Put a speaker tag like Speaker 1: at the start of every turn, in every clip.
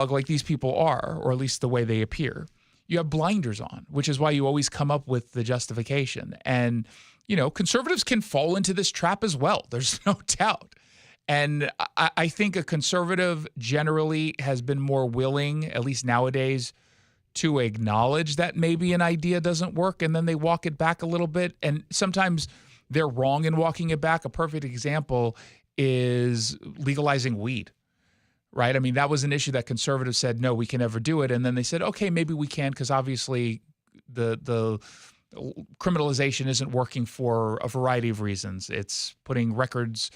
Speaker 1: like these people are, or at least the way they appear. You have blinders on, which is why you always come up with the justification. And, conservatives can fall into this trap as well. There's no doubt. And I think a conservative generally has been more willing, at least nowadays, to acknowledge that maybe an idea doesn't work, and then they walk it back a little bit. And sometimes they're wrong in walking it back. A perfect example is legalizing weed, right? I mean, that was an issue that conservatives said, no, we can never do it. And then they said, okay, maybe we can, because obviously the criminalization isn't working for a variety of reasons. It's putting records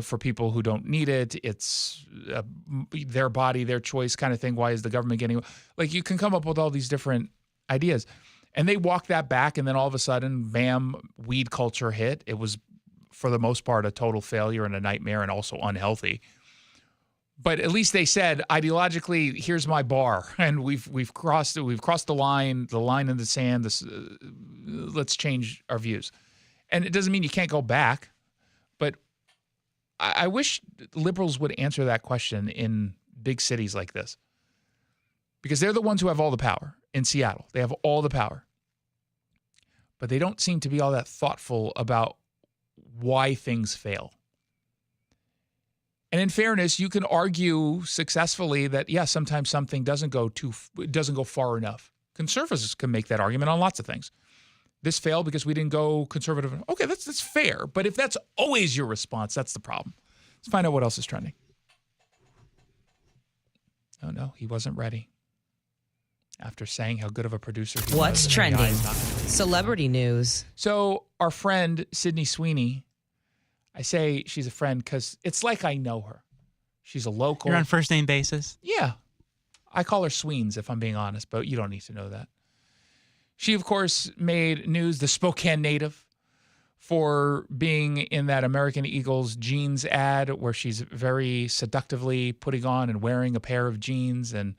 Speaker 1: for people who don't need it. It's their body, their choice kind of thing. Why is the government getting... Like, you can come up with all these different ideas. And they walked that back, and then all of a sudden, bam, weed culture hit. It was, for the most part, a total failure and a nightmare and also unhealthy. But at least they said, ideologically, here's my bar, and we've crossed it. We've crossed the line in the sand. Let's change our views. And it doesn't mean you can't go back, but I wish liberals would answer that question in big cities like this, because they're the ones who have all the power. In Seattle, they have all the power, but they don't seem to be all that thoughtful about why things fail. And in fairness, you can argue successfully that, yeah, sometimes something doesn't go far enough. Conservatives can make that argument on lots of things. This failed because we didn't go conservative. Okay, that's fair. But if that's always your response, that's the problem. Let's find out what else is trending. Oh, no, he wasn't ready. After saying how good of a producer he was.
Speaker 2: What's trending? Celebrity news.
Speaker 1: So our friend, Sydney Sweeney, I say she's a friend because it's like I know her. She's a local.
Speaker 3: You're on first name basis?
Speaker 1: Yeah. I call her Sweens, if I'm being honest, but you don't need to know that. She, of course, made news, the Spokane native, for being in that American Eagles jeans ad where she's very seductively putting on and wearing a pair of jeans, and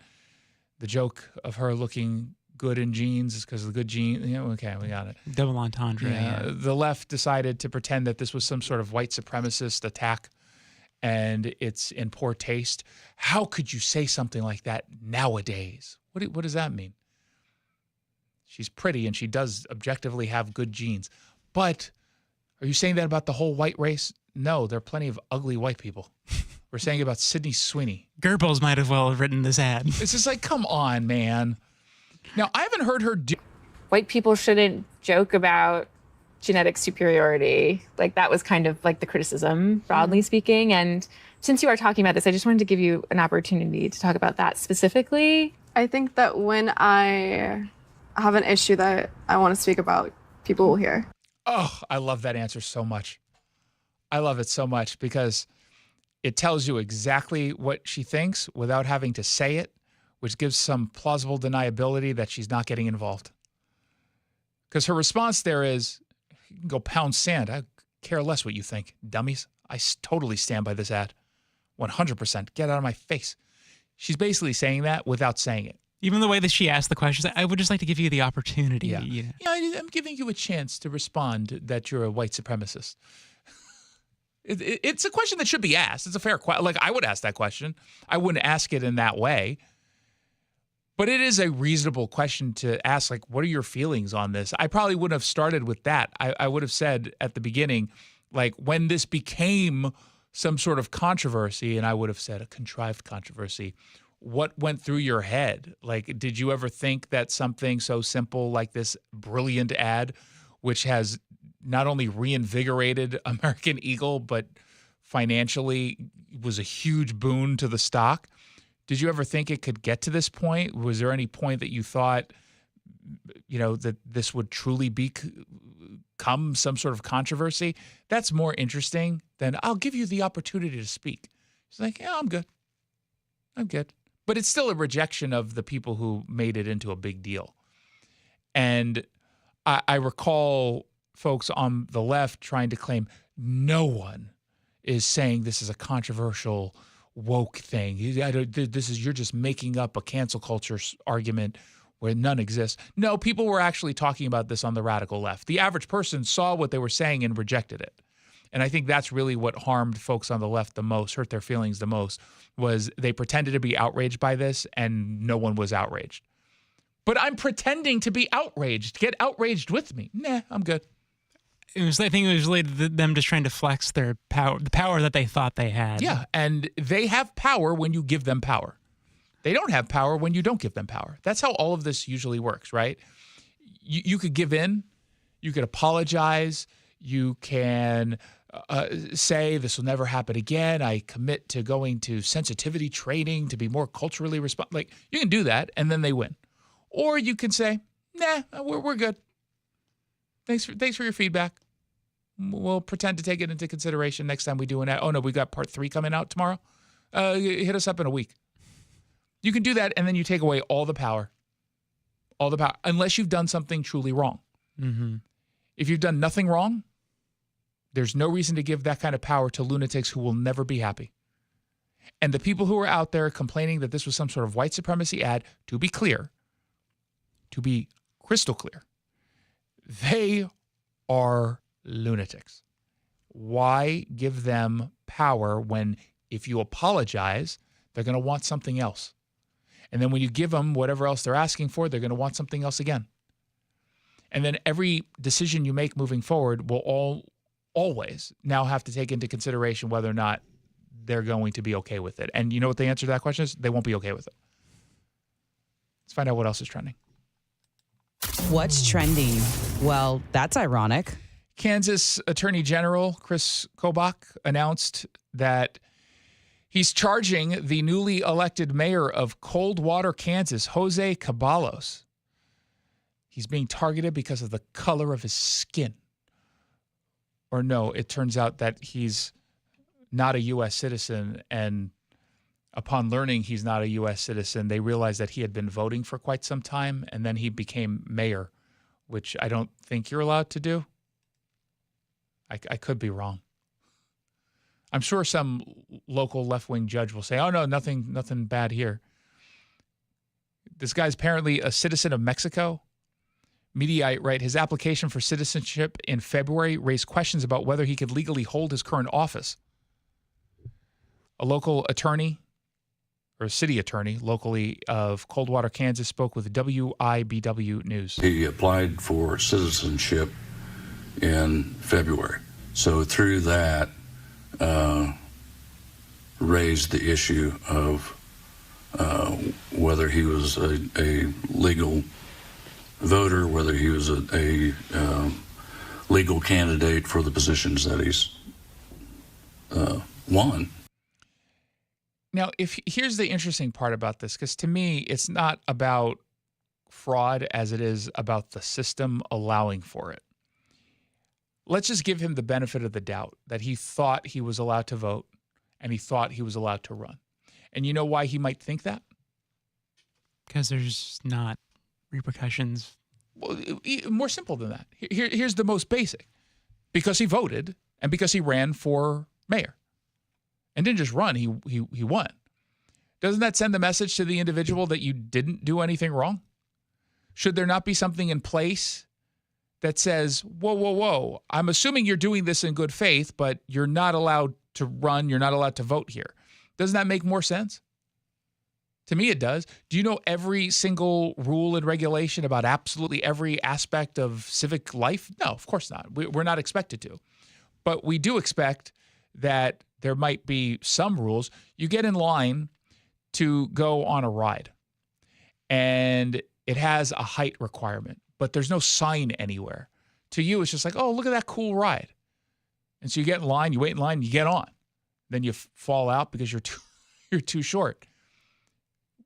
Speaker 1: the joke of her looking good in jeans is because of the good jeans. Okay, we got it.
Speaker 3: Double entendre. Yeah.
Speaker 1: The left decided to pretend that this was some sort of white supremacist attack, and it's in poor taste. How could you say something like that nowadays? What does that mean? She's pretty, and she does objectively have good genes. But are you saying that about the whole white race? No, there are plenty of ugly white people. We're saying about Sydney Sweeney.
Speaker 3: Goebbels might have well written this ad.
Speaker 1: It's just like, come on, man. Now, I haven't heard her do...
Speaker 4: White people shouldn't joke about genetic superiority. Like, that was kind of like the criticism, broadly speaking. And since you are talking about this, I just wanted to give you an opportunity to talk about that specifically.
Speaker 5: I think that when I have an issue that I want to speak about, people will hear.
Speaker 1: Oh, I love that answer so much. I love it so much because it tells you exactly what she thinks without having to say it, which gives some plausible deniability that she's not getting involved. Because her response there is, you can go pound sand. I care less what you think, dummies. I totally stand by this ad. 100%. Get out of my face. She's basically saying that without saying it.
Speaker 3: Even the way that she asked the questions, I would just like to give you the opportunity.
Speaker 1: Yeah, I'm giving you a chance to respond that you're a white supremacist. It's a question that should be asked. It's a fair question. Like, I would ask that question. I wouldn't ask it in that way. But it is a reasonable question to ask, like, what are your feelings on this? I probably wouldn't have started with that. I would have said at the beginning, like, when this became some sort of controversy, and I would have said a contrived controversy, what went through your head? Like, did you ever think that something so simple like this brilliant ad, which has not only reinvigorated American Eagle, but financially was a huge boon to the stock, did you ever think it could get to this point? Was there any point that you thought, that this would truly become some sort of controversy? That's more interesting than, I'll give you the opportunity to speak. She's like, yeah, I'm good. But it's still a rejection of the people who made it into a big deal. And I recall folks on the left trying to claim no one is saying this is a controversial woke thing. You're just making up a cancel culture argument where none exists. No, people were actually talking about this on the radical left. The average person saw what they were saying and rejected it. And I think that's really what harmed folks on the left the most, hurt their feelings the most, was they pretended to be outraged by this and no one was outraged. But I'm pretending to be outraged. Get outraged with me. Nah, I'm good.
Speaker 3: I think it was related to them just trying to flex their power, the power that they thought they had.
Speaker 1: Yeah, and they have power when you give them power. They don't have power when you don't give them power. That's how all of this usually works, right? You could give in. You could apologize. You can say this will never happen again. I commit to going to sensitivity training to be more culturally responsive. Like, you can do that, and then they win. Or you can say, nah, we're good. Thanks for your feedback. We'll pretend to take it into consideration next time we do an ad. Oh, no, we got part 3 coming out tomorrow. Hit us up in a week. You can do that, and then you take away all the power. All the power, unless you've done something truly wrong.
Speaker 3: Mm-hmm.
Speaker 1: If you've done nothing wrong, there's no reason to give that kind of power to lunatics who will never be happy. And the people who are out there complaining that this was some sort of white supremacy ad, to be clear, to be crystal clear, they are lunatics. Why give them power when, if you apologize, they're going to want something else? And then when you give them whatever else they're asking for, they're going to want something else again. And then every decision you make moving forward will always now have to take into consideration whether or not they're going to be okay with it. And you know what the answer to that question is? They won't be okay with it. Let's find out what else is trending.
Speaker 2: What's trending? Well, that's ironic.
Speaker 1: Kansas Attorney General Chris Kobach announced that he's charging the newly elected mayor of Coldwater, Kansas, Jose Caballos. He's being targeted because of the color of his skin. Or no, it turns out that he's not a U.S. citizen, and upon learning he's not a U.S. citizen, they realized that he had been voting for quite some time, and then he became mayor, which I don't think you're allowed to do. I could be wrong. I'm sure some local left-wing judge will say, oh, no, nothing bad here. This guy's apparently a citizen of Mexico. Mediaite write, his application for citizenship in February raised questions about whether he could legally hold his current office. A local attorney, or city attorney, locally of Coldwater, Kansas, spoke with WIBW News.
Speaker 6: He applied for citizenship in February. So through that, raised the issue of whether he was a legal voter, whether he was a legal candidate for the positions that he's won.
Speaker 1: Now, here's the interesting part about this, because to me, it's not about fraud as it is about the system allowing for it. Let's just give him the benefit of the doubt that he thought he was allowed to vote and he thought he was allowed to run. And you know why he might think that?
Speaker 3: Because there's not repercussions.
Speaker 1: Well, more simple than that. Here's the most basic. Because he voted and because he ran for mayor. And didn't just run, he won. Doesn't that send the message to the individual that you didn't do anything wrong? Should there not be something in place that says, whoa, I'm assuming you're doing this in good faith, but you're not allowed to run, you're not allowed to vote here. Doesn't that make more sense? To me, it does. Do you know every single rule and regulation about absolutely every aspect of civic life? No, of course not. We're not expected to. But we do expect that there might be some rules. You get in line to go on a ride, and it has a height requirement, but there's no sign anywhere. To you, it's just like, oh, look at that cool ride. And so you get in line, you wait in line, you get on. Then you fall out because you're too short.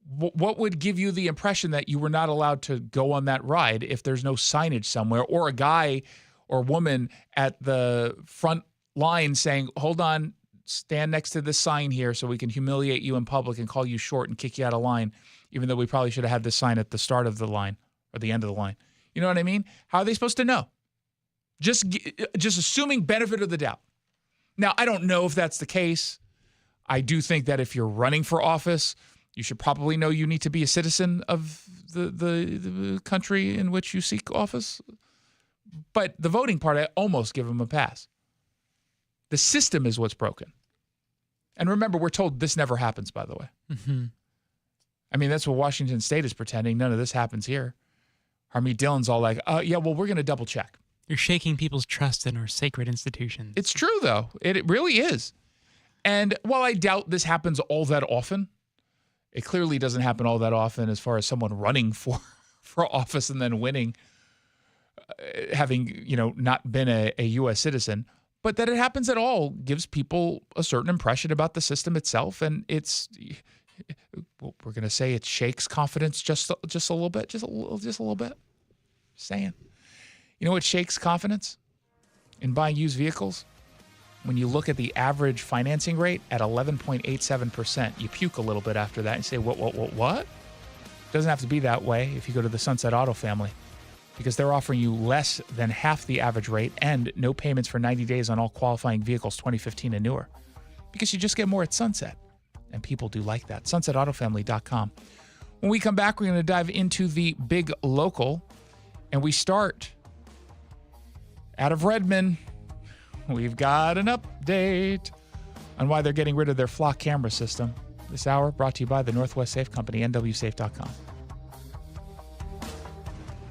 Speaker 1: What would give you the impression that you were not allowed to go on that ride if there's no signage somewhere, or a guy or woman at the front line saying, hold on, stand next to this sign here so we can humiliate you in public and call you short and kick you out of line, even though we probably should have had this sign at the start of the line or the end of the line. You know what I mean? How are they supposed to know? Just assuming benefit of the doubt. Now, I don't know if that's the case. I do think that if you're running for office, you should probably know you need to be a citizen of the country in which you seek office. But the voting part, I almost give them a pass. The system is what's broken. And remember, we're told this never happens, by the way.
Speaker 3: Mm-hmm.
Speaker 1: I mean, that's what Washington State is pretending. None of this happens here. Harmeet Dillon's all like, yeah, well, we're going to double check.
Speaker 3: You're shaking people's trust in our sacred institutions.
Speaker 1: It's true, though. It really is. And while I doubt this happens all that often, it clearly doesn't happen all that often as far as someone running for office and then winning, having, not been a U.S. citizen. But that it happens at all gives people a certain impression about the system itself. And we're going to say it shakes confidence just a little bit, just a little bit. Just saying. You know what shakes confidence in buying used vehicles? When you look at the average financing rate at 11.87%, you puke a little bit after that and say, what? Doesn't have to be that way if you go to the Sunset Auto family, because they're offering you less than half the average rate and no payments for 90 days on all qualifying vehicles 2015 and newer, because you just get more at Sunset. And people do like that. SunsetAutoFamily.com. When we come back, we're going to dive into the big local, and we start out of Redmond. We've got an update on why they're getting rid of their flock camera system. This hour brought to you by the Northwest Safe Company, nwsafe.com.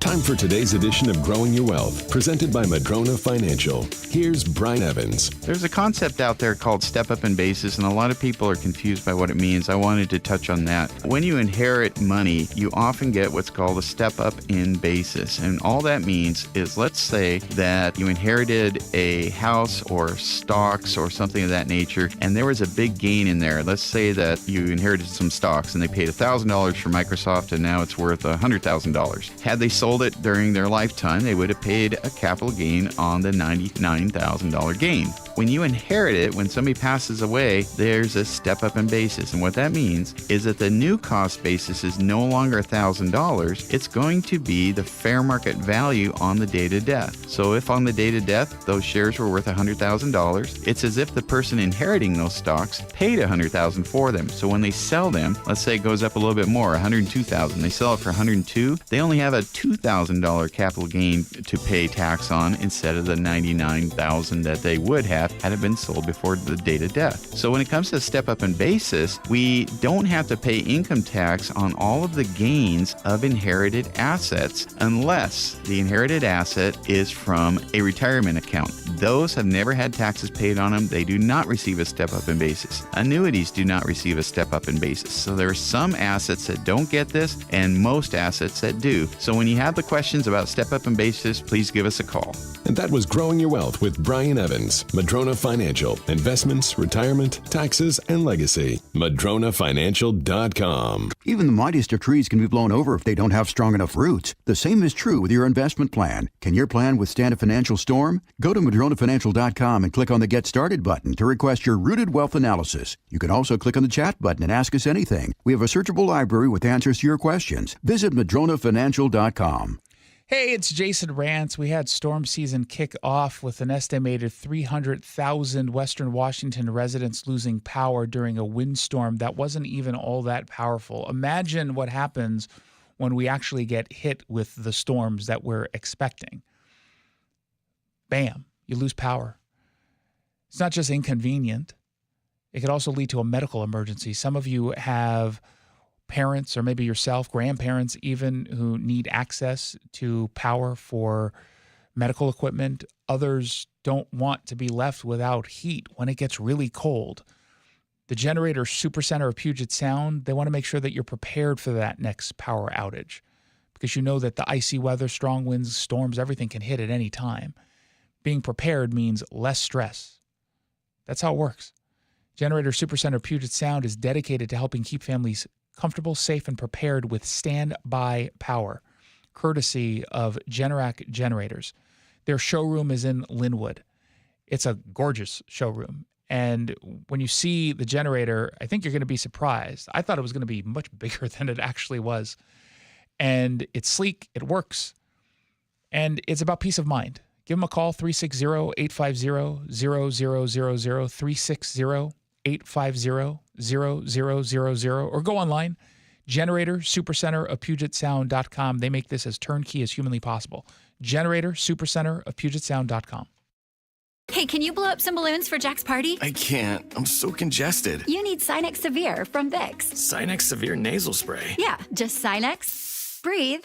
Speaker 7: Time for today's edition of Growing Your Wealth, presented by Madrona Financial. Here's Brian Evans.
Speaker 8: There's a concept out there called step up in basis, and a lot of people are confused by what it means. I wanted to touch on that. When you inherit money, you often get what's called a step up in basis. And all that means is, let's say that you inherited a house or stocks or something of that nature, and there was a big gain in there. Let's say that you inherited some stocks and they paid $1,000 for Microsoft, and now it's worth $100,000. Had they sold it during their lifetime, they would have paid a capital gain on the $99,000 gain. When you inherit it, when somebody passes away, there's a step up in basis. And what that means is that the new cost basis is no longer $1,000. It's going to be the fair market value on the date of death. So if on the date of death, those shares were worth $100,000, it's as if the person inheriting those stocks paid $100,000 for them. So when they sell them, let's say it goes up a little bit more, $102,000. They sell it for $102,000. They only have a $2,000 capital gain to pay tax on instead of the $99,000 that they would have had it been sold before the date of death. So when it comes to step up in basis, we don't have to pay income tax on all of the gains of inherited assets unless the inherited asset is from a retirement account. Those have never had taxes paid on them. They do not receive a step up in basis. Annuities do not receive a step up in basis. So there are some assets that don't get this and most assets that do. So when you have the questions about step up in basis, please give us a call.
Speaker 7: And that was Growing Your Wealth with Brian Evans, Madrona Financial. Investments, retirement, taxes, and legacy. MadronaFinancial.com.
Speaker 9: Even the mightiest of trees can be blown over if they don't have strong enough roots. The same is true with your investment plan. Can your plan withstand a financial storm? Go to MadronaFinancial.com and click on the Get Started button to request your Rooted Wealth Analysis. You can also click on the chat button and ask us anything. We have a searchable library with answers to your questions. Visit MadronaFinancial.com.
Speaker 1: Hey, it's Jason Rantz. We had storm season kick off with an estimated 300,000 Western Washington residents losing power during a windstorm that wasn't even all that powerful. Imagine what happens when we actually get hit with the storms that we're expecting. Bam, you lose power. It's not just inconvenient. It could also lead to a medical emergency. Some of you have parents, or maybe yourself, grandparents even, who need access to power for medical equipment. Others don't want to be left without heat when it gets really cold. The Generator Supercenter of Puget Sound, they want to make sure that you're prepared for that next power outage, because you know that the icy weather, strong winds, storms, everything can hit at any time. Being prepared means less stress. That's how it works. Generator Supercenter of Puget Sound is dedicated to helping keep families comfortable, safe, and prepared with standby power, courtesy of Generac Generators. Their showroom is in Linwood. It's a gorgeous showroom. And when you see the generator, I think you're going to be surprised. I thought it was going to be much bigger than it actually was. And it's sleek, it works, and it's about peace of mind. Give them a call, 360-850-0000, 360-850-0000, or go online, Generator Supercenter of PugetSound.com. They make this as turnkey as humanly possible. Generator Supercenter of PugetSound.com.
Speaker 10: Hey, can you blow up some balloons for Jack's party?
Speaker 11: I can't. I'm so congested.
Speaker 10: You need Sinex Severe from Vicks.
Speaker 11: Sinex Severe Nasal Spray.
Speaker 10: Yeah, just Sinex. Breathe.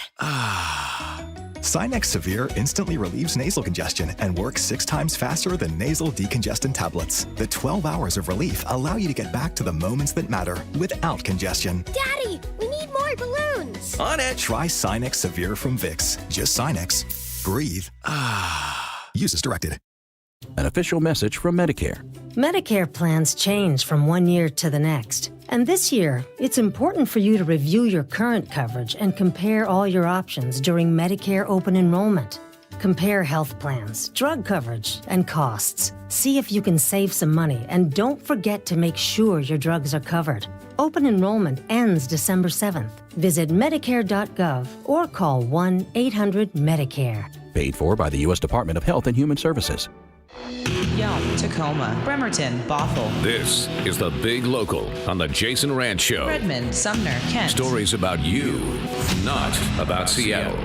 Speaker 12: Sinex Severe instantly relieves nasal congestion and works 6 times faster than nasal decongestant tablets. The 12 hours of relief allow you to get back to the moments that matter without congestion.
Speaker 13: Daddy, we need more balloons.
Speaker 11: On it.
Speaker 12: Try Sinex Severe from Vicks. Just Sinex. Breathe. Use as directed.
Speaker 14: An official message from Medicare.
Speaker 15: Medicare plans change from one year to the next. And this year, it's important for you to review your current coverage and compare all your options during Medicare open enrollment. Compare health plans, drug coverage, and costs. See if you can save some money, and don't forget to make sure your drugs are covered. Open enrollment ends December 7th. Visit Medicare.gov or call 1-800-MEDICARE.
Speaker 14: Paid for by the U.S. Department of Health and Human Services.
Speaker 2: Yelm, Tacoma, Bremerton, Bothell,
Speaker 16: This is the Big Local on the Jason Rantz Show.
Speaker 2: Redmond, Sumner, Kent.
Speaker 16: Stories about you, not about Seattle.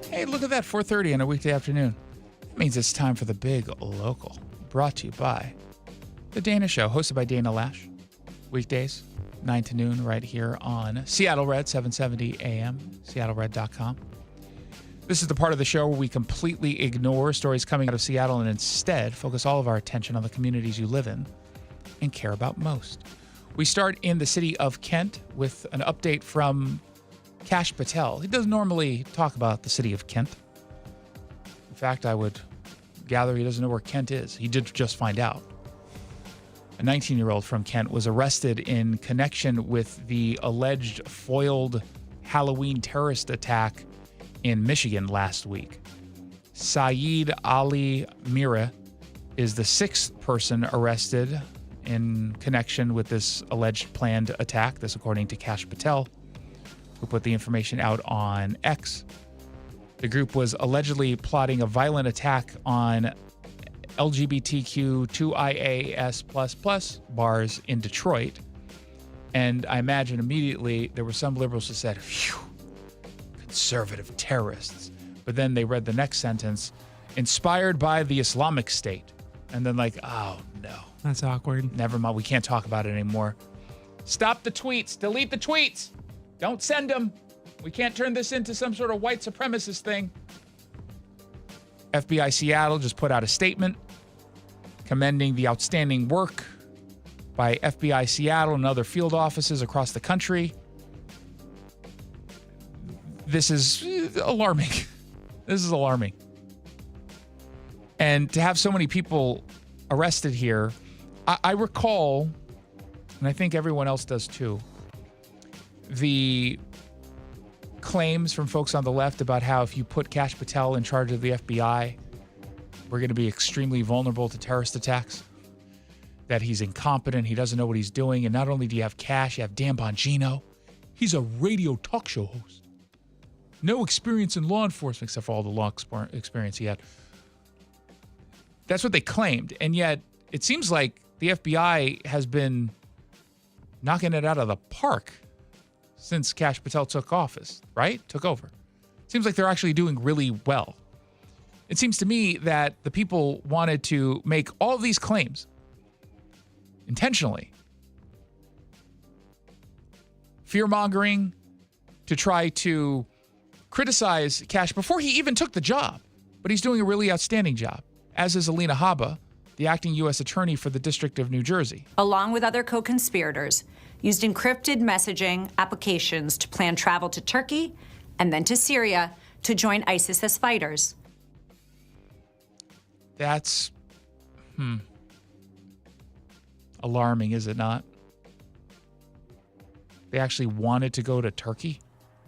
Speaker 1: Hey, look at that, 4:30 on a weekday afternoon. That means it's time for the Big Local, brought to you by The Dana Show, hosted by Dana Lash. Weekdays, 9 to noon, right here on Seattle Red, 770 AM, seattlered.com. This is the part of the show where we completely ignore stories coming out of Seattle and instead focus all of our attention on the communities you live in and care about most. We start in the city of Kent with an update from Kash Patel. He doesn't normally talk about the city of Kent. In fact, I would gather he doesn't know where Kent is. He did just find out. A 19-year-old from Kent was arrested in connection with the alleged foiled Halloween terrorist attack in Michigan last week. Saeed Ali Mira is the 6th person arrested in connection with this alleged planned attack. This according to Kash Patel, who put the information out on X. The group was allegedly plotting a violent attack on LGBTQ2IAS++ bars in Detroit. And I imagine immediately there were some liberals who said, phew, conservative terrorists. But then they read the next sentence, inspired by the Islamic State. And then like, oh no.
Speaker 3: That's awkward.
Speaker 1: Never mind, we can't talk about it anymore. Stop the tweets, delete the tweets. Don't send them. We can't turn this into some sort of white supremacist thing. FBI Seattle just put out a statement commending the outstanding work by FBI Seattle and other field offices across the country. This is alarming. This is alarming. And to have so many people arrested here, I recall, and I think everyone else does too, the claims from folks on the left about how if you put Kash Patel in charge of the FBI, we're going to be extremely vulnerable to terrorist attacks, that he's incompetent, he doesn't know what he's doing, and not only do you have Kash, you have Dan Bongino. He's a radio talk show host. No experience in law enforcement, except for all the law experience he had. That's what they claimed, and yet it seems like the FBI has been knocking it out of the park since Kash Patel took office, right? Took over. Seems like they're actually doing really well. It seems to me that the people wanted to make all of these claims intentionally. Fear-mongering to try to criticize Kash before he even took the job. But he's doing a really outstanding job, as is Alina Habba, the acting U.S. attorney for the District of New Jersey.
Speaker 17: Along with other co-conspirators, used encrypted messaging applications to plan travel to Turkey and then to Syria to join ISIS as fighters.
Speaker 1: That's, alarming, is it not? They actually wanted to go to Turkey?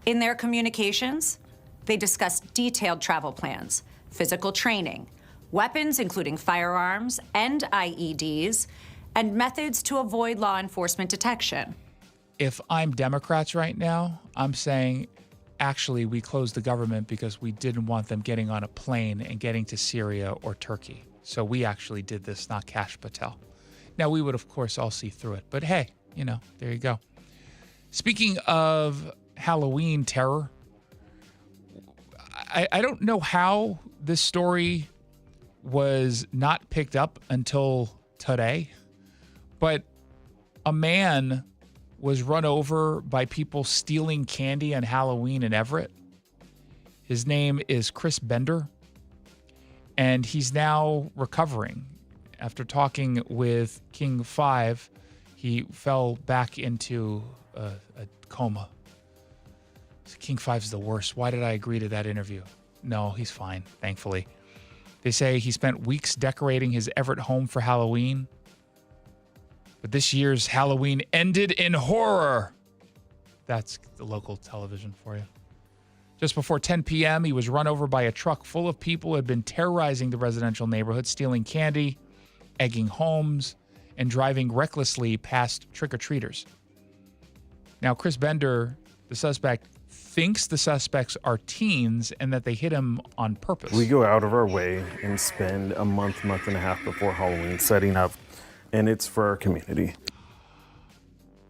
Speaker 17: In their communications, they discussed detailed travel plans, physical training, weapons including firearms and IEDs, and methods to avoid law enforcement detection.
Speaker 1: If I'm Democrats right now, I'm saying, actually, we closed the government because we didn't want them getting on a plane and getting to Syria or Turkey. So we actually did this, not Kash Patel. Now, we would, of course, all see through it. But hey, there you go. Speaking of Halloween terror, I don't know how this story was not picked up until today, but a man was run over by people stealing candy on Halloween in Everett. His name is Chris Bender, and he's now recovering. After talking with King 5, he fell back into a coma. King 5's the worst. Why did I agree to that interview? No, he's fine, thankfully. They say he spent weeks decorating his Everett home for Halloween. But this year's Halloween ended in horror. That's the local television for you. Just before 10 p.m., he was run over by a truck full of people who had been terrorizing the residential neighborhood, stealing candy, egging homes, and driving recklessly past trick-or-treaters. Now, Chris Bender, the suspect, thinks the suspects are teens and that they hit him on purpose.
Speaker 18: We go out of our way and spend a month and a half before Halloween setting up, and it's for our community.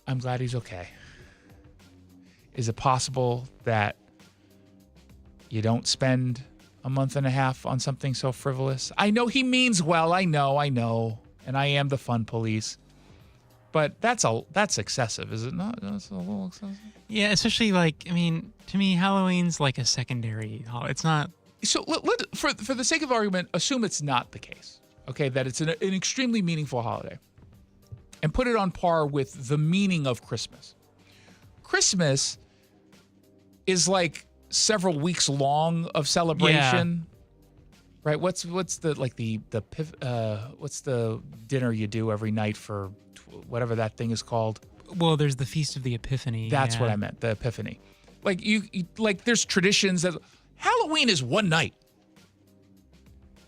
Speaker 1: I'm glad he's okay. Is it possible that you don't spend a month and a half on something so frivolous? I know he means well. I know. And I am the fun police. But that's excessive, is it not? That's a little excessive.
Speaker 3: Yeah, especially to me, Halloween's like a secondary holiday. It's not.
Speaker 1: So for the sake of argument, assume it's not the case. Okay, that it's an extremely meaningful holiday. And put it on par with the meaning of Christmas. Christmas is like several weeks long of celebration. Yeah. Right? What's the dinner you do every night for whatever that thing is called?
Speaker 3: Well, there's the Feast of the Epiphany.
Speaker 1: That's what I meant, the Epiphany. Like you there's traditions that Halloween is one night.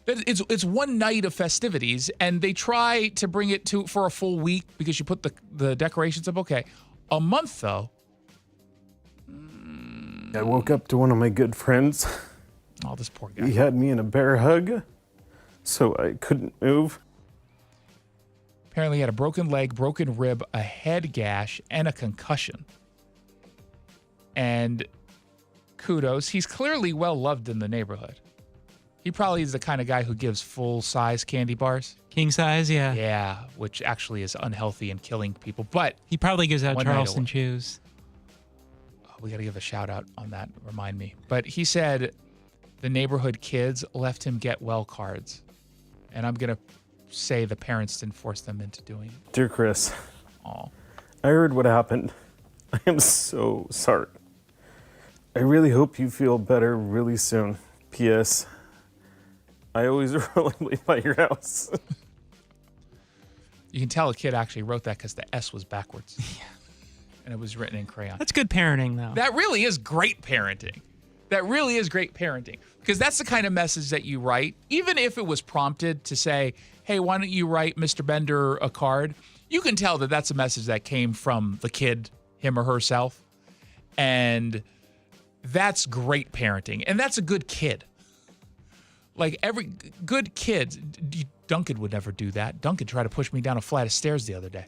Speaker 1: It's one night of festivities, and they try to bring it for a full week because you put the decorations up. Okay, a month though.
Speaker 18: I woke up to one of my good friends.
Speaker 1: Oh, this poor guy.
Speaker 18: He had me in a bear hug, so I couldn't move.
Speaker 1: Apparently he had a broken leg, broken rib, a head gash, and a concussion. And kudos, he's clearly well loved in the neighborhood. He probably is the kind of guy who gives full-size candy bars.
Speaker 3: King size, yeah.
Speaker 1: Yeah, which actually is unhealthy and killing people. But
Speaker 3: he probably gives out Charleston Chews.
Speaker 1: Oh, we got to give a shout-out on that. Remind me. But he said the neighborhood kids left him get well cards. And I'm going to say the parents didn't force them into doing it.
Speaker 18: Dear Chris,
Speaker 1: oh,
Speaker 18: I heard what happened. I am so sorry. I really hope you feel better really soon. P.S. I always roll late by your house.
Speaker 1: You can tell a kid actually wrote that because the S was backwards. Yeah. And it was written in crayon.
Speaker 3: That's good parenting, though.
Speaker 1: That really is great parenting. Because that's the kind of message that you write. Even if it was prompted to say, hey, why don't you write Mr. Bender a card? You can tell that that's a message that came from the kid, him or herself. And that's great parenting. And that's a good kid. Like every good kid, Duncan would never do that. Duncan tried to push me down a flight of stairs the other day.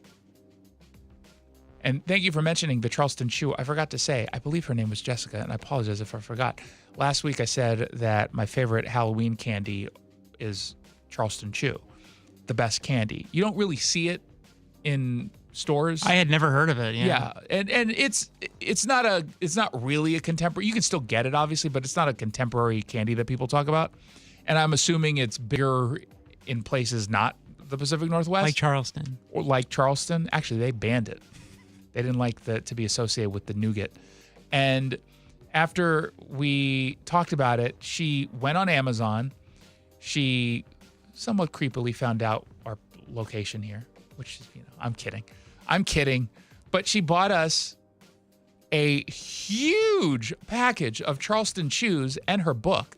Speaker 1: And thank you for mentioning the Charleston Chew. I forgot to say, I believe her name was Jessica, and I apologize if I forgot. Last week I said that my favorite Halloween candy is Charleston Chew, the best candy. You don't really see it in stores.
Speaker 3: I had never heard of it.
Speaker 1: Yeah, and it's not really a contemporary. You can still get it, obviously, but it's not a contemporary candy that people talk about. And I'm assuming it's bigger in places not the Pacific Northwest.
Speaker 3: Like Charleston.
Speaker 1: Or like Charleston. Actually, they banned it. They didn't like to be associated with the nougat. And after we talked about it, she went on Amazon. She somewhat creepily found out our location here, which is, I'm kidding. But she bought us a huge package of Charleston Chews and her book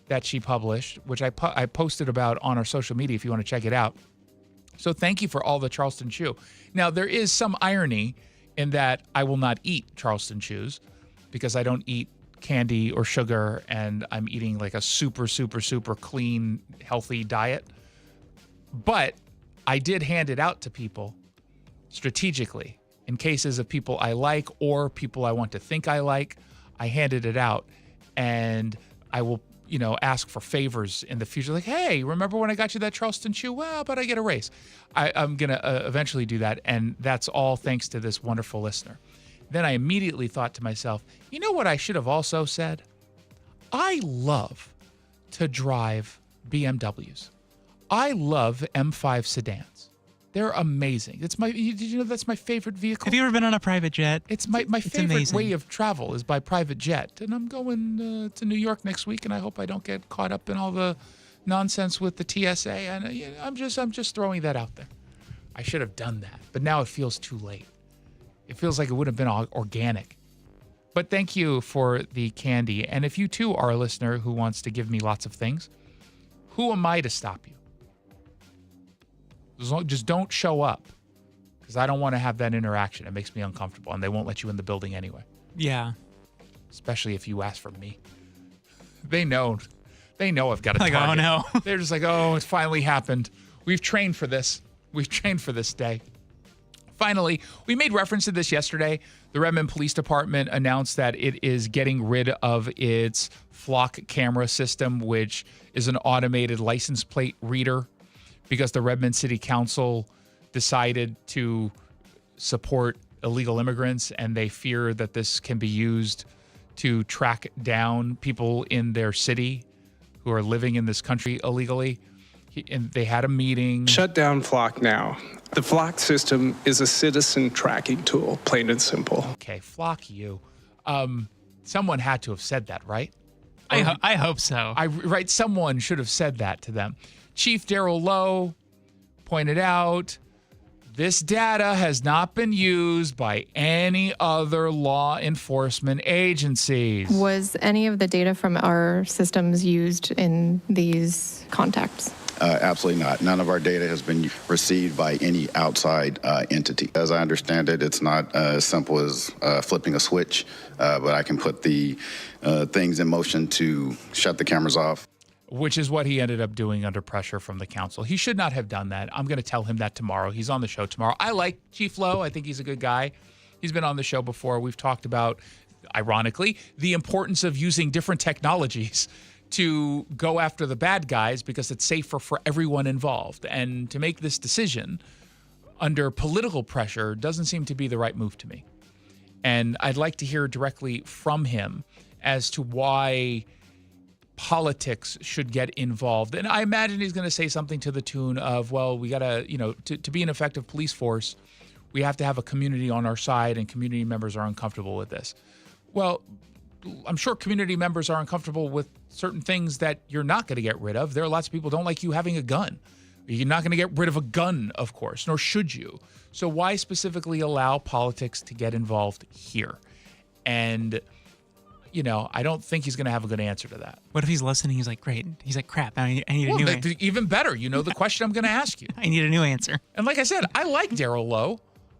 Speaker 1: that she published, which I posted about on our social media if you want to check it out. So thank you for all the Charleston Chew. Now, there is some irony in that I will not eat Charleston Chews because I don't eat candy or sugar, and I'm eating like a super, super, super clean, healthy diet. But I did hand it out to people strategically in cases of people I like or people I want to think I like. I handed it out, and I will, ask for favors in the future. Like, hey, remember when I got you that Charleston shoe? Well, how about I get a raise? I'm going to eventually do that. And that's all thanks to this wonderful listener. Then I immediately thought to myself, you know what I should have also said? I love to drive BMWs. I love M5 sedans. They're amazing. Did you know that's my favorite vehicle?
Speaker 3: Have you ever been on a private jet?
Speaker 1: It's my favorite
Speaker 3: amazing.
Speaker 1: way of travel is by private jet. And I'm going to New York next week, and I hope I don't get caught up in all the nonsense with the TSA. And I'm just throwing that out there. I should have done that, but now it feels too late. It feels like it would have been organic. But thank you for the candy. And if you too are a listener who wants to give me lots of things, who am I to stop you? Just don't show up, because I don't want to have that interaction. It makes me uncomfortable, and they won't let you in the building anyway.
Speaker 3: Yeah.
Speaker 1: Especially if you ask for me. They know I've got a
Speaker 3: like,
Speaker 1: target.
Speaker 3: oh no.
Speaker 1: They're just like, oh, it finally happened. We've trained for this. We've trained for this day. Finally, we made reference to this yesterday. The Redmond Police Department announced that it is getting rid of its flock camera system, which is an automated license plate reader, because the Redmond City Council decided to support illegal immigrants, and they fear that this can be used to track down people in their city who are living in this country illegally. And they had a meeting.
Speaker 19: Shut down Flock now. The Flock system is a citizen tracking tool, plain and simple.
Speaker 1: Okay, Flock you. Someone had to have said that, right?
Speaker 3: I hope so.
Speaker 1: Right, someone should have said that to them. Chief Darrell Lowe pointed out, this data has not been used by any other law enforcement agencies.
Speaker 20: Was any of the data from our systems used in these contacts?
Speaker 21: Absolutely not. None of our data has been received by any outside entity. As I understand it, it's not as simple as flipping a switch, but I can put the things in motion to shut the cameras off.
Speaker 1: Which is what he ended up doing under pressure from the council. He should not have done that. I'm going to tell him that tomorrow. He's on the show tomorrow. I like Chief Lowe. I think he's a good guy. He's been on the show before. We've talked about, ironically, the importance of using different technologies to go after the bad guys because it's safer for everyone involved. And to make this decision under political pressure doesn't seem to be the right move to me. And I'd like to hear directly from him as to why politics should get involved. And I imagine he's going to say something to the tune of, well, we got to, to be an effective police force, we have to have a community on our side, and community members are uncomfortable with this. Well, I'm sure community members are uncomfortable with certain things that you're not going to get rid of. There are lots of people who don't like you having a gun. You're not going to get rid of a gun, of course, nor should you. So why specifically allow politics to get involved here? And, I don't think he's going to have a good answer to that.
Speaker 3: What if he's listening? He's like, great. He's like, crap. I need a new answer.
Speaker 1: Even better. The question I'm going to ask you.
Speaker 3: I need a new answer.
Speaker 1: And like I said, I like Darrell Lowe.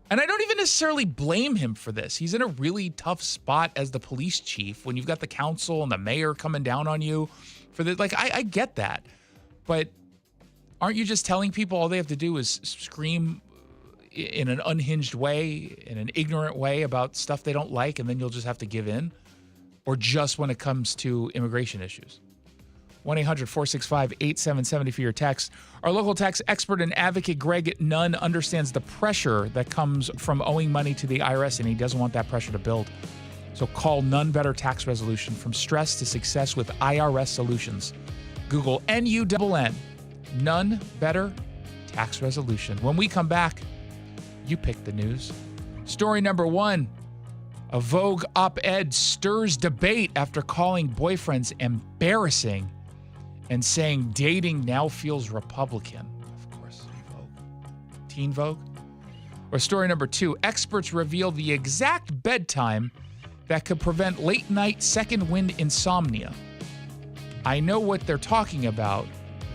Speaker 1: And I don't even necessarily blame him for this. He's in a really tough spot as the police chief when you've got the council and the mayor coming down on you for this. Like, I get that. But aren't you just telling people all they have to do is scream in an unhinged way, in an ignorant way about stuff they don't like, and then you'll just have to give in? Or just when it comes to immigration issues? 1-800-465-8770 for your text. Our local tax expert and advocate, Greg Nunn, understands the pressure that comes from owing money to the IRS, and he doesn't want that pressure to build. So call Nunn Better Tax Resolution. From stress to success with IRS Solutions. Google NUNN, Nunn Better Tax Resolution. When we come back, you pick the news. Story number 1. A Vogue op-ed stirs debate after calling boyfriends embarrassing and saying dating now feels Republican. Of course, Vogue. Teen Vogue. Or story number 2, experts reveal the exact bedtime that could prevent late-night second wind insomnia. I know what they're talking about.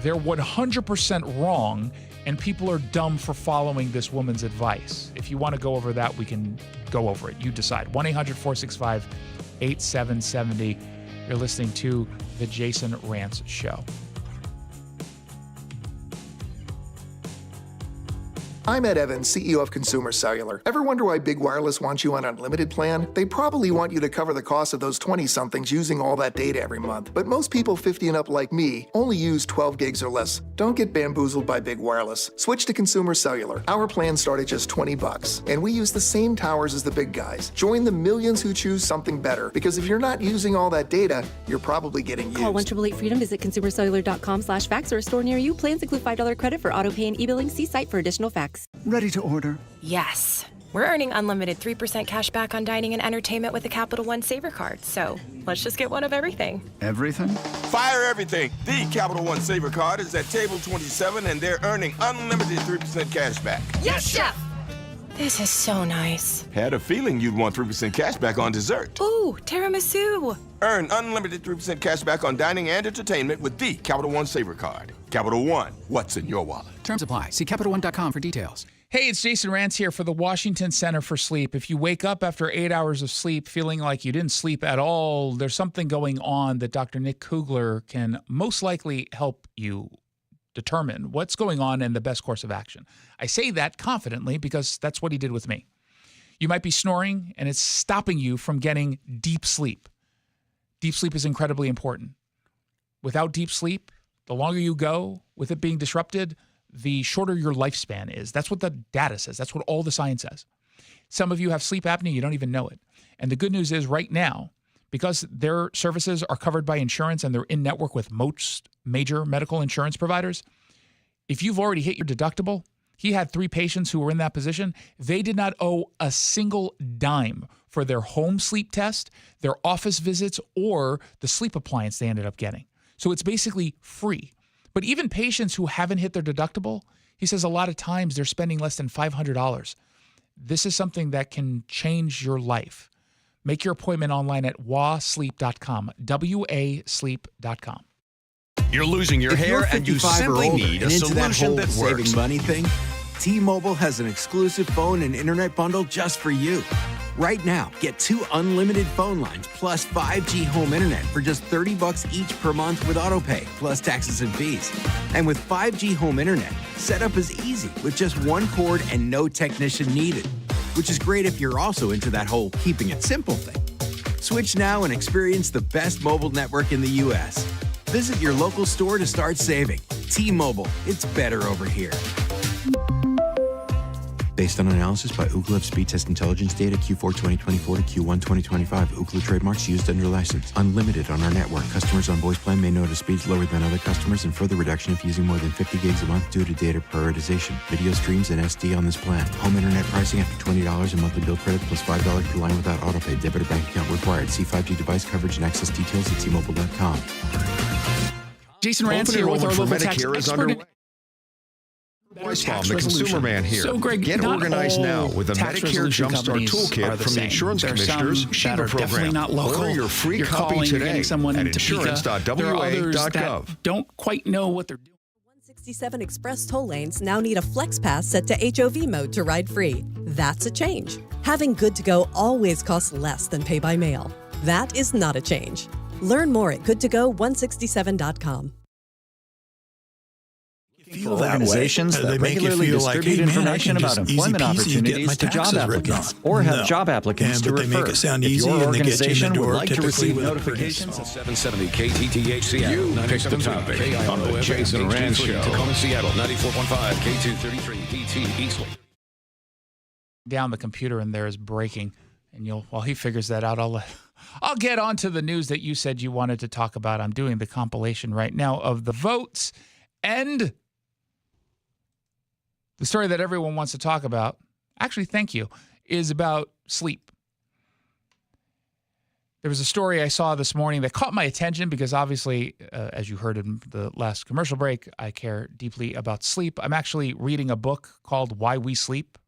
Speaker 1: They're 100% wrong, and people are dumb for following this woman's advice. If you want to go over that, we can go over it. You decide. 1-800-465-8770. You're listening to The Jason Rantz Show.
Speaker 4: I'm Ed Evans, CEO of Consumer Cellular. Ever wonder why Big Wireless wants you on an unlimited plan? They probably want you to cover the cost of those 20-somethings using all that data every month. But most people 50 and up like me only use 12 gigs or less. Don't get bamboozled by Big Wireless. Switch to Consumer Cellular. Our plans start at just $20, and we use the same towers as the big guys. Join the millions who choose something better, because if you're not using all that data, you're probably getting used.
Speaker 22: Call 1-888-FREEDOM, visit consumercellular.com/facts or a store near you. Plans include $5 credit for auto pay and e-billing. See site for additional facts.
Speaker 23: Ready to order?
Speaker 24: Yes. We're earning unlimited 3% cash back on dining and entertainment with the Capital One Saver Card. So let's just get one of everything.
Speaker 23: Everything?
Speaker 25: Fire everything. The Capital One Saver Card is at table 27, and they're earning unlimited 3% cash back.
Speaker 24: Yes, Chef! This is so nice.
Speaker 25: Had a feeling you'd want 3% cash back on dessert.
Speaker 24: Ooh, tiramisu.
Speaker 25: Earn unlimited 3% cash back on dining and entertainment with the Capital One Saver Card. Capital One, what's in your wallet?
Speaker 26: Terms apply. See CapitalOne.com for details.
Speaker 1: Hey, it's Jason Rantz here for the Washington Center for Sleep. If you wake up after 8 hours of sleep feeling like you didn't sleep at all, there's something going on that Dr. Nick Kugler can most likely help you determine what's going on and the best course of action. I say that confidently because that's what he did with me. You might be snoring and it's stopping you from getting deep sleep. Deep sleep is incredibly important. Without deep sleep, the longer you go with it being disrupted, the shorter your lifespan is. That's what the data says. That's what all the science says. Some of you have sleep apnea, you don't even know it. And the good news is right now, because their services are covered by insurance and they're in network with most major medical insurance providers, if you've already hit your deductible, he had 3 patients who were in that position. They did not owe a single dime for their home sleep test, their office visits, or the sleep appliance they ended up getting. So it's basically free. But even patients who haven't hit their deductible, he says a lot of times they're spending less than $500. This is something that can change your life. Make your appointment online at wasleep.com, wasleep.com.
Speaker 27: You're losing your hair and you simply need a solution that works.
Speaker 28: Saving money thing? T-Mobile has an exclusive phone and internet bundle just for you. Right now, get 2 unlimited phone lines plus 5G home internet for just $30 each per month with autopay, plus taxes and fees. And with 5G home internet, setup is easy with just 1 cord and no technician needed, which is great if you're also into that whole keeping it simple thing. Switch now and experience the best mobile network in the U.S. Visit your local store to start saving. T-Mobile, it's better over here. Based on analysis by Ookla Speed Test Intelligence data Q4 2024 to Q1 2025. Ookla trademarks used under license. Unlimited on our network. Customers on voice plan may notice speeds lower than other customers and further reduction if using more than 50 gigs a month due to data prioritization. Video streams and SD on this plan. Home internet pricing after $20 a monthly bill credit plus $5 per line without autopay. Debit or bank account required. See 5G device coverage and access details at T-Mobile.com.
Speaker 1: Jason Rantz here with our local tax expert.
Speaker 27: Voice Bomb, the consumer man here.
Speaker 1: So, Greg,
Speaker 27: get organized now with a Medicare Jumpstart Toolkit from the Insurance Commissioner's Shiva program.
Speaker 29: Not local.
Speaker 27: Order your free
Speaker 29: You're
Speaker 27: copy
Speaker 29: calling,
Speaker 27: today
Speaker 29: getting someone
Speaker 27: at
Speaker 29: into Topeka.
Speaker 27: insurance.wa.gov.
Speaker 29: Don't quite know what they're doing.
Speaker 30: 167 express toll lanes now need a flex pass set to HOV mode to ride free. That's a change. Having good to go always costs less than pay by mail. That is not a change. Learn more at goodtogo167.com.
Speaker 31: Feel that organizations that regularly distribute information about employment opportunities to job applicants or have job applicants to refer. If your organization would like to receive notifications,
Speaker 16: 770 KTTHCL. You picked the topic on the Jason Rantz Show. Tacoma, Seattle, 94.5 K233 PT Eastwood.
Speaker 1: Down the computer and there is breaking, and while he figures that out, I'll get on to the news that you said you wanted to talk about. I'm doing the compilation right now of the votes and the story that everyone wants to talk about, actually, thank you, is about sleep. There was a story I saw this morning that caught my attention because obviously, as you heard in the last commercial break, I care deeply about sleep. I'm actually reading a book called Why We Sleep,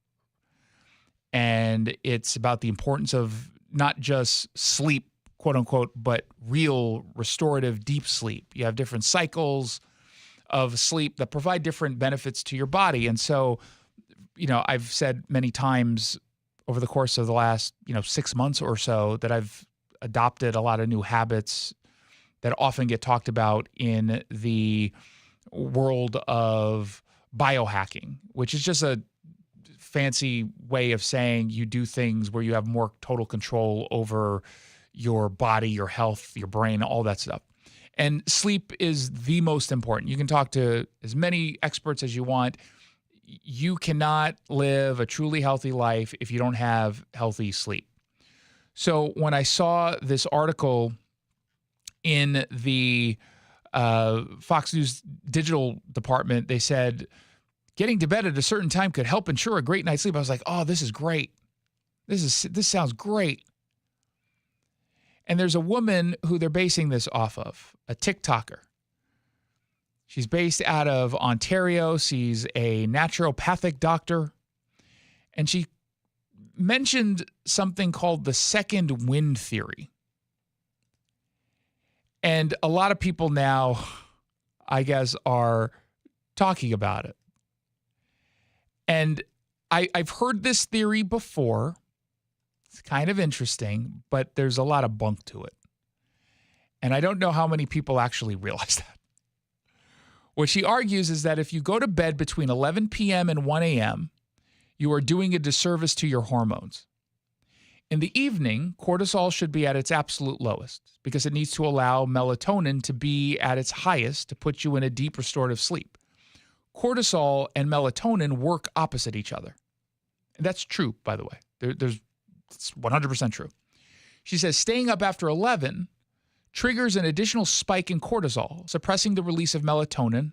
Speaker 1: and it's about the importance of not just sleep, quote unquote, but real restorative deep sleep. You have different cycles of sleep that provide different benefits to your body. And so, I've said many times over the course of the last, 6 months or so that I've adopted a lot of new habits that often get talked about in the world of biohacking, which is just a fancy way of saying you do things where you have more total control over your body, your health, your brain, all that stuff. And sleep is the most important. You can talk to as many experts as you want. You cannot live a truly healthy life if you don't have healthy sleep. So when I saw this article in the Fox News digital department, they said getting to bed at a certain time could help ensure a great night's sleep. I was like, oh, this is great. This sounds great. And there's a woman who they're basing this off of, a TikToker. She's based out of Ontario. She's a naturopathic doctor. And she mentioned something called the second wind theory. And a lot of people now, I guess, are talking about it. And I've heard this theory before. It's kind of interesting, but there's a lot of bunk to it. And I don't know how many people actually realize that. What she argues is that if you go to bed between 11 p.m. and 1 a.m., you are doing a disservice to your hormones. In the evening, cortisol should be at its absolute lowest because it needs to allow melatonin to be at its highest to put you in a deep restorative sleep. Cortisol and melatonin work opposite each other. And that's true, by the way. It's 100% true. She says staying up after 11 triggers an additional spike in cortisol, suppressing the release of melatonin.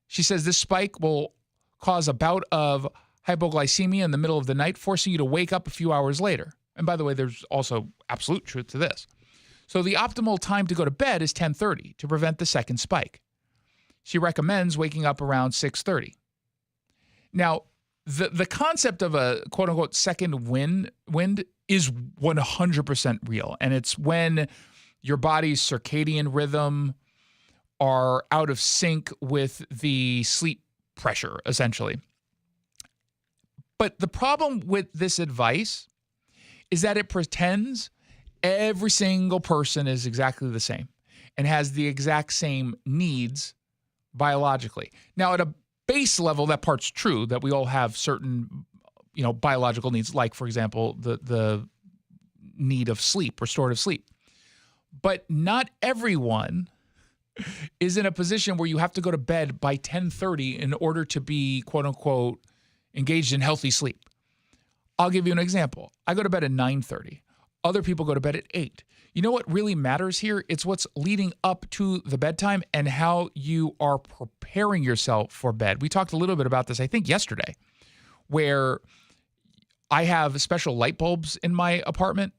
Speaker 1: She says this spike will cause a bout of hypoglycemia in the middle of the night, forcing you to wake up a few hours later. And by the way, there's also absolute truth to this. So the optimal time to go to bed is 10:30 to prevent the second spike. She recommends waking up around 6:30. Now, the concept of a quote-unquote second wind is 100% real. And it's when your body's circadian rhythm are out of sync with the sleep pressure, essentially. But the problem with this advice is that it pretends every single person is exactly the same and has the exact same needs biologically. Now, at a base level, that part's true, that we all have certain, biological needs, like, for example, the need of sleep, restorative sleep. But not everyone is in a position where you have to go to bed by 10:30 in order to be, quote unquote, engaged in healthy sleep. I'll give you an example. I go to bed at 9:30. Other people go to bed at 8. You know what really matters here? It's what's leading up to the bedtime and how you are preparing yourself for bed. We talked a little bit about this, I think, yesterday, where I have special light bulbs in my apartment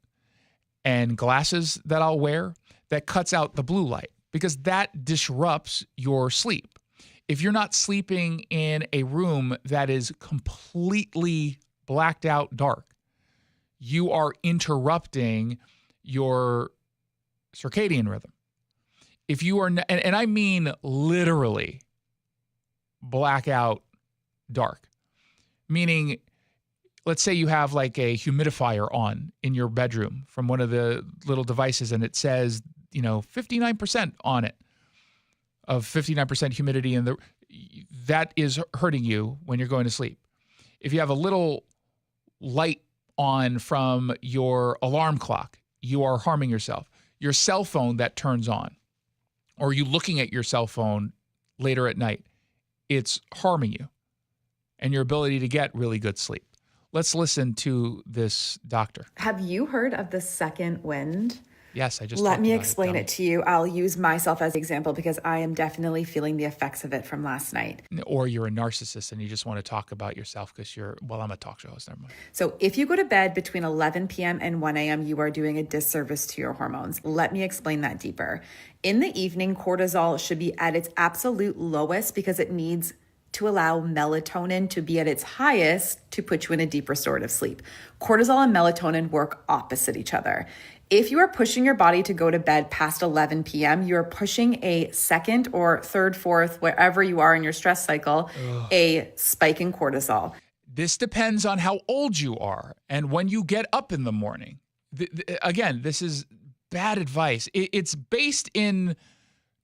Speaker 1: and glasses that I'll wear that cuts out the blue light because that disrupts your sleep. If you're not sleeping in a room that is completely blacked out dark, you are interrupting your circadian rhythm. If you are, and I mean literally blackout dark, meaning, let's say you have like a humidifier on in your bedroom from one of the little devices and it says, 59% on it of 59% humidity, and that is hurting you when you're going to sleep. If you have a little light on from your alarm clock, you are harming yourself. Your cell phone that turns on, or you looking at your cell phone later at night, it's harming you and your ability to get really good sleep. Let's listen to this doctor.
Speaker 5: Have you heard of the second wind?
Speaker 1: Yes, I just
Speaker 5: Let me explain it to you. I'll use myself as an example because I am definitely feeling the effects of it from last night.
Speaker 1: Or you're a narcissist and you just want to talk about yourself because I'm a talk show host. Never mind.
Speaker 5: So if you go to bed between 11 p.m. and 1 a.m., you are doing a disservice to your hormones. Let me explain that deeper. In the evening, cortisol should be at its absolute lowest because it needs to allow melatonin to be at its highest to put you in a deep restorative sleep. Cortisol and melatonin work opposite each other. If you are pushing your body to go to bed past 11 p.m., you're pushing a second or third, fourth, wherever you are in your stress cycle, a spike in cortisol.
Speaker 1: This depends on how old you are and when you get up in the morning. Again, this is bad advice. It's based in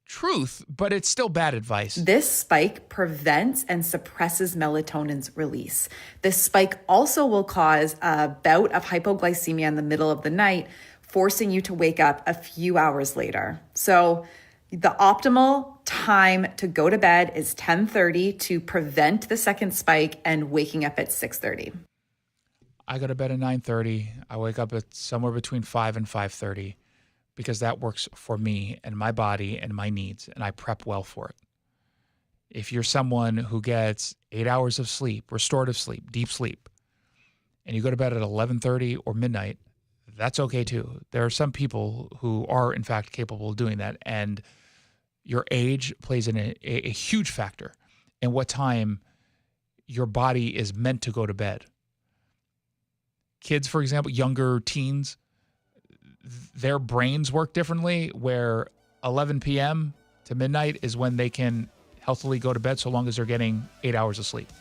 Speaker 1: truth, but it's still bad advice.
Speaker 5: This spike prevents and suppresses melatonin's release. This spike also will cause a bout of hypoglycemia in the middle of the night, forcing you to wake up a few hours later. So the optimal time to go to bed is 10:30 to prevent the second spike and waking up at 6:30.
Speaker 1: I go to bed at 9:30. I wake up at somewhere between 5 and 5:30 because that works for me and my body and my needs, and I prep well for it. If you're someone who gets 8 hours of sleep, restorative sleep, deep sleep, and you go to bed at 11:30 or midnight, that's okay too. There are some people who are, in fact, capable of doing that, and your age plays a huge factor in what time your body is meant to go to bed. Kids, for example, younger teens, their brains work differently, where 11 p.m. to midnight is when they can healthily go to bed so long as they're getting 8 hours of sleep.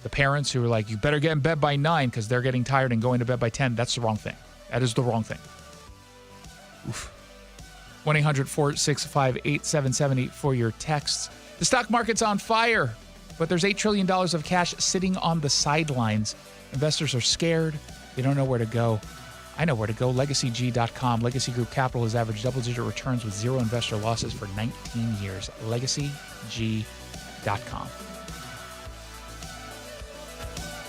Speaker 1: The parents who are like, you better get in bed by 9 because they're getting tired and going to bed by 10, that's the wrong thing. That is the wrong thing. Oof. 1-800-465-8770 for your texts. The stock market's on fire, but there's $8 trillion of cash sitting on the sidelines. Investors are scared. They don't know where to go. I know where to go. LegacyG.com. Legacy Group Capital has averaged double-digit returns with zero investor losses for 19 years. LegacyG.com.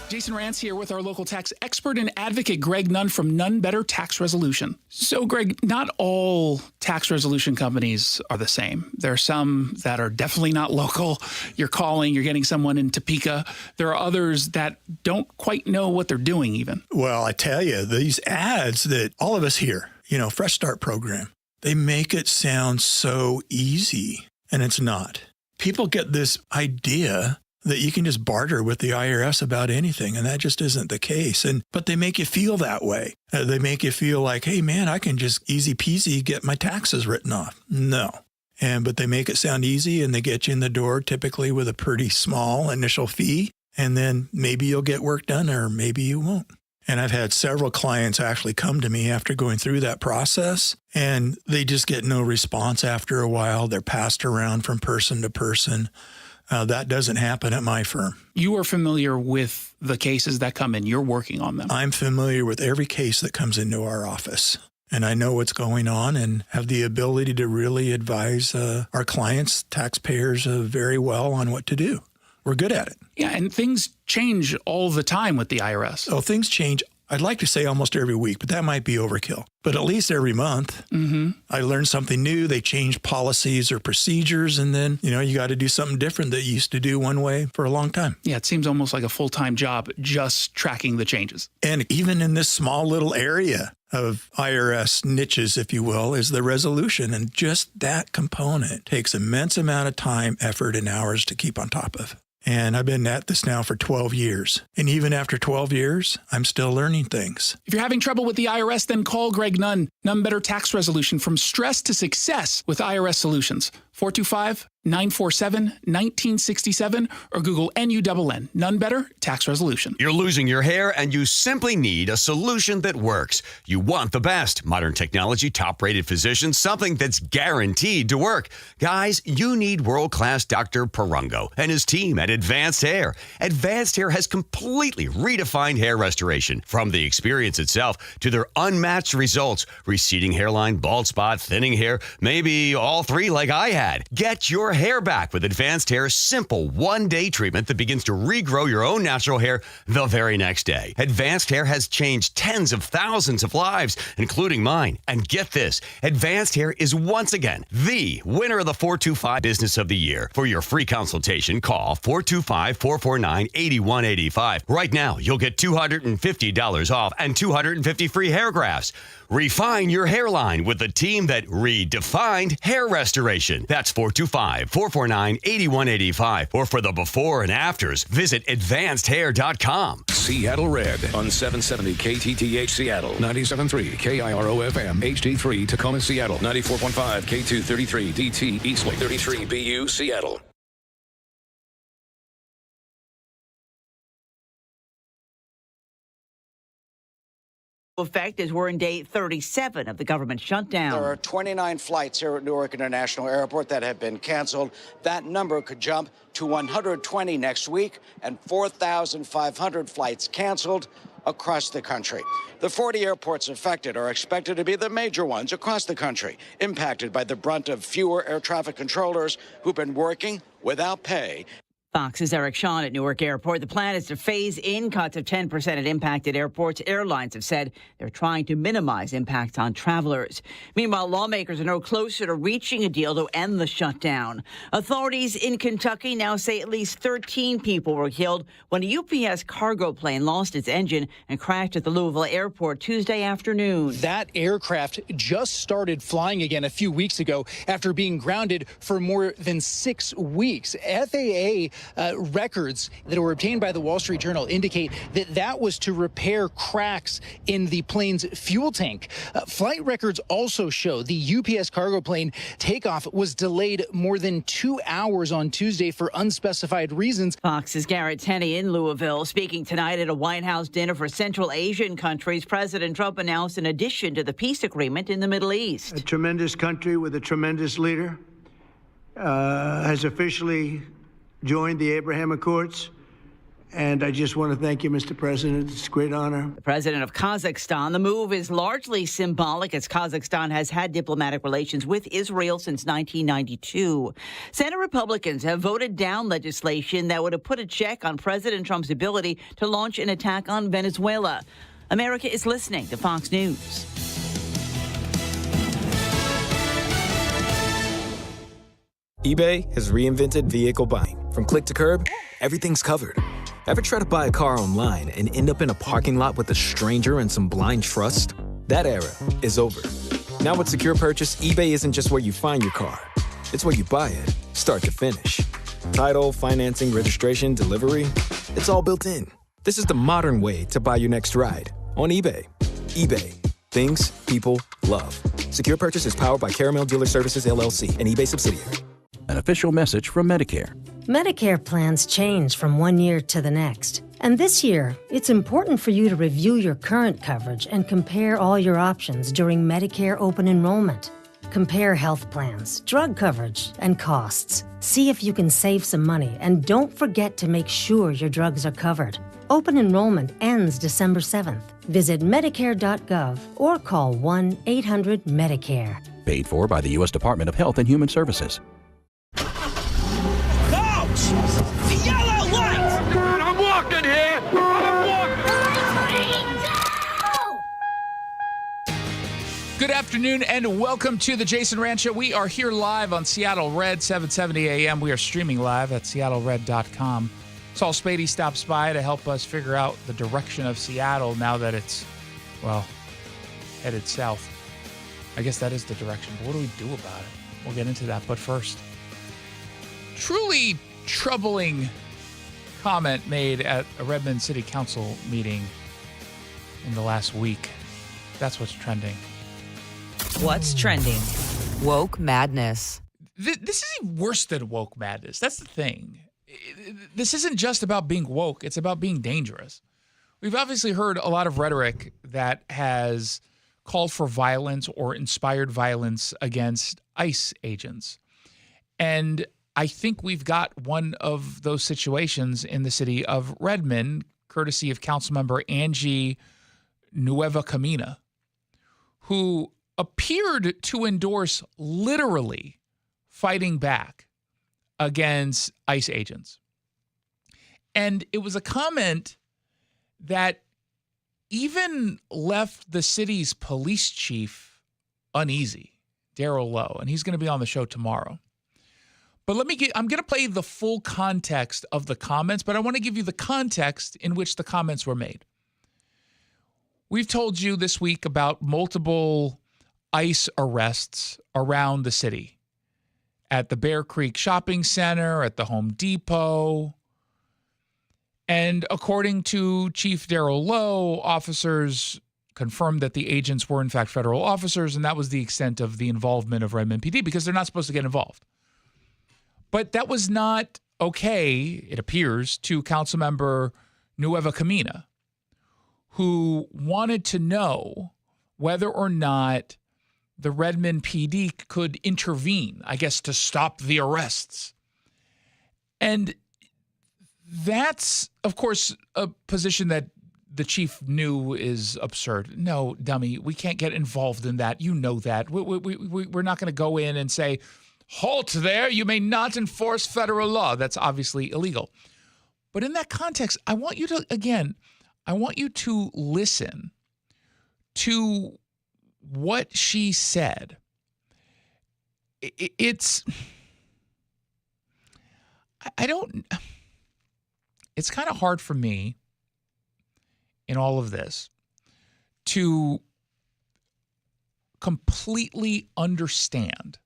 Speaker 6: Jason Rantz here with our local tax expert and advocate, Greg Nunn from None Better Tax Resolution. So, Greg, not all tax resolution companies are the same. There are some that are definitely not local. You're calling, you're getting someone in Topeka. There are others that don't quite know what they're doing even.
Speaker 7: Well, I tell you, these ads that all of us hear, Fresh Start program, they make it sound so easy, and it's not. People get this idea that you can just barter with the IRS about anything, and that just isn't the case. But they make you feel that way. They make you feel like, hey, man, I can just easy peasy get my taxes written off. No. But they make it sound easy, and they get you in the door typically with a pretty small initial fee, and then maybe you'll get work done or maybe you won't. And I've had several clients actually come to me after going through that process, and they just get no response after a while. They're passed around from person to person. That doesn't happen at my firm.
Speaker 6: You are familiar with the cases that come in. You're working on them.
Speaker 7: I'm familiar with every case that comes into our office, and I know what's going on and have the ability to really advise our clients, taxpayers, very well on what to do. We're good at it.
Speaker 6: Yeah, and things change all the time with the IRS.
Speaker 7: Oh, things change. I'd like to say almost every week, but that might be overkill. But at least every month, I learn something new. They change policies or procedures, and then, you got to do something different that you used to do one way for a long time.
Speaker 6: Yeah, it seems almost like a full-time job just tracking the changes.
Speaker 7: And even in this small little area of IRS niches, if you will, is the resolution. And just that component takes immense amount of time, effort, and hours to keep on top of. And I've been at this now for 12 years. And even after 12 years, I'm still learning things.
Speaker 6: If you're having trouble with the IRS, then call Greg Nunn. None Better Tax Resolution, from stress to success with IRS Solutions. 425-947-1967 or Google NUNN. None Better Tax Resolution.
Speaker 8: You're losing your hair and you simply need a solution that works. You want the best. Modern technology, top-rated physicians, something that's guaranteed to work. Guys, you need world-class Dr. Perungo and his team at Advanced Hair. Advanced Hair has completely redefined hair restoration. From the experience itself to their unmatched results. Receding hairline, bald spot, thinning hair, maybe all three like I had. Get your hair back with Advanced Hair's simple one-day treatment that begins to regrow your own natural hair the very next day. Advanced Hair has changed tens of thousands of lives, including mine. And get this, Advanced Hair is once again the winner of the 425 Business of the Year. For your free consultation, call 425-449-8185. Right now, you'll get $250 off and 250 free hair grafts. Refine your hairline with the team that redefined hair restoration. That's 425-449-8185. Or for the before and afters, visit advancedhair.com.
Speaker 16: Seattle Red on 770 KTTH Seattle, 97.3 KIRO FM, HD3 Tacoma Seattle, 94.5 K233 DT Eastlake, 33 BU Seattle.
Speaker 2: Effect as we're in day 37 of the government shutdown.
Speaker 9: There are 29 flights here at Newark International Airport that have been canceled. That number could jump to 120 next week and 4,500 flights canceled across the country. The 40 airports affected are expected to be the major ones across the country, impacted by the brunt of fewer air traffic controllers who've been working without pay.
Speaker 2: Fox's Eric Shawn at Newark Airport. The plan is to phase in cuts of 10% at impacted airports. Airlines have said they're trying to minimize impacts on travelers. Meanwhile, lawmakers are no closer to reaching a deal to end the shutdown. Authorities in Kentucky now say at least 13 people were killed when a UPS cargo plane lost its engine and crashed at the Louisville airport Tuesday afternoon.
Speaker 10: That aircraft just started flying again a few weeks ago after being grounded for more than 6 weeks. FAA records that were obtained by the Wall Street Journal indicate that was to repair cracks in the plane's fuel tank. Flight records also show the UPS cargo plane takeoff was delayed more than 2 hours on Tuesday for unspecified reasons.
Speaker 2: Fox's Garrett Tenney in Louisville. Speaking tonight at a White House dinner for Central Asian countries, President Trump announced an addition to the peace agreement in the Middle East.
Speaker 11: A tremendous country with a tremendous leader has officially joined the Abraham Accords, and I just want to thank you, Mr. President. It's a great honor.
Speaker 2: The president of Kazakhstan. The move is largely symbolic as Kazakhstan has had diplomatic relations with Israel since 1992. Senate Republicans have voted down legislation that would have put a check on President Trump's ability to launch an attack on Venezuela. America is listening to Fox News.
Speaker 12: eBay has reinvented vehicle buying. From click to curb, everything's covered. Ever try to buy a car online and end up in a parking lot with a stranger and some blind trust? That era is over. Now with Secure Purchase, eBay isn't just where you find your car. It's where you buy it, start to finish. Title, financing, registration, delivery, it's all built in. This is the modern way to buy your next ride on eBay. eBay. Things people love. Secure Purchase is powered by Caramel Dealer Services, LLC, an eBay subsidiary.
Speaker 13: An official message from Medicare.
Speaker 14: Medicare plans change from one year to the next. And this year, it's important for you to review your current coverage and compare all your options during Medicare open enrollment. Compare health plans, drug coverage, and costs. See if you can save some money, and don't forget to make sure your drugs are covered. Open enrollment ends December 7th. Visit Medicare.gov or call 1-800-MEDICARE.
Speaker 13: Paid for by the U.S. Department of Health and Human Services.
Speaker 15: The yellow light! God, I'm walking here!
Speaker 1: Good afternoon and welcome to the Jason Rantz Show. We are here live on Seattle Red, 770 AM. We are streaming live at seattlered.com. Saul Spady stops by to help us figure out the direction of Seattle now that it's, well, headed south. I guess that is the direction, but what do we do about it? We'll get into that, but first, truly troubling comment made at a Redmond City Council meeting in the last week. That's what's trending.
Speaker 17: What's trending? Woke madness.
Speaker 1: This is worse than woke madness. That's the thing. This isn't just about being woke. It's about being dangerous. We've obviously heard a lot of rhetoric that has called for violence or inspired violence against ICE agents. And I think we've got one of those situations in the city of Redmond, courtesy of Councilmember Angie Nueva Camina, who appeared to endorse literally fighting back against ICE agents. And it was a comment that even left the city's police chief uneasy, Darrell Lowe, and he's going to be on the show tomorrow. But I'm going to play the full context of the comments, but I want to give you the context in which the comments were made. We've told you this week about multiple ICE arrests around the city, at the Bear Creek Shopping Center, at the Home Depot. And according to Chief Darrell Lowe, officers confirmed that the agents were in fact federal officers, and that was the extent of the involvement of Redmond PD because they're not supposed to get involved. But that was not okay, it appears, to Councilmember Nueva Camina, who wanted to know whether or not the Redmond PD could intervene, I guess, to stop the arrests. And that's, of course, a position that the chief knew is absurd. No, dummy, we can't get involved in that. You know that. We're not going to go in and say, halt there, you may not enforce federal law. That's obviously illegal. But in that context, I want you to listen to what she said. It's kind of hard for me in all of this to completely understand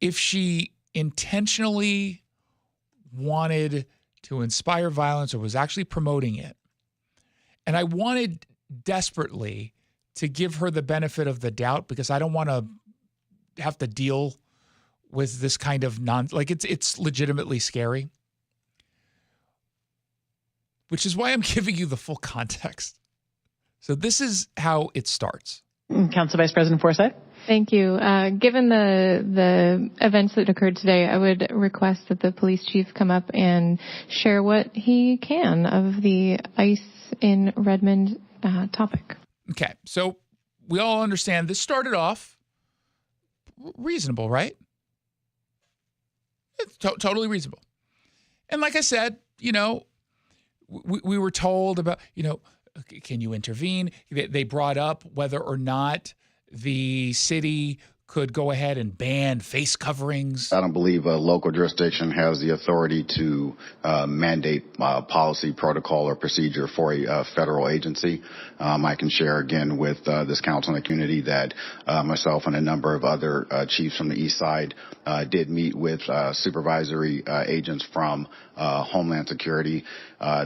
Speaker 1: if she intentionally wanted to inspire violence or was actually promoting it. And I wanted desperately to give her the benefit of the doubt because I don't want to have to deal with this kind of it's legitimately scary. Which is why I'm giving you the full context. So this is how it starts.
Speaker 3: Council Vice President Forsyth.
Speaker 4: Thank you. Given the events that occurred today, I would request that the police chief come up and share what he can of the ICE in Redmond topic.
Speaker 1: Okay, so we all understand this started off reasonable, right? It's totally reasonable. And like I said, we were told about, can you intervene? They brought up whether or not the city could go ahead and ban face coverings.
Speaker 18: I don't believe a local jurisdiction has the authority to mandate policy, protocol, or procedure for a federal agency. I can share again with this council and the community that myself and a number of other chiefs from the east side did meet with supervisory agents from Homeland Security.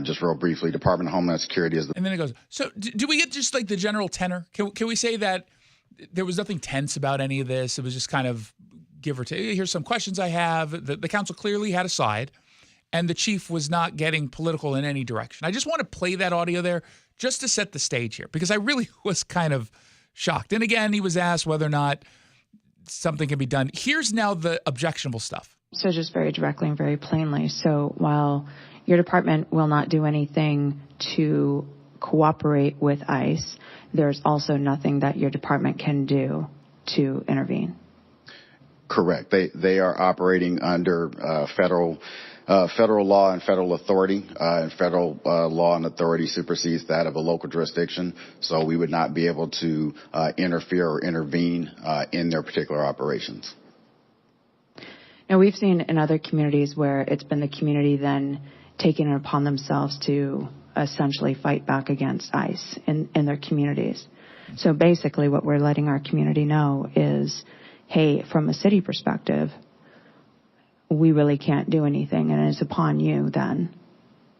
Speaker 18: Just real briefly, Department of Homeland Security is the...
Speaker 1: And then it goes, so do we get just like the general tenor? Can we say that there was nothing tense about any of this? It was just kind of give or take. Here's some questions I have. The council clearly had a side, and the chief was not getting political in any direction. I just want to play that audio there just to set the stage here, because I really was kind of shocked. And again, he was asked whether or not something can be done. Here's now the objectionable stuff.
Speaker 19: So just very directly and very plainly. So while your department will not do anything to cooperate with ICE, there's also nothing that your department can do to intervene.
Speaker 18: Correct. They are operating under federal law and federal authority, and federal law and authority supersedes that of a local jurisdiction. So we would not be able to interfere or intervene in their particular operations.
Speaker 19: Now, we've seen in other communities where it's been the community then taking it upon themselves to essentially fight back against ICE in their communities. So basically what we're letting our community know is, hey, from a city perspective, we really can't do anything, and it's upon you then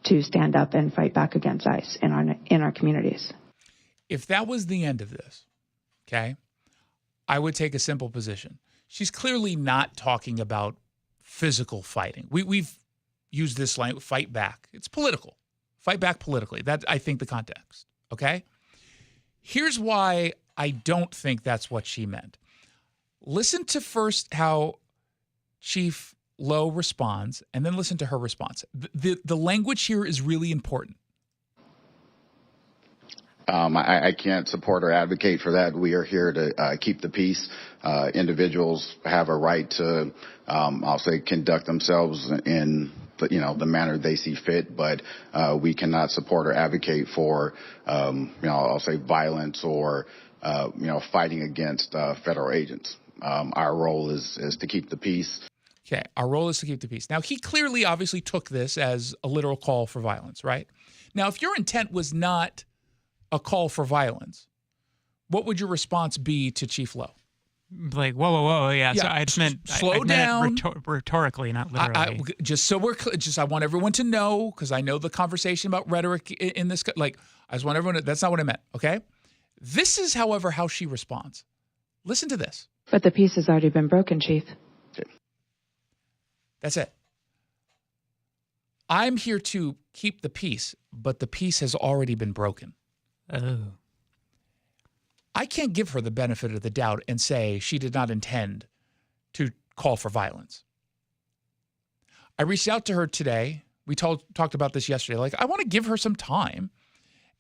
Speaker 19: to stand up and fight back against ICE in our communities.
Speaker 1: If that was the end of this, okay, I would take a simple position. She's clearly not talking about physical fighting. We've used this line, fight back. It's political. Fight back politically. That's, I think, the context, okay? Here's why I don't think that's what she meant. Listen to first how Chief Lowe responds, and then listen to her response. The language here is really important.
Speaker 18: I can't support or advocate for that. We are here to keep the peace. Individuals have a right to, I'll say, conduct themselves in the manner they see fit, but we cannot support or advocate for, I'll say, violence or, fighting against federal agents. Our role is to keep the peace.
Speaker 1: Okay, our role is to keep the peace. Now, he clearly, obviously took this as a literal call for violence, right? Now, if your intent was not a call for violence, what would your response be to Chief Lowe?
Speaker 20: Like, whoa, yeah. So I just meant
Speaker 1: slow down.
Speaker 20: Rhetorically, not literally.
Speaker 1: I want everyone to know, because I know the conversation about rhetoric in this. Like, I just want everyone to, that's not what I meant. Okay, this is, however, how she responds. Listen to this.
Speaker 19: But the peace has already been broken, Chief.
Speaker 1: That's it. I'm here to keep the peace, but the peace has already been broken.
Speaker 20: Oh.
Speaker 1: I can't give her the benefit of the doubt and say she did not intend to call for violence. I reached out to her today. We talked about this yesterday. Like, I want to give her some time,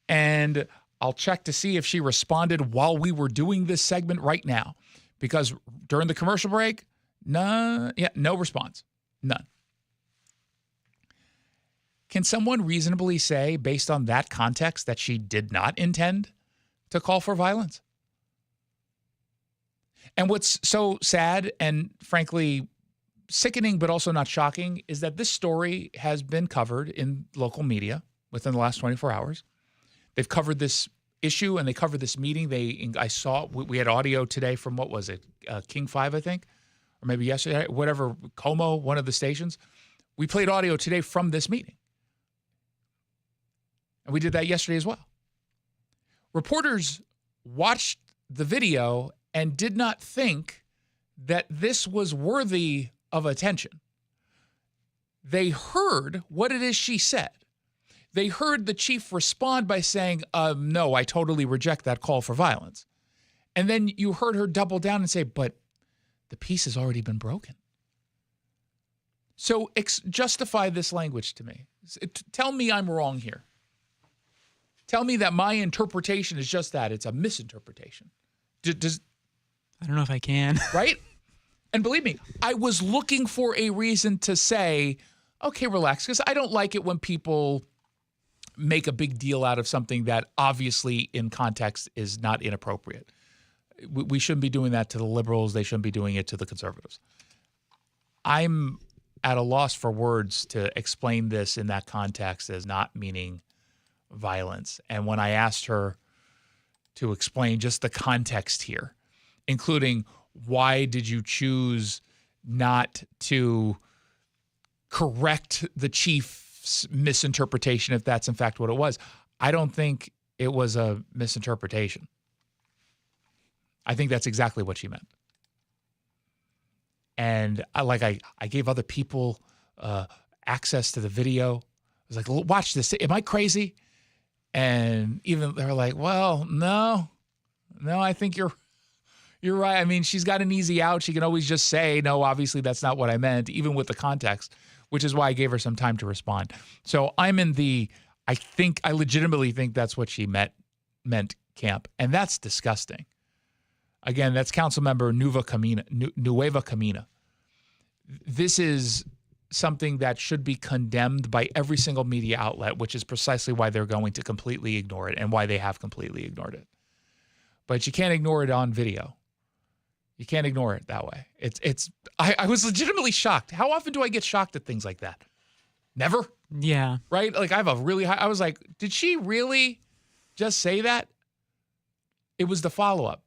Speaker 1: and I'll check to see if she responded while we were doing this segment right now. Because during the commercial break, no response. None. Can someone reasonably say, based on that context, that she did not intend to call for violence? And what's so sad and frankly sickening, but also not shocking, is that this story has been covered in local media within the last 24 hours. They've covered this issue and they covered this meeting. I saw, we had audio today from, what was it, King 5, I think, or maybe yesterday, whatever, Como, one of the stations. We played audio today from this meeting. And we did that yesterday as well. Reporters watched the video and did not think that this was worthy of attention. They heard what it is she said. They heard the chief respond by saying, no, I totally reject that call for violence. And then you heard her double down and say, but the peace has already been broken. So justify this language to me. Tell me I'm wrong here. Tell me that my interpretation is just that. It's a misinterpretation.
Speaker 20: I don't know if I can.
Speaker 1: Right? And believe me, I was looking for a reason to say, okay, relax, because I don't like it when people make a big deal out of something that obviously in context is not inappropriate. We shouldn't be doing that to the liberals. They shouldn't be doing it to the conservatives. I'm at a loss for words to explain this in that context as not meaning violence. And when I asked her to explain just the context here, including why did you choose not to correct the chief's misinterpretation, if that's in fact what it was, I don't think it was a misinterpretation. I think that's exactly what she meant. And I gave other people access to the video. I was like, watch this. Am I crazy? And even they're like, well, no, I think you're right. I mean, she's got an easy out. She can always just say, no, obviously that's not what I meant, even with the context, which is why I gave her some time to respond. So I'm in I legitimately think that's what she meant camp. And that's disgusting. Again, that's Councilmember Nueva Camina. This is something that should be condemned by every single media outlet, which is precisely why they're going to completely ignore it and why they have completely ignored it. But you can't ignore it on video. You can't ignore it that way. I was legitimately shocked. How often do I get shocked at things like that? Never?
Speaker 20: Yeah.
Speaker 1: Right? Like I have a really high, I was like, did she really just say that? It was the follow-up.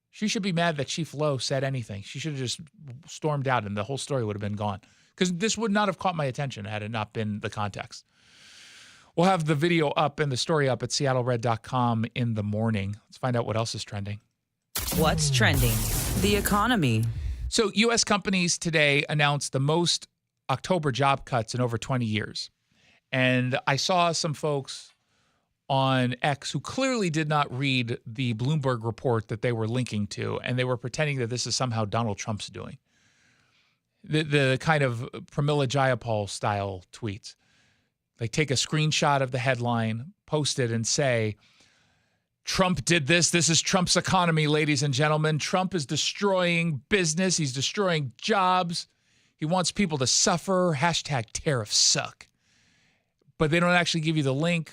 Speaker 1: She should be mad that Chief Lowe said anything. She should have just stormed out and the whole story would have been gone. Because this would not have caught my attention had it not been the context. We'll have the video up and the story up at seattlered.com in the morning. Let's find out what else is trending.
Speaker 17: What's trending? The economy.
Speaker 1: So U.S. companies today announced the most October job cuts in over 20 years. And I saw some folks on X who clearly did not read the Bloomberg report that they were linking to, and they were pretending that this is somehow Donald Trump's doing. The kind of Pramila Jayapal style tweets. They take a screenshot of the headline, post it, and say, Trump did this. This is Trump's economy, ladies and gentlemen. Trump is destroying business. He's destroying jobs. He wants people to suffer. #tariffs suck. But they don't actually give you the link.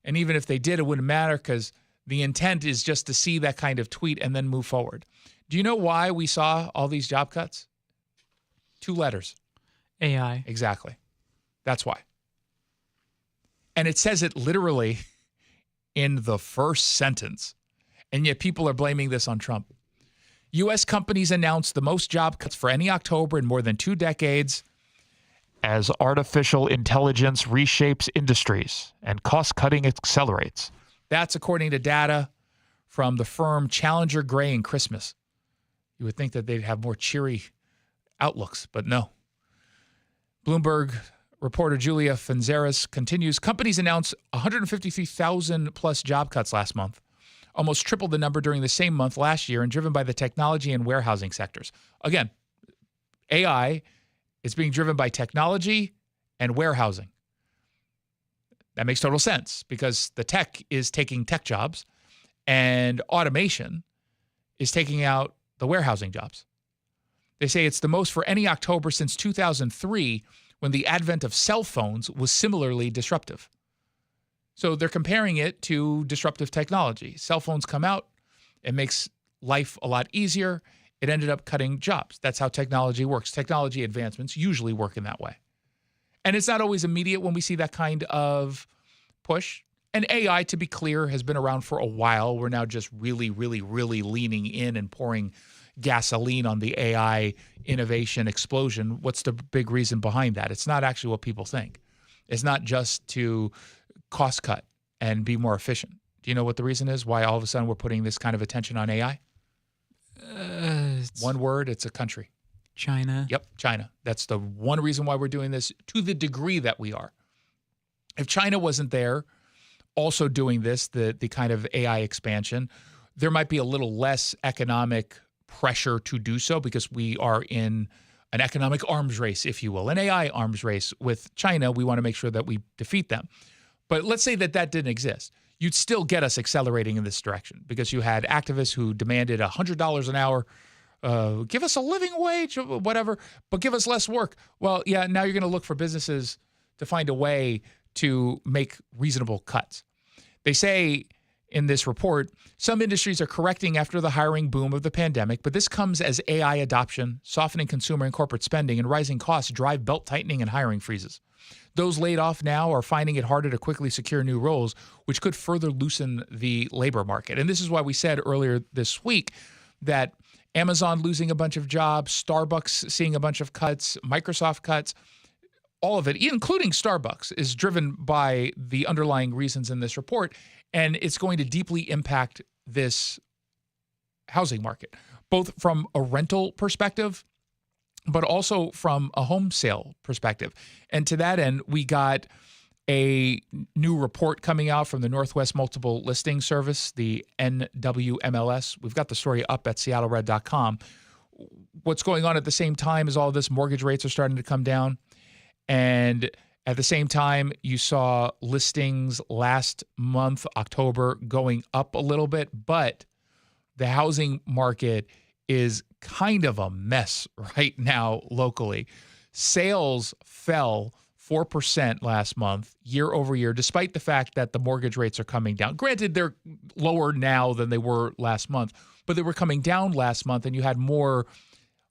Speaker 1: And even if they did, it wouldn't matter because the intent is just to see that kind of tweet and then move forward. Do you know why we saw all these job cuts? 2 letters.
Speaker 20: AI.
Speaker 1: Exactly. That's why. And it says it literally in the first sentence. And yet people are blaming this on Trump. U.S. companies announced the most job cuts for any October in more than 2 decades as artificial intelligence reshapes industries and cost-cutting accelerates. That's according to data from the firm Challenger Gray and Christmas. You would think that they'd have more cheery outlooks, but no. Bloomberg Reporter Julia Fanzeris continues. Companies announced 153,000 plus job cuts last month, almost triple the number during the same month last year, and driven by the technology and warehousing sectors. Again, AI is being driven by technology and warehousing. That makes total sense because the tech is taking tech jobs and automation is taking out the warehousing jobs. They say it's the most for any October since 2003, when the advent of cell phones was similarly disruptive. So they're comparing it to disruptive technology. Cell phones come out, it makes life a lot easier. It ended up cutting jobs. That's how technology works. Technology advancements usually work in that way. And it's not always immediate when we see that kind of push. And AI, to be clear, has been around for a while. We're now just really, really, really leaning in and pouring gasoline on the AI innovation explosion. What's the big reason behind that? It's not actually what people think. It's not just to cost cut and be more efficient. Do you know what the reason is why all of a sudden we're putting this kind of attention on AI? One word, it's a country.
Speaker 20: China.
Speaker 1: Yep, China. That's the one reason why we're doing this to the degree that we are. If China wasn't there also doing this, the kind of AI expansion, there might be a little less economic pressure to do so because we are in an economic arms race, if you will, an AI arms race with China. We want to make sure that we defeat them. But let's say that that didn't exist. You'd still get us accelerating in this direction because you had activists who demanded $100 an hour, give us a living wage, whatever, but give us less work. Well, yeah, now you're going to look for businesses to find a way to make reasonable cuts. They say in this report, some industries are correcting after the hiring boom of the pandemic, but this comes as AI adoption, softening consumer and corporate spending, and rising costs drive belt tightening and hiring freezes. Those laid off now are finding it harder to quickly secure new roles, which could further loosen the labor market. And this is why we said earlier this week that Amazon losing a bunch of jobs, Starbucks seeing a bunch of cuts, Microsoft cuts, all of it, including Starbucks, is driven by the underlying reasons in this report. And it's going to deeply impact this housing market, both from a rental perspective, but also from a home sale perspective. And to that end, we got a new report coming out from the Northwest Multiple Listing Service, the NWMLS. We've got the story up at seattlered.com. What's going on at the same time is all this mortgage rates are starting to come down. And at the same time, you saw listings last month, October, going up a little bit, but the housing market is kind of a mess right now locally. Sales fell 4% last month, year over year, despite the fact that the mortgage rates are coming down. Granted, they're lower now than they were last month, but they were coming down last month, and you had more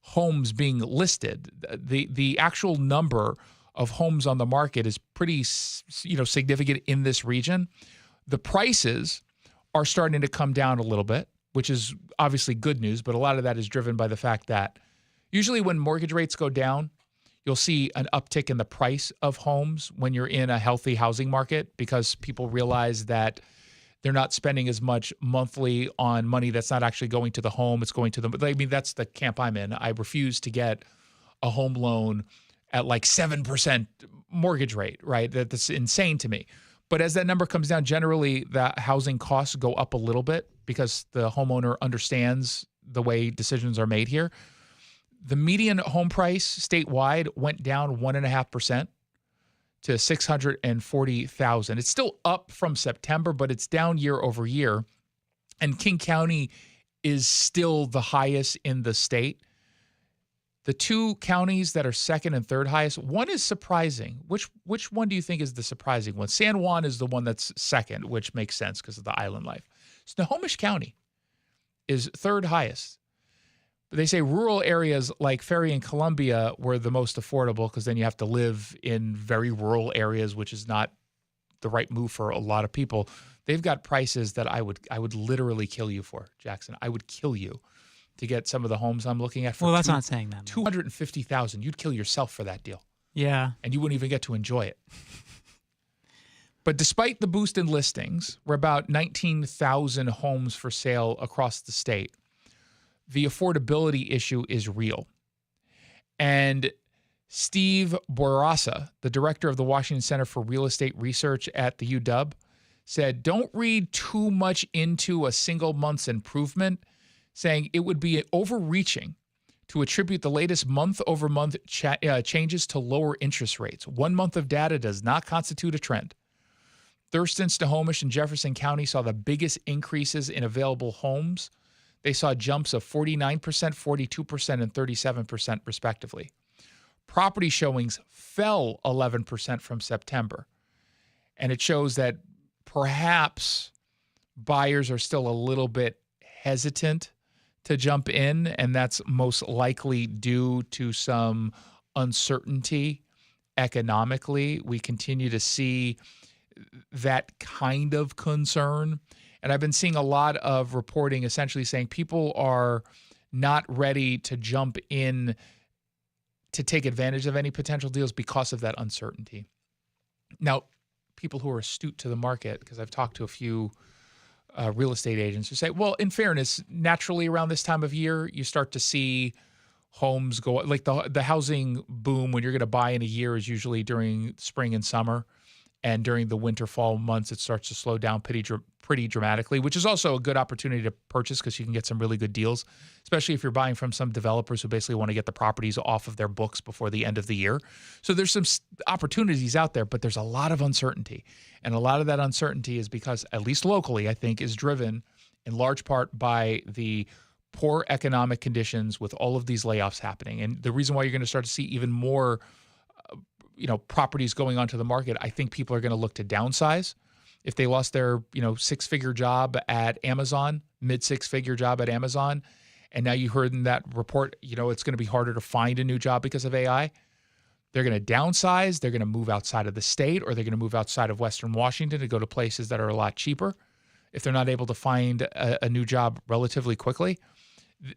Speaker 1: homes being listed. The actual number of homes on the market is pretty, significant in this region. The prices are starting to come down a little bit, which is obviously good news, but a lot of that is driven by the fact that usually when mortgage rates go down, you'll see an uptick in the price of homes when you're in a healthy housing market because people realize that they're not spending as much monthly on money that's not actually going to the home. It's going to them. I mean, that's the camp I'm in. I refuse to get a home loan at like 7% mortgage rate, right? That's insane to me. But as that number comes down, generally the housing costs go up a little bit because the homeowner understands the way decisions are made here. The median home price statewide went down 1.5% to $640,000. It's still up from September, but it's down year over year. And King County is still the highest in the state. The two counties that are second and third highest, one is surprising. Which one do you think is the surprising one? San Juan is the one that's second, which makes sense because of the island life. Snohomish County is third highest. But they say rural areas like Ferry and Columbia were the most affordable because then you have to live in very rural areas, which is not the right move for a lot of people. They've got prices that I would literally kill you for, Jackson. I would kill you to get some of the homes I'm looking at for
Speaker 20: well, that's not saying that.
Speaker 1: $250,000. You'd kill yourself for that deal.
Speaker 20: Yeah.
Speaker 1: And you wouldn't even get to enjoy it. But despite the boost in listings, we're about 19,000 homes for sale across the state. The affordability issue is real. And Steve Bourassa, the director of the Washington Center for Real Estate Research at the UW, said, don't read too much into a single month's improvement, saying it would be overreaching to attribute the latest month-over-month changes to lower interest rates. 1 month of data does not constitute a trend. Thurston, Snohomish, and Jefferson County saw the biggest increases in available homes. They saw jumps of 49%, 42%, and 37%, respectively. Property showings fell 11% from September. And it shows that perhaps buyers are still a little bit hesitant to jump in, and that's most likely due to some uncertainty economically. We continue to see that kind of concern. And I've been seeing a lot of reporting essentially saying people are not ready to jump in to take advantage of any potential deals because of that uncertainty. Now, people who are astute to the market, because I've talked to a few real estate agents who say, well, in fairness, naturally around this time of year, you start to see homes go, like the housing boom when you're going to buy in a year is usually during spring and summer. And during the winter, fall months, it starts to slow down pretty dramatically, which is also a good opportunity to purchase because you can get some really good deals, especially if you're buying from some developers who basically want to get the properties off of their books before the end of the year. So there's some opportunities out there, but there's a lot of uncertainty. And a lot of that uncertainty is because, at least locally, I think, is driven in large part by the poor economic conditions with all of these layoffs happening. And the reason why you're going to start to see even more properties going onto the market, I think people are going to look to downsize. If they lost their, six-figure job at Amazon, mid-six-figure job at Amazon, and now you heard in that report, it's going to be harder to find a new job because of AI, they're going to downsize, they're going to move outside of the state, or they're going to move outside of Western Washington to go to places that are a lot cheaper. If they're not able to find a new job relatively quickly,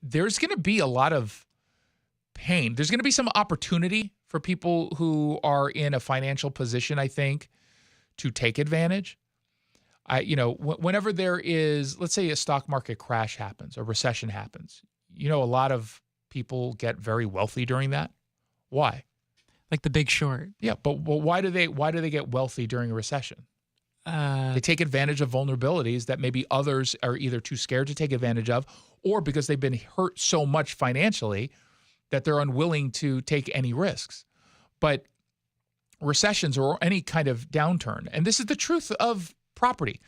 Speaker 1: there's going to be a lot of pain. There's going to be some opportunity for people who are in a financial position, I think, to take advantage. Whenever there is, let's say a stock market crash happens, a recession happens, a lot of people get very wealthy during that. Why?
Speaker 20: Like The Big Short.
Speaker 1: Yeah, but why do they get wealthy during a recession? They take advantage of vulnerabilities that maybe others are either too scared to take advantage of, or because they've been hurt so much financially that they're unwilling to take any risks. But recessions or any kind of downturn, and this is the truth of property,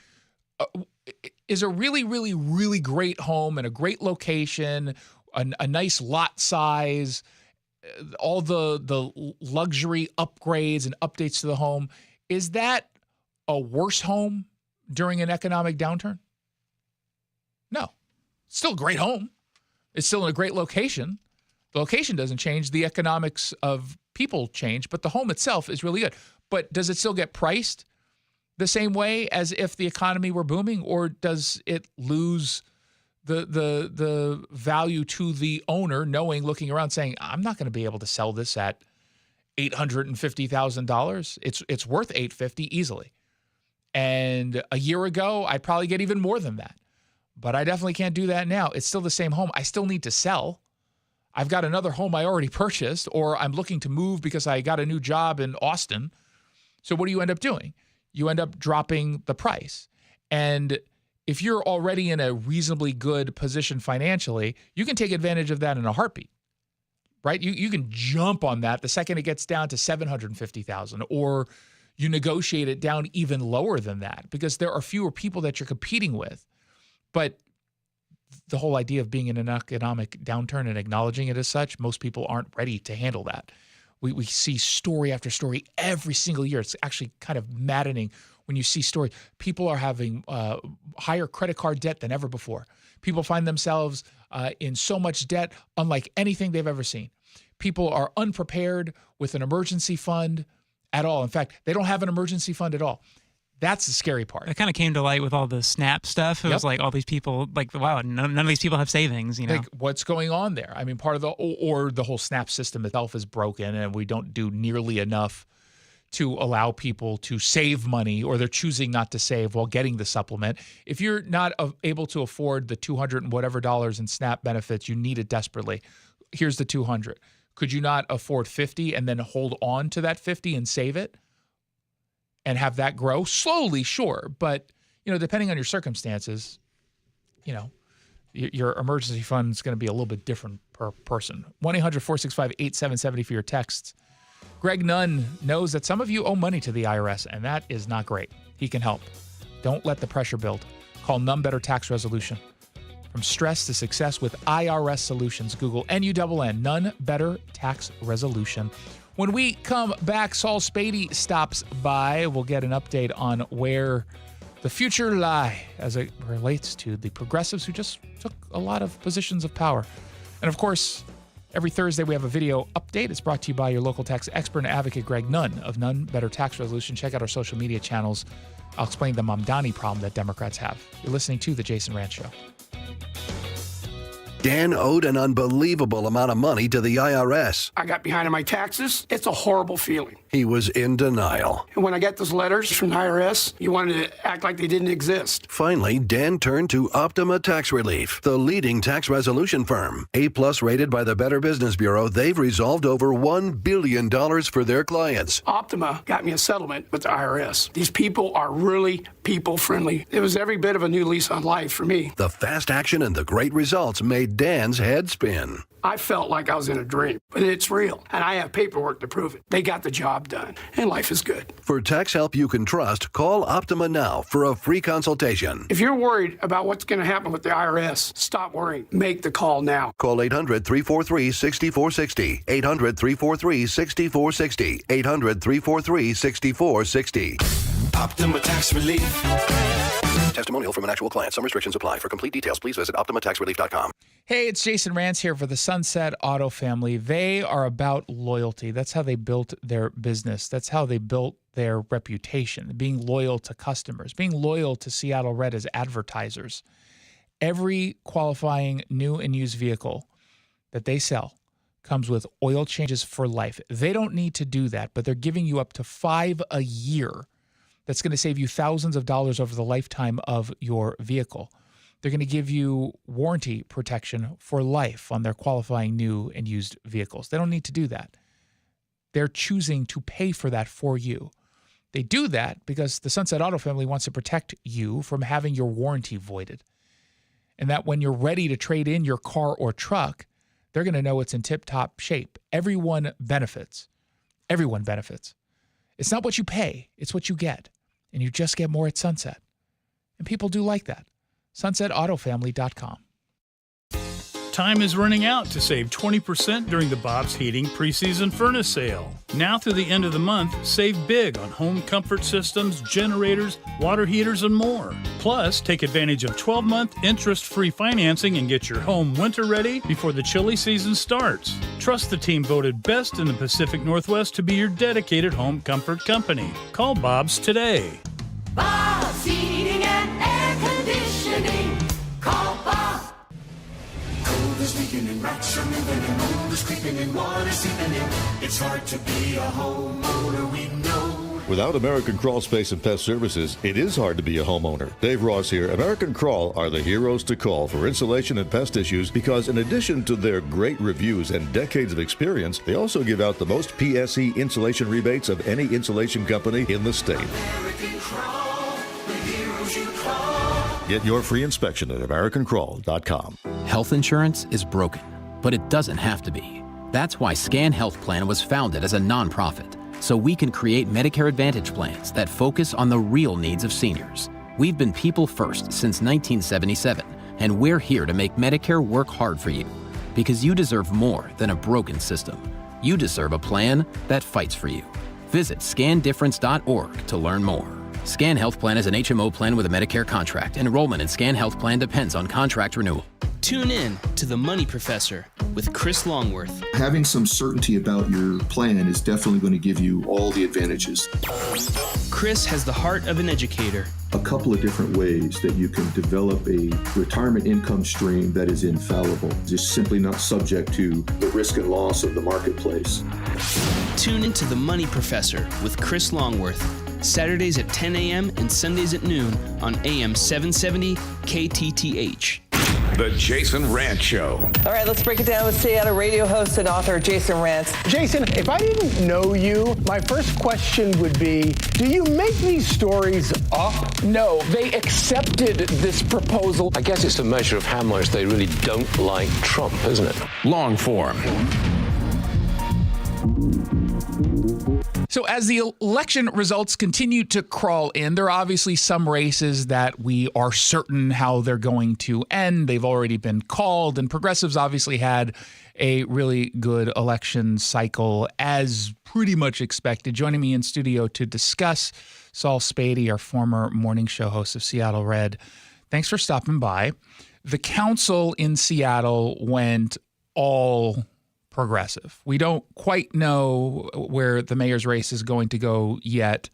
Speaker 1: is a really, really, really great home in a great location, a nice lot size, all the luxury upgrades and updates to the home. Is that a worse home during an economic downturn? No. It's still a great home. It's still in a great location. The location doesn't change. The economics of people change, but the home itself is really good. But does it still get priced the same way as if the economy were booming, or does it lose the value to the owner, looking around, saying, I'm not going to be able to sell this at $850,000. It's worth $850 easily. And a year ago, I'd probably get even more than that. But I definitely can't do that now. It's still the same home. I still need to sell. I've got another home I already purchased, or I'm looking to move because I got a new job in Austin. So what do you end up doing? You end up dropping the price. And if you're already in a reasonably good position financially, you can take advantage of that in a heartbeat, right? You can jump on that the second it gets down to $750,000, or you negotiate it down even lower than that because there are fewer people that you're competing with. But the whole idea of being in an economic downturn and acknowledging it as such, most people aren't ready to handle that. We see story after story every single year. It's actually kind of maddening when you see stories. People are having higher credit card debt than ever before. People find themselves in so much debt unlike anything they've ever seen. People are unprepared with an emergency fund at all. In fact, they don't have an emergency fund at all. That's the scary part.
Speaker 20: It kind of came to light with all the SNAP stuff. It was like all these people, like, wow, none of these people have savings,
Speaker 1: Like, what's going on there? I mean, part of the whole SNAP system itself is broken, and we don't do nearly enough to allow people to save money, or they're choosing not to save while getting the supplement. If you're not able to afford the $200 and whatever in SNAP benefits, you need it desperately. Here's the $200. Could you not afford 50 and then hold on to that 50 and save it and have that grow slowly? Sure. But, depending on your circumstances, your emergency fund is going to be a little bit different per person. 1-800-465-8770 for your texts. Greg Nunn knows that some of you owe money to the IRS, and that is not great. He can help. Don't let the pressure build. Call Nunn Better Tax Resolution. From stress to success with IRS Solutions. Google NUNN, Nunn Better Tax Resolution. When we come back, Saul Spady stops by. We'll get an update on where the future lie as it relates to the progressives who just took a lot of positions of power. And of course, every Thursday we have a video update. It's brought to you by your local tax expert and advocate, Greg Nunn of Nunn Better Tax Resolution. Check out our social media channels. I'll explain the Mamdani problem that Democrats have. You're listening to The Jason Rantz Show.
Speaker 21: Dan owed an unbelievable amount of money to the IRS.
Speaker 22: I got behind on my taxes. It's a horrible feeling.
Speaker 21: He was in denial.
Speaker 22: And when I got those letters from the IRS, you wanted to act like they didn't exist.
Speaker 21: Finally, Dan turned to Optima Tax Relief, the leading tax resolution firm. A-plus rated by the Better Business Bureau, they've resolved over $1 billion for their clients.
Speaker 22: Optima got me a settlement with the IRS. These people are really people-friendly. It was every bit of a new lease on life for me.
Speaker 21: The fast action and the great results made Dan's head spin.
Speaker 22: I felt like I was in a dream, but it's real, and I have paperwork to prove it. They got the job done, and life is good.
Speaker 21: For tax help you can trust, call Optima now for a free consultation.
Speaker 22: If you're worried about what's going to happen with the IRS, stop worrying. Make the call now.
Speaker 21: Call 800-343-6460. 800-343-6460. 800-343-6460.
Speaker 15: Optima Tax Relief.
Speaker 21: Testimonial from an actual client. Some restrictions apply. For complete details, please visit OptimaTaxRelief.com.
Speaker 1: Hey, it's Jason Rantz here for the Sunset Auto family. They are about loyalty. That's how they built their business. That's how they built their reputation, being loyal to customers, being loyal to Seattle Red as advertisers. Every qualifying new and used vehicle that they sell comes with oil changes for life. They don't need to do that, but they're giving you up to 5 a year. That's going to save you thousands of dollars over the lifetime of your vehicle. They're going to give you warranty protection for life on their qualifying new and used vehicles. They don't need to do that. They're choosing to pay for that for you. They do that because the Sunset Auto family wants to protect you from having your warranty voided. And that when you're ready to trade in your car or truck, they're going to know it's in tip-top shape. Everyone benefits. Everyone benefits. It's not what you pay, it's what you get. And you just get more at Sunset. And people do like that. SunsetAutoFamily.com.
Speaker 23: Time is running out to save 20% during the Bob's Heating preseason furnace sale. Now through the end of the month, save big on home comfort systems, generators, water heaters, and more. Plus, take advantage of 12-month interest-free financing and get your home winter ready before the chilly season starts. Trust the team voted best in the Pacific Northwest to be your dedicated home comfort company. Call Bob's today.
Speaker 15: Bob's Heating and Air Conditioning. Call Bob. Cold is leaking and rats are moving and mold is creeping and water seeping in. It's hard to be a homeowner, we know.
Speaker 24: Without American Crawl Space and Pest Services, it is hard to be a homeowner. Dave Ross here. American Crawl are the heroes to call for insulation and pest issues because in addition to their great reviews and decades of experience, they also give out the most PSE insulation rebates of any insulation company in the state.
Speaker 15: American Crawl, the heroes you call.
Speaker 24: Get your free inspection at AmericanCrawl.com.
Speaker 13: Health insurance is broken, but it doesn't have to be. That's why Scan Health Plan was founded as a nonprofit, so we can create Medicare Advantage plans that focus on the real needs of seniors. We've been people first since 1977, and we're here to make Medicare work hard for you, because you deserve more than a broken system. You deserve a plan that fights for you. Visit scandifference.org to learn more. Scan Health Plan is an HMO plan with a Medicare contract. Enrollment in Scan Health Plan depends on contract renewal.
Speaker 25: Tune in to The Money Professor with Chris Longworth.
Speaker 26: Having some certainty about your plan is definitely going to give you all the advantages.
Speaker 25: Chris has the heart of an educator.
Speaker 26: A couple of different ways that you can develop a retirement income stream that is infallible, just simply not subject to the risk and loss of the marketplace.
Speaker 25: Tune into The Money Professor with Chris Longworth. Saturdays at 10 a.m. and Sundays at noon on AM 770 KTTH.
Speaker 5: The Jason Rantz Show.
Speaker 6: All right, let's break it down with Seattle radio host and author Jason Rantz.
Speaker 7: Jason, if I didn't know you, my first question would be, do you make these stories up?
Speaker 8: No, they accepted this proposal. I guess it's a measure of how much they really don't like Trump, isn't it?
Speaker 5: Long form.
Speaker 1: So as the election results continue to crawl in, there are obviously some races that we are certain how they're going to end. They've already been called, and progressives obviously had a really good election cycle as pretty much expected. Joining me in studio to discuss, Saul Spady, our former morning show host of Seattle Red. Thanks for stopping by. The council in Seattle went all progressive. We don't quite know where the mayor's race is going to go yet,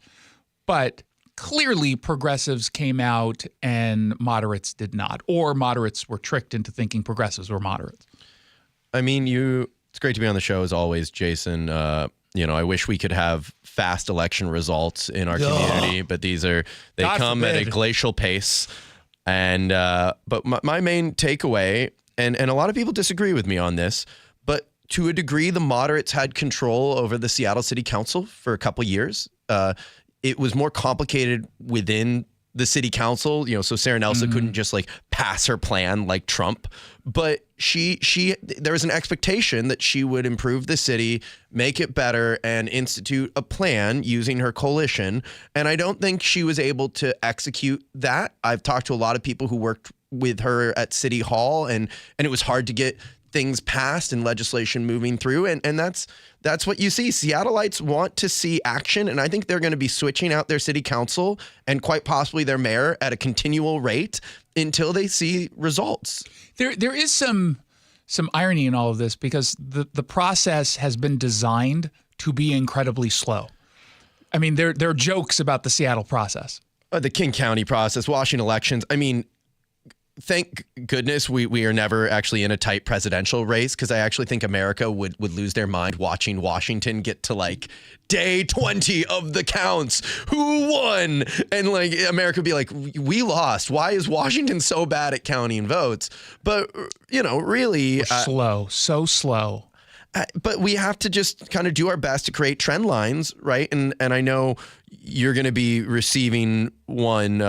Speaker 1: but clearly progressives came out and moderates did not, or moderates were tricked into thinking progressives were moderates.
Speaker 9: I mean, it's great to be on the show as always, Jason. I wish we could have fast election results in our community, but they God come forbid. At a glacial pace. And but my main takeaway, and a lot of people disagree with me on this, but to a degree, the moderates had control over the Seattle City Council for a couple years. It was more complicated within the city council, so Sarah Nelson couldn't just pass her plan like Trump, but there was an expectation that she would improve the city, make it better, and institute a plan using her coalition. And I don't think she was able to execute that. I've talked to a lot of people who worked with her at City Hall, and it was hard to get things passed and legislation moving through. And that's what you see. Seattleites want to see action. And I think they're going to be switching out their city council and quite possibly their mayor at a continual rate until they see results.
Speaker 1: There is some irony in all of this because the process has been designed to be incredibly slow. I mean, there are jokes about the Seattle process.
Speaker 9: The King County process, Washington elections. I mean, thank goodness we are never actually in a tight presidential race, because I actually think America would lose their mind watching Washington get to day 20 of the counts. Who won? And America would be like, we lost. Why is Washington so bad at counting votes? But, really.
Speaker 1: We're slow, so slow.
Speaker 9: But we have to just kind of do our best to create trend lines, right? And I know you're going to be receiving one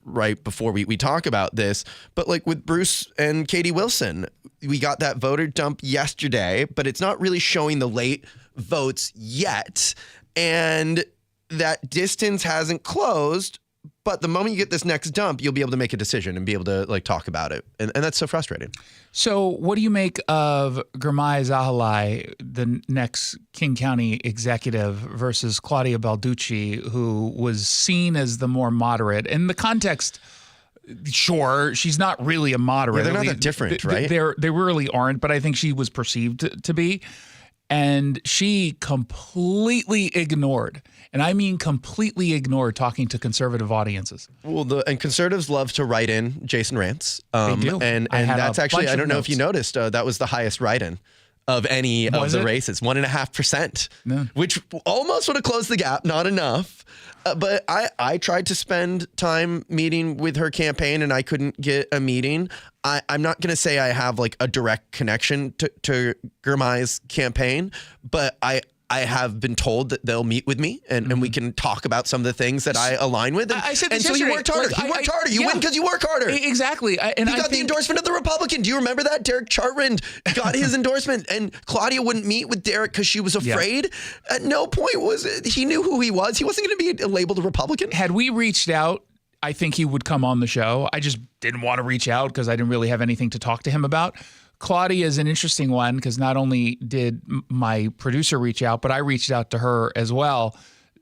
Speaker 9: right before we talk about this. But with Bruce and Katie Wilson, we got that voter dump yesterday, but it's not really showing the late votes yet. And that distance hasn't closed. But the moment you get this next dump, you'll be able to make a decision and be able to talk about it. And that's so frustrating.
Speaker 1: So what do you make of Gurmai Zahalai, the next King County executive, versus Claudia Balducci, who was seen as the more moderate? In the context, sure, she's not really a moderate.
Speaker 9: Yeah, they're not that different, right?
Speaker 1: They really aren't, but I think she was perceived to be. And she completely ignored, and I mean completely ignored, talking to conservative audiences.
Speaker 9: Well, and conservatives love to write in Jason Rantz.
Speaker 1: They do.
Speaker 9: And that's actually, I don't know if you noticed, that was the highest write-in of any of the races, 1.5%, which almost would have closed the gap, not enough. But I tried to spend time meeting with her campaign, and I couldn't get a meeting. I'm not going to say I have a direct connection to Gurmai's campaign, but I have been told that they'll meet with me and we can talk about some of the things that I align with. And,
Speaker 1: I said this
Speaker 9: and so
Speaker 1: yesterday.
Speaker 9: he worked harder. He worked harder. You win because you work harder.
Speaker 1: Exactly.
Speaker 9: He got the endorsement of the Republican. Do you remember that? Derek Chartrand got his endorsement, and Claudia wouldn't meet with Derek because she was afraid. Yeah. At no point he knew who he was. He wasn't going to be labeled a Republican.
Speaker 1: Had we reached out, I think he would come on the show. I just didn't want to reach out because I didn't really have anything to talk to him about. Claudia is an interesting one because not only did my producer reach out, but I reached out to her as well.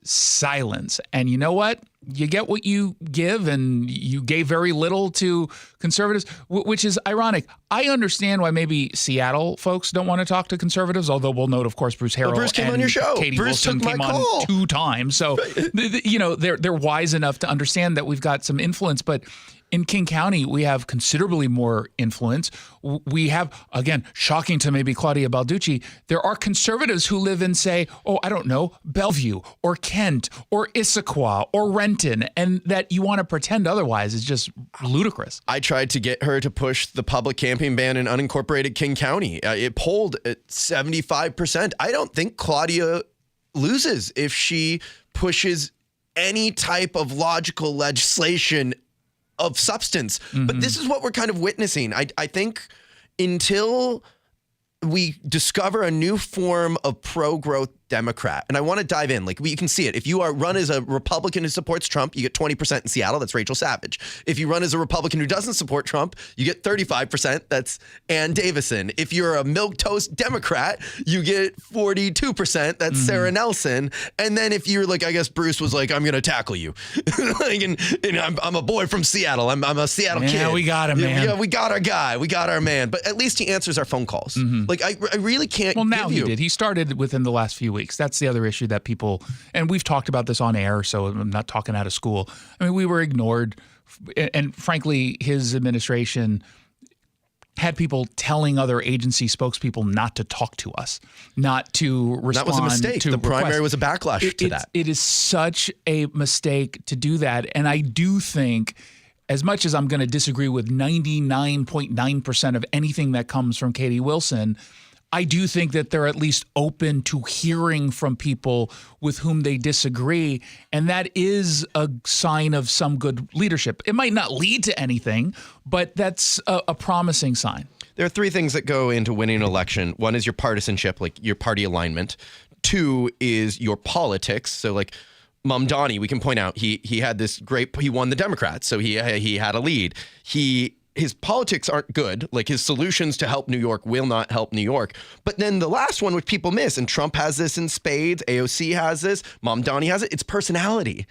Speaker 1: Silence. And you know what? You get what you give, and you gave very little to conservatives, which is ironic. I understand why maybe Seattle folks don't want to talk to conservatives, although we'll note, of course, Bruce Harrell
Speaker 9: Bruce came on your show.
Speaker 1: Katie
Speaker 9: Bruce
Speaker 1: Wilson
Speaker 9: took
Speaker 1: came
Speaker 9: my
Speaker 1: on
Speaker 9: call
Speaker 1: 2 times. So, they're wise enough to understand that we've got some influence. But In King County, we have considerably more influence. We have, again, shocking to maybe Claudia Balducci, there are conservatives who live in, say, I don't know, Bellevue or Kent or Issaquah or Renton, and that you want to pretend otherwise is just ludicrous.
Speaker 9: I tried to get her to push the public camping ban in unincorporated King County. It polled at 75%. I don't think Claudia loses if she pushes any type of logical legislation of substance. But this is what we're kind of witnessing. I think until we discover a new form of pro-growth Democrat, and I want to dive in. Like, you can see it. If you are run as a Republican who supports Trump, you get 20% in Seattle. That's Rachel Savage. If you run as a Republican who doesn't support Trump, you get 35%. That's Ann Davison. If you're a milquetoast Democrat, you get 42%. That's Sarah Nelson. And then if you're like, I guess Bruce was like, I'm going to tackle you. Like, and I'm a boy from Seattle. I'm a Seattle kid.
Speaker 1: Yeah, we got him, man.
Speaker 9: Yeah, we got our guy. We got our man. But at least he answers our phone calls. Like, I really can't.
Speaker 1: Well, now he did. He started within the last few weeks. That's the other issue that people, and we've talked about this on air, so I'm not talking out of school. I mean, we were ignored, and frankly, his administration had people telling other agency spokespeople not to talk to us, not to respond.
Speaker 9: That was a mistake. The primary was a backlash to that.
Speaker 1: It is such a mistake to do that, and I do think, as much as I'm going to disagree with 99.9% of anything that comes from Katie Wilson, I do think that they're at least open to hearing from people with whom they disagree, and that is a sign of some good leadership. It might not lead to anything, but that's a promising sign.
Speaker 9: There are three things that go into winning an election. One is your partisanship, like your party alignment. Two is your politics. So like Mamdani, we can point out, he had this he won the Democrats, so he had a lead. His politics aren't good. Like, his solutions to help New York will not help New York. But then the last one, which people miss, and Trump has this in spades, AOC has this, Mamdani has it, it's personality.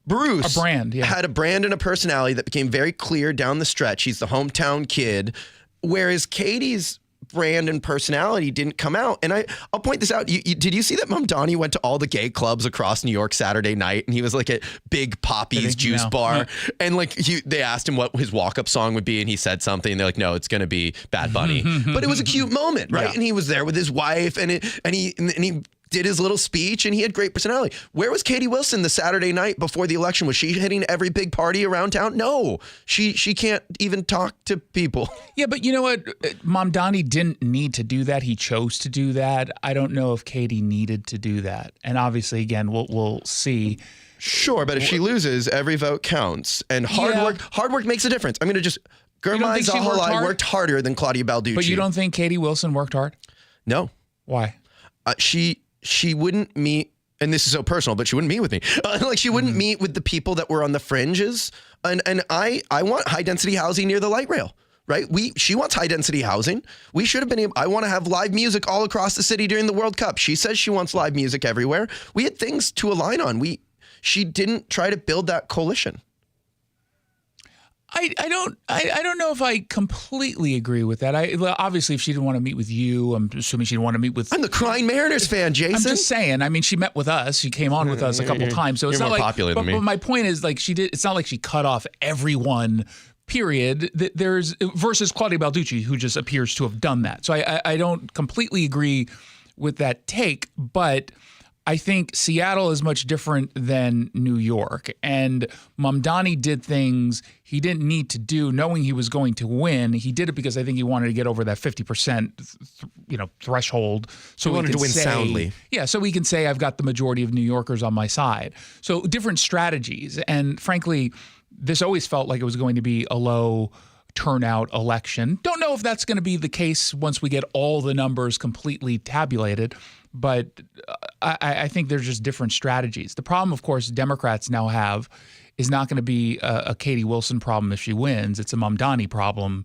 Speaker 9: Bruce had a brand and a personality that became very clear down the stretch. He's the hometown kid, whereas Katie's brand and personality didn't come out. And I'll point this out. Did you see that Mamdani went to all the gay clubs across New York Saturday night, and he was like at Big Poppy's juice bar, and like they asked him what his walk-up song would be, and he said something. They're like, no, it's going to be Bad Bunny. But it was a cute moment, right? And he was there with his wife, and he did his little speech, and he had great personality. Where was Katie Wilson the Saturday night before the election? Was she hitting every big party around town? No, she can't even talk to people.
Speaker 1: Yeah, but you know what? Mamdani didn't need to do that. He chose to do that. I don't know if Katie needed to do that. And obviously, again, we'll see.
Speaker 9: Sure, but if she loses, every vote counts, and hard work makes a difference. I'm going to just Gurmai Zahalai worked harder than Claudia Balducci.
Speaker 1: But you don't think Katie Wilson worked hard?
Speaker 9: No.
Speaker 1: Why?
Speaker 9: She wouldn't meet, and this is so personal, but she wouldn't meet with me. Like, she wouldn't meet with the people that were on the fringes. And I want high density housing near the light rail, right? She wants high density housing. We should have been able, I want to have live music all across the city during the World Cup. She says she wants live music everywhere. We had things to align on. She didn't try to build that coalition.
Speaker 1: I don't know if I completely agree with that. Obviously, if she didn't want to meet with you, I'm assuming she didn't want to meet with.
Speaker 9: I'm the crying Mariners fan, Jason.
Speaker 1: I'm just saying. I mean, she met with us. She came on with us a couple of times, so it's not
Speaker 9: more
Speaker 1: like.
Speaker 9: Popular than me.
Speaker 1: But my point is, like, she did. It's not like she cut off everyone. Period. There's versus Claudia Balducci, who just appears to have done that. So I don't completely agree with that take, but I think Seattle is much different than New York, and Mamdani did things he didn't need to do, knowing he was going to win. He did it because I think he wanted to get over that 50%, threshold. So
Speaker 9: he wanted to win soundly.
Speaker 1: Yeah, so we can say I've got the majority of New Yorkers on my side. So different strategies, and frankly, this always felt like it was going to be a low turnout election. Don't know if that's going to be the case once we get all the numbers completely tabulated. But I think there's just different strategies. The problem, of course, Democrats now have is not going to be a Katie Wilson problem if she wins. It's a Mamdani problem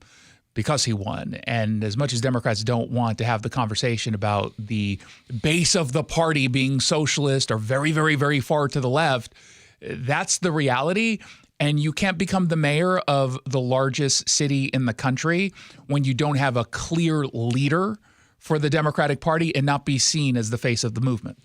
Speaker 1: because he won. And as much as Democrats don't want to have the conversation about the base of the party being socialist or very, very, very far to the left, that's the reality. And you can't become the mayor of the largest city in the country when you don't have a clear leader for the Democratic Party and not be seen as the face of the movement.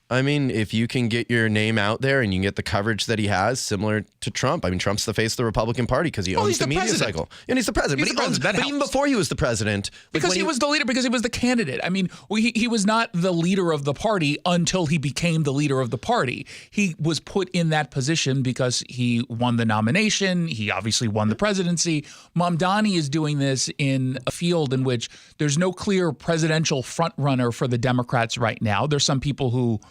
Speaker 9: I mean, if you can get your name out there and you can get the coverage that he has, similar to Trump. I mean, Trump's the face of the Republican Party because he owns the media cycle. And he's the president. But even before he was the president.
Speaker 1: Because he was the leader, because he was the candidate. I mean, he was not the leader of the party until he became the leader of the party. He was put in that position because he won the nomination. He obviously won the presidency. Mamdani is doing this in a field in which there's no clear presidential frontrunner for the Democrats right now. There's some people who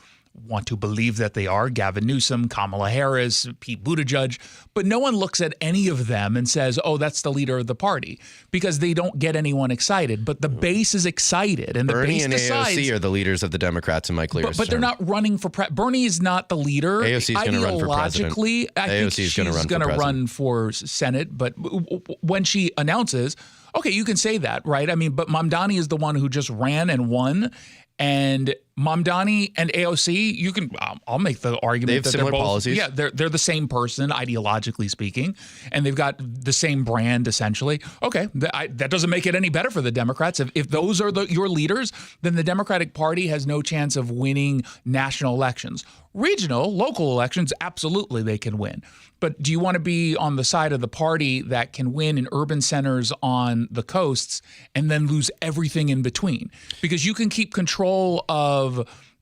Speaker 1: want to believe that they are, Gavin Newsom, Kamala Harris, Pete Buttigieg, but no one looks at any of them and says, oh, that's the leader of the party, because they don't get anyone excited. But the base is excited, and
Speaker 9: Bernie
Speaker 1: the base
Speaker 9: and
Speaker 1: decides.
Speaker 9: AOC are the leaders of the Democrats in Mike Lear's
Speaker 1: But they're not running for Bernie is not the leader.
Speaker 9: AOC is going to run for president.
Speaker 1: Ideologically, I think she's going to run for Senate. But when she announces, okay, you can say that, right? I mean, but Mamdani is the one who just ran and won. And Mamdani and AOC, you can, I'll make the argument
Speaker 9: they have
Speaker 1: that
Speaker 9: similar
Speaker 1: they're both,
Speaker 9: policies.
Speaker 1: Yeah, they're the same person, ideologically speaking, and they've got the same brand, essentially. Okay, that doesn't make it any better for the Democrats. If those are your leaders, then the Democratic Party has no chance of winning national elections. Regional, local elections, absolutely they can win. But do you want to be on the side of the party that can win in urban centers on the coasts and then lose everything in between? Because you can keep control of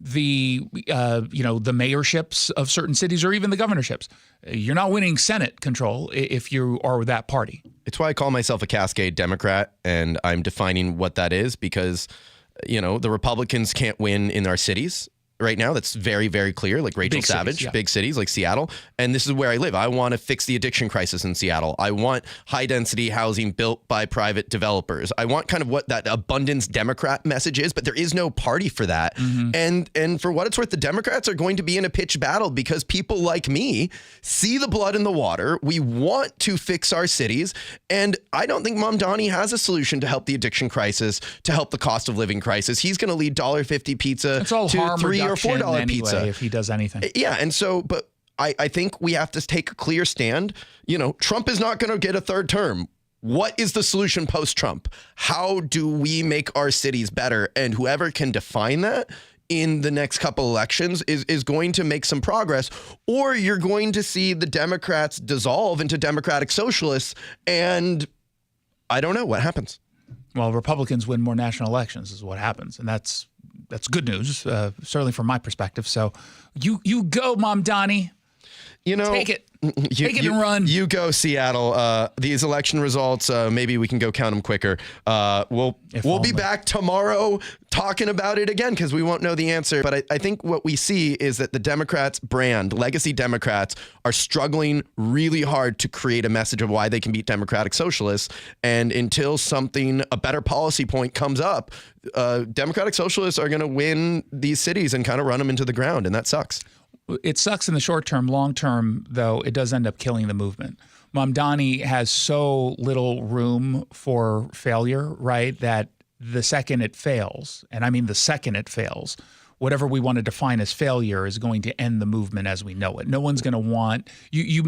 Speaker 1: the mayorships of certain cities or even the governorships. You're not winning Senate control if you are that party.
Speaker 9: It's why I call myself a Cascade Democrat, and I'm defining what that is because, the Republicans can't win in our cities. Right now, that's very, very clear, like Rachel Savage, big cities like Seattle. And this is where I live. I want to fix the addiction crisis in Seattle. I want high density housing built by private developers. I want kind of what that abundance Democrat message is, but there is no party for that. Mm-hmm. And for what it's worth, the Democrats are going to be in a pitched battle because people like me see the blood in the water. We want to fix our cities. And I don't think Mamdani has a solution to help the addiction crisis, to help the cost of living crisis. He's going to lead $1.50 pizza to $3 or $4
Speaker 1: anyway,
Speaker 9: pizza
Speaker 1: if he does anything.
Speaker 9: Yeah, and so, but I think we have to take a clear stand. Trump is not going to get a third term. What is the solution post-Trump? How do we make our cities better? And whoever can define that in the next couple elections is going to make some progress, or you're going to see the Democrats dissolve into Democratic Socialists, and I don't know what happens.
Speaker 1: Well, Republicans win more national elections is what happens, and that's good news, certainly from my perspective. So you go, Mamdani. Take it. Take it and run.
Speaker 9: You go, Seattle. These election results, maybe we can go count them quicker. We'll be back tomorrow talking about it again because we won't know the answer. But I think what we see is that the Democrats' brand, legacy Democrats, are struggling really hard to create a message of why they can beat Democratic Socialists. And until a better policy point comes up, Democratic Socialists are going to win these cities and kind of run them into the ground. And that sucks.
Speaker 1: It sucks in the short term. Long term, though, it does end up killing the movement. Mamdani has so little room for failure, right, that the second it fails, and I mean the second it fails, whatever we want to define as failure is going to end the movement as we know it. No one's going to want you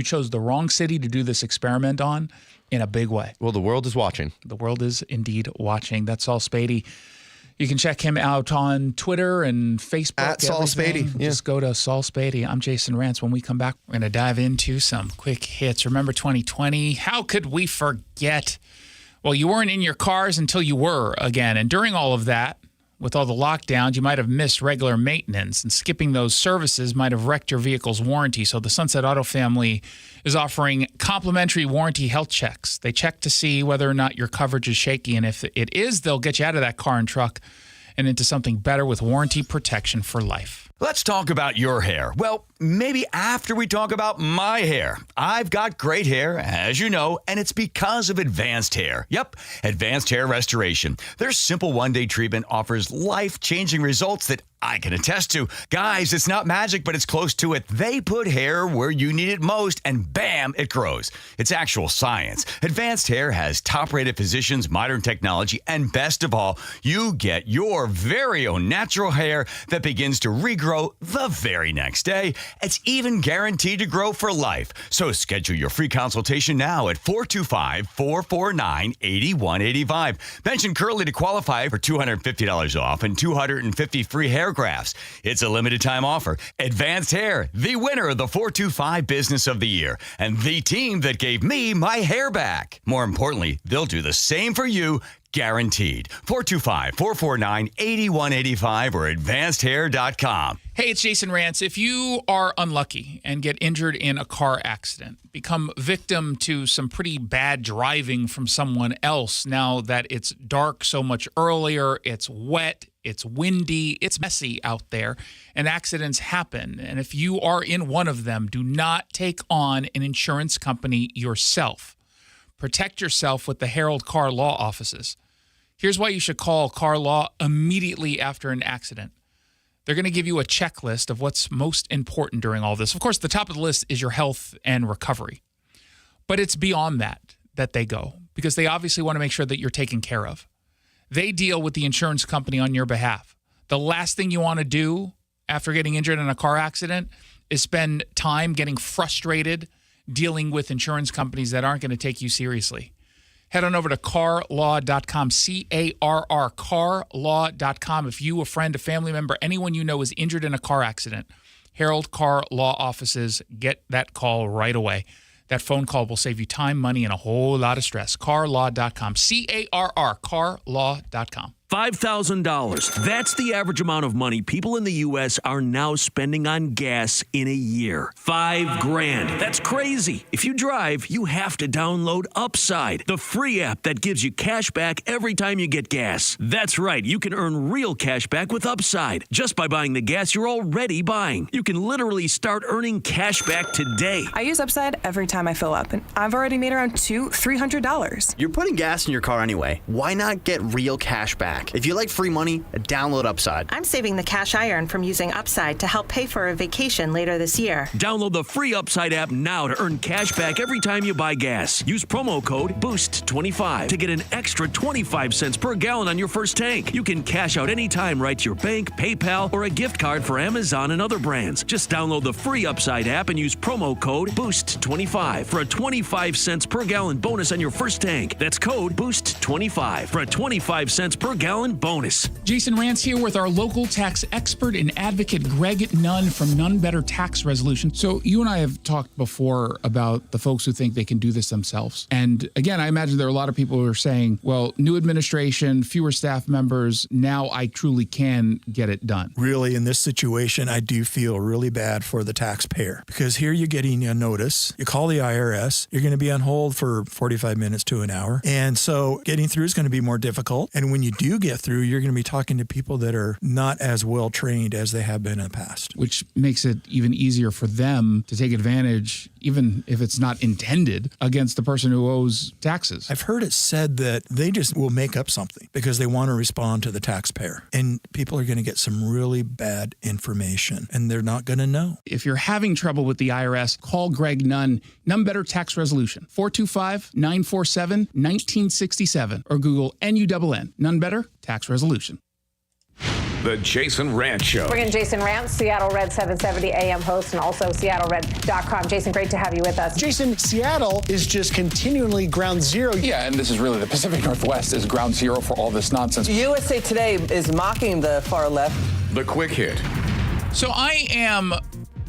Speaker 1: chose the wrong city to do this experiment on in a big way.
Speaker 9: Well, the world is watching.
Speaker 1: The world is indeed watching. That's Saul Spady. You can check him out on Twitter and Facebook.
Speaker 9: At Saul Spady.
Speaker 1: Yeah. Just go to Saul Spady. I'm Jason Rantz. When we come back, we're going to dive into some quick hits. Remember 2020? How could we forget? Well, you weren't in your cars until you were again. And during all of that, with all the lockdowns, you might have missed regular maintenance, and skipping those services might have wrecked your vehicle's warranty. So the Sunset Auto family is offering complimentary warranty health checks. They check to see whether or not your coverage is shaky, and if it is, they'll get you out of that car and truck and into something better with warranty protection for life.
Speaker 2: Let's talk about your hair. Well, maybe after we talk about my hair. I've got great hair, as you know, and it's because of Advanced Hair. Yep, Advanced Hair Restoration. Their simple one-day treatment offers life-changing results that I can attest to. Guys, it's not magic, but it's close to it. They put hair where you need it most, and bam, it grows. It's actual science. Advanced Hair has top-rated physicians, modern technology, and best of all, you get your very own natural hair that begins to regrow the very next day. It's even guaranteed to grow for life. So schedule your free consultation now at 425-449-8185. Mention Curly to qualify for $250 off and $250 free hair hair grafts. It's a limited time offer. Advanced Hair, the winner of the 425 Business of the Year, and the team that gave me my hair back. More importantly, they'll do the same for you, guaranteed. 425-449-8185 or advancedhair.com.
Speaker 1: Hey, it's Jason Rantz. If you are unlucky and get injured in a car accident, become victim to some pretty bad driving from someone else now that it's dark so much earlier, it's wet, it's windy, it's messy out there, and accidents happen. And if you are in one of them, do not take on an insurance company yourself. Protect yourself with the Herald Car Law offices. Here's why you should call Car Law immediately after an accident. They're going to give you a checklist of what's most important during all this. Of course, the top of the list is your health and recovery. But it's beyond that they go, because they obviously want to make sure that you're taken care of. They deal with the insurance company on your behalf. The last thing you want to do after getting injured in a car accident is spend time getting frustrated dealing with insurance companies that aren't going to take you seriously. Head on over to carlaw.com, C-A-R-R, carlaw.com. If you, a friend, a family member, anyone you know is injured in a car accident, Herald Car Law offices, get that call right away. That phone call will save you time, money, and a whole lot of stress. carlaw.com, C-A-R-R, carlaw.com.
Speaker 3: $5,000. That's the average amount of money people in the U.S. are now spending on gas in a year. $5,000. That's crazy. If you drive, you have to download Upside, the free app that gives you cash back every time you get gas. That's right. You can earn real cash back with Upside just by buying the gas you're already buying. You can literally start earning cash back today.
Speaker 10: I use Upside every time I fill up, and I've already made around $300.
Speaker 11: You're putting gas in your car anyway. Why not get real cash back? If you like free money, download Upside.
Speaker 12: I'm saving the cash I earn from using Upside to help pay for a vacation later this year.
Speaker 3: Download the free Upside app now to earn cash back every time you buy gas. Use promo code BOOST25 to get an extra 25 cents per gallon on your first tank. You can cash out anytime right to your bank, PayPal, or a gift card for Amazon and other brands. Just download the free Upside app and use promo code BOOST25 for a 25 cents per gallon bonus on your first tank. That's code BOOST25 for a 25 cents per gallon bonus.
Speaker 1: Jason Rantz here with our local tax expert and advocate, Greg Nunn from None Better Tax Resolution. So you and I have talked before about the folks who think they can do this themselves. And again, I imagine there are a lot of people who are saying, well, new administration, fewer staff members, now I truly can get it done.
Speaker 14: Really, in this situation, I do feel really bad for the taxpayer, because here you're getting a notice. You call the IRS, you're going to be on hold for 45 minutes to an hour. And so getting through is going to be more difficult. And when you do get through, you're going to be talking to people that are not as well trained as they have been in the past.
Speaker 1: Which makes it even easier for them to take advantage, even if it's not intended, against the person who owes taxes.
Speaker 14: I've heard it said that they just will make up something because they want to respond to the taxpayer. And people are going to get some really bad information, and they're not going to know.
Speaker 1: If you're having trouble with the IRS, call Greg Nunn, None Better Tax Resolution, 425-947-1967, or Google NUNN, None Better Tax Resolution.
Speaker 5: The Jason Rantz Show.
Speaker 16: Bring in Jason Rantz, Seattle Red 770 AM host, and also SeattleRed.com. Jason, great to have you with us.
Speaker 7: Jason, Seattle is just continually ground zero.
Speaker 27: Yeah, and this is really the Pacific Northwest is ground zero for all this nonsense.
Speaker 6: USA Today is mocking the far left.
Speaker 5: The quick hit.
Speaker 1: So I am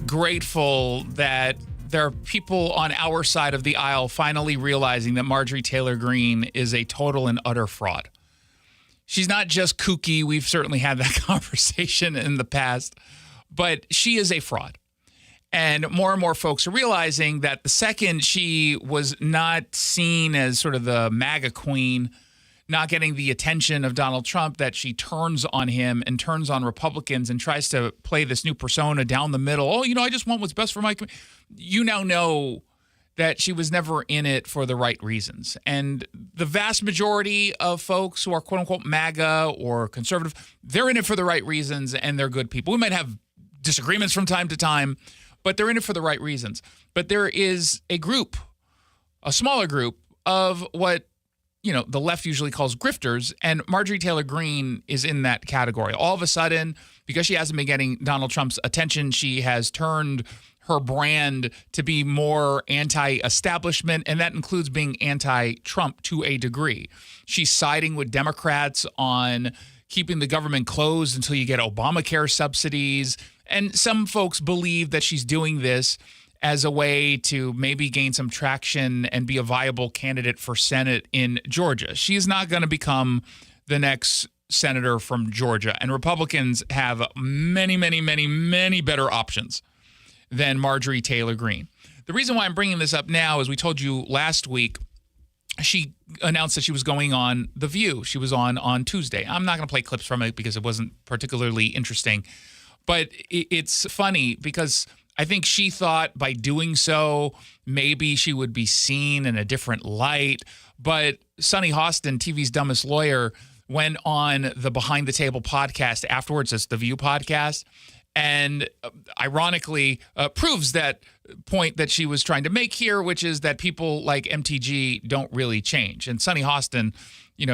Speaker 1: grateful that there are people on our side of the aisle finally realizing that Marjorie Taylor Greene is a total and utter fraud. She's not just kooky. We've certainly had that conversation in the past, but she is a fraud. And more folks are realizing that the second she was not seen as sort of the MAGA queen, not getting the attention of Donald Trump, that she turns on him and turns on Republicans and tries to play this new persona down the middle. Oh, I just want what's best for my community. You now know that she was never in it for the right reasons. And the vast majority of folks who are quote unquote MAGA or conservative, they're in it for the right reasons and they're good people. We might have disagreements from time to time, but they're in it for the right reasons. But there is a group, a smaller group of what, the left usually calls grifters, and Marjorie Taylor Greene is in that category. All of a sudden, because she hasn't been getting Donald Trump's attention, she has turned her brand to be more anti-establishment, and that includes being anti-Trump to a degree. She's siding with Democrats on keeping the government closed until you get Obamacare subsidies. And some folks believe that she's doing this as a way to maybe gain some traction and be a viable candidate for Senate in Georgia. She is not going to become the next senator from Georgia. And Republicans have many, many, many, many better options than Marjorie Taylor Greene. The reason why I'm bringing this up now is we told you last week she announced that she was going on The View. She was on Tuesday. I'm not going to play clips from it because it wasn't particularly interesting. But it's funny because I think she thought by doing so, maybe she would be seen in a different light. But Sunny Hostin, TV's dumbest lawyer, went on the Behind the Table podcast afterwards. It's the View podcast. And ironically, proves that point that she was trying to make here, which is that people like MTG don't really change. And Sunny Hostin,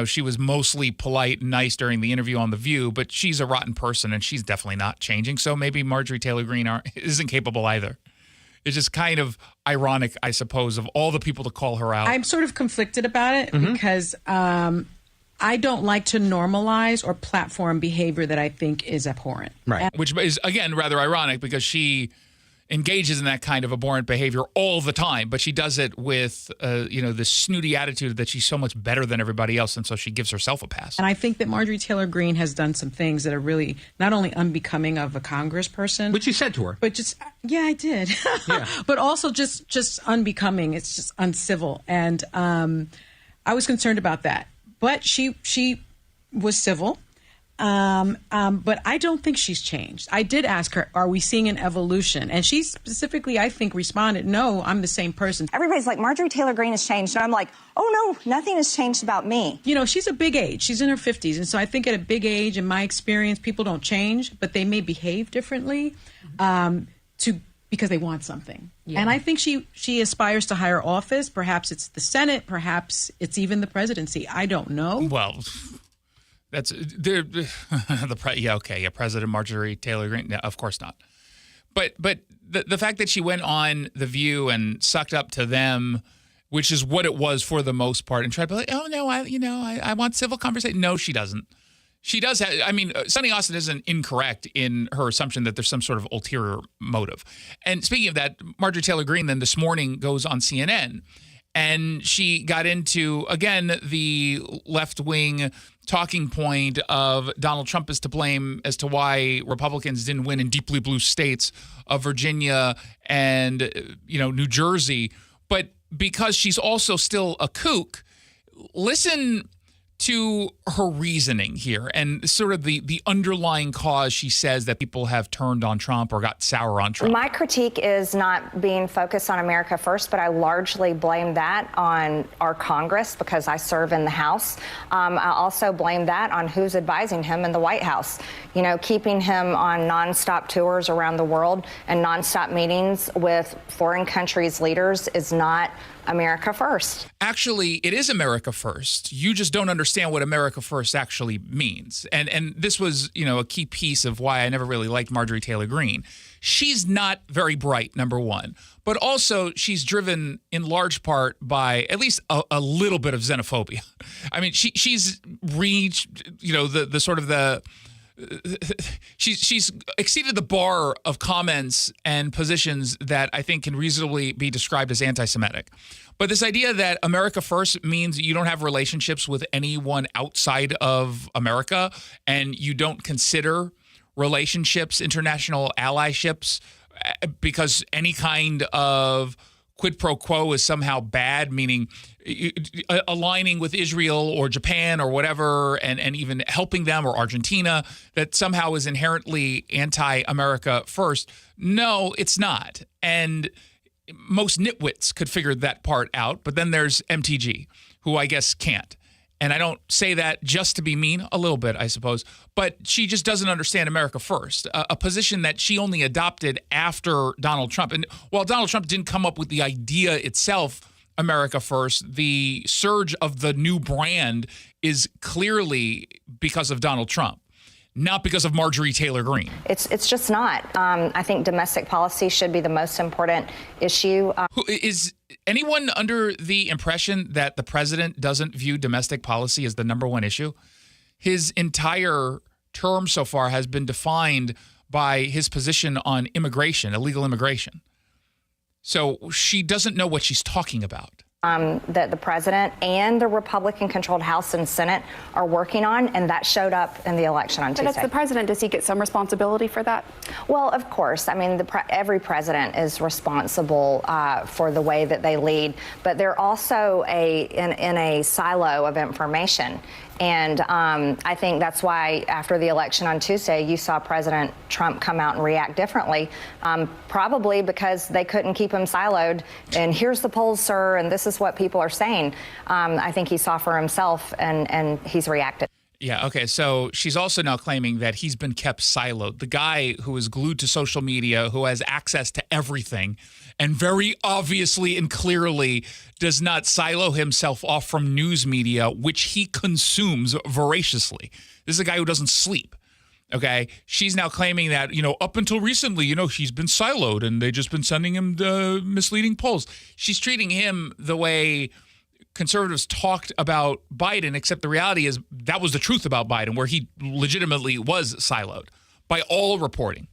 Speaker 1: she was mostly polite and nice during the interview on The View, but she's a rotten person and she's definitely not changing. So maybe Marjorie Taylor Greene isn't capable either. It's just kind of ironic, I suppose, of all the people to call her out.
Speaker 4: I'm sort of conflicted about it because I don't like to normalize or platform behavior that I think is abhorrent.
Speaker 1: Right. Which is, again, rather ironic because she engages in that kind of abhorrent behavior all the time, but she does it with, this snooty attitude that she's so much better than everybody else, and so she gives herself a pass.
Speaker 4: And I think that Marjorie Taylor Greene has done some things that are really not only unbecoming of a congressperson.
Speaker 17: Which you said to her.
Speaker 4: But just, yeah, I did. Yeah. But also just unbecoming. It's just uncivil. And I was concerned about that. But she was civil. But I don't think she's changed. I did ask her, are we seeing an evolution? And she specifically, I think, responded, no, I'm the same person.
Speaker 18: Everybody's like, Marjorie Taylor Greene has changed. And I'm like, oh, no, nothing has changed about me.
Speaker 4: She's a big age. She's in her 50s. And so I think at a big age, in my experience, people don't change, but they may behave differently because they want something. Yeah. And I think she aspires to higher office. Perhaps it's the Senate. Perhaps it's even the presidency. I don't know.
Speaker 1: Well, that's President Marjorie Taylor Greene. No, of course not. But the fact that she went on The View and sucked up to them, which is what it was for the most part, and tried to be like, oh no, I want civil conversation. No, she doesn't. She does have, Sunny Hostin isn't incorrect in her assumption that there's some sort of ulterior motive. And speaking of that, Marjorie Taylor Greene then this morning goes on CNN and she got into, again, the left-wing talking point of Donald Trump is to blame as to why Republicans didn't win in deeply blue states of Virginia and, New Jersey. But because she's also still a kook, listen to her reasoning here and sort of the underlying cause she says that people have turned on Trump or got sour on Trump.
Speaker 18: My critique is not being focused on America first, but I largely blame that on our Congress because I serve in the House. I also blame that on who's advising him in the White House. Keeping him on nonstop tours around the world and nonstop meetings with foreign countries' leaders is not America first.
Speaker 1: Actually, it is America first. You just don't understand what America first actually means. And this was, a key piece of why I never really liked Marjorie Taylor Greene. She's not very bright, number one. But also, she's driven in large part by at least a little bit of xenophobia. She's reached, the sort of the... She's exceeded the bar of comments and positions that I think can reasonably be described as anti-Semitic. But this idea that America first means you don't have relationships with anyone outside of America and you don't consider relationships, international allyships, because any kind of quid pro quo is somehow bad, meaning aligning with Israel or Japan or whatever, and even helping them, or Argentina, that somehow is inherently anti-America first. No, it's not. And most nitwits could figure that part out, but then there's MTG, who I guess can't. And I don't say that just to be mean, a little bit, I suppose, but she just doesn't understand America first, a position that she only adopted after Donald Trump. And while Donald Trump didn't come up with the idea itself, America first, the surge of the new brand is clearly because of Donald Trump, not because of Marjorie Taylor Greene.
Speaker 18: It's just not. I think domestic policy should be the most important issue.
Speaker 1: Is anyone under the impression that the president doesn't view domestic policy as the number one issue? his entire term so far has been defined by his position on immigration, illegal immigration. So she doesn't know what she's talking about.
Speaker 18: That the president and the Republican-controlled House and Senate are working on, and that showed up in the election on Tuesday.
Speaker 15: But as the president, does he get some responsibility for that?
Speaker 18: Well, of course. I mean, every president is responsible for the way that they lead, but they're also in a silo of information. And I think that's why after the election on Tuesday, you saw President Trump come out and react differently, probably because they couldn't keep him siloed. And here's the polls, sir, and this is what people are saying. I think he saw for himself, and he's reacted.
Speaker 1: Yeah, okay. So she's also now claiming that he's been kept siloed. The guy who is glued to social media, who has access to everything, and very obviously and clearly does not silo himself off from news media, which he consumes voraciously. This is a guy who doesn't sleep. Okay. She's now claiming that, up until recently, he's been siloed and they've just been sending him the misleading polls. She's treating him the way conservatives talked about Biden, except the reality is that was the truth about Biden, where he legitimately was siloed by all reporting.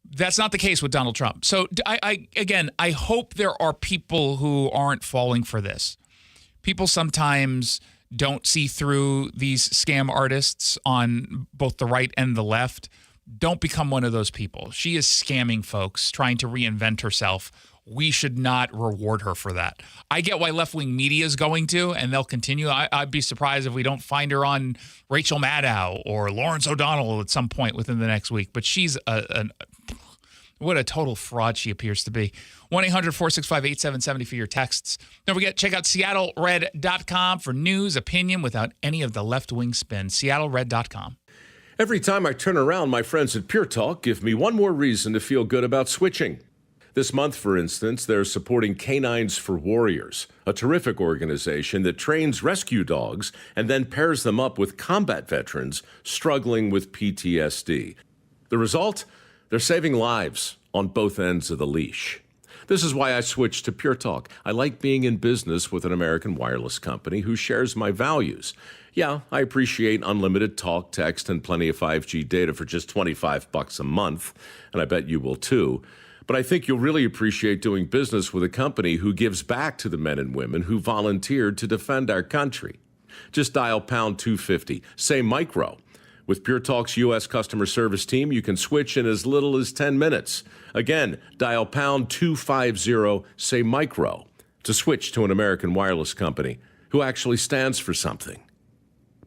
Speaker 1: That's not the case with Donald Trump. So I hope there are people who aren't falling for this. People sometimes don't see through these scam artists on both the right and the left. Don't become one of those people. She is scamming folks, trying to reinvent herself. We should not reward her for that. I get why left-wing media is going to, and they'll continue. I'd be surprised if we don't find her on Rachel Maddow or Lawrence O'Donnell at some point within the next week. But she's what a total fraud she appears to be. 1-800-465-8770 for your texts. Don't forget, check out SeattleRed.com for news, opinion without any of the left-wing spin. SeattleRed.com.
Speaker 17: Every time I turn around, my friends at Pure Talk give me one more reason to feel good about switching. This month, for instance, they're supporting Canines for Warriors, a terrific organization that trains rescue dogs and then pairs them up with combat veterans struggling with PTSD. The result? They're saving lives on both ends of the leash. This is why I switched to Pure Talk. I like being in business with an American wireless company who shares my values. Yeah, I appreciate unlimited talk, text, and plenty of 5G data for just $25 a month, and I bet you will too. But I think you'll really appreciate doing business with a company who gives back to the men and women who volunteered to defend our country. Just dial pound 250, say micro. With Pure Talk's U.S. customer service team, you can switch in as little as 10 minutes. Again, dial pound 250, say micro, to switch to an American wireless company who actually stands for something.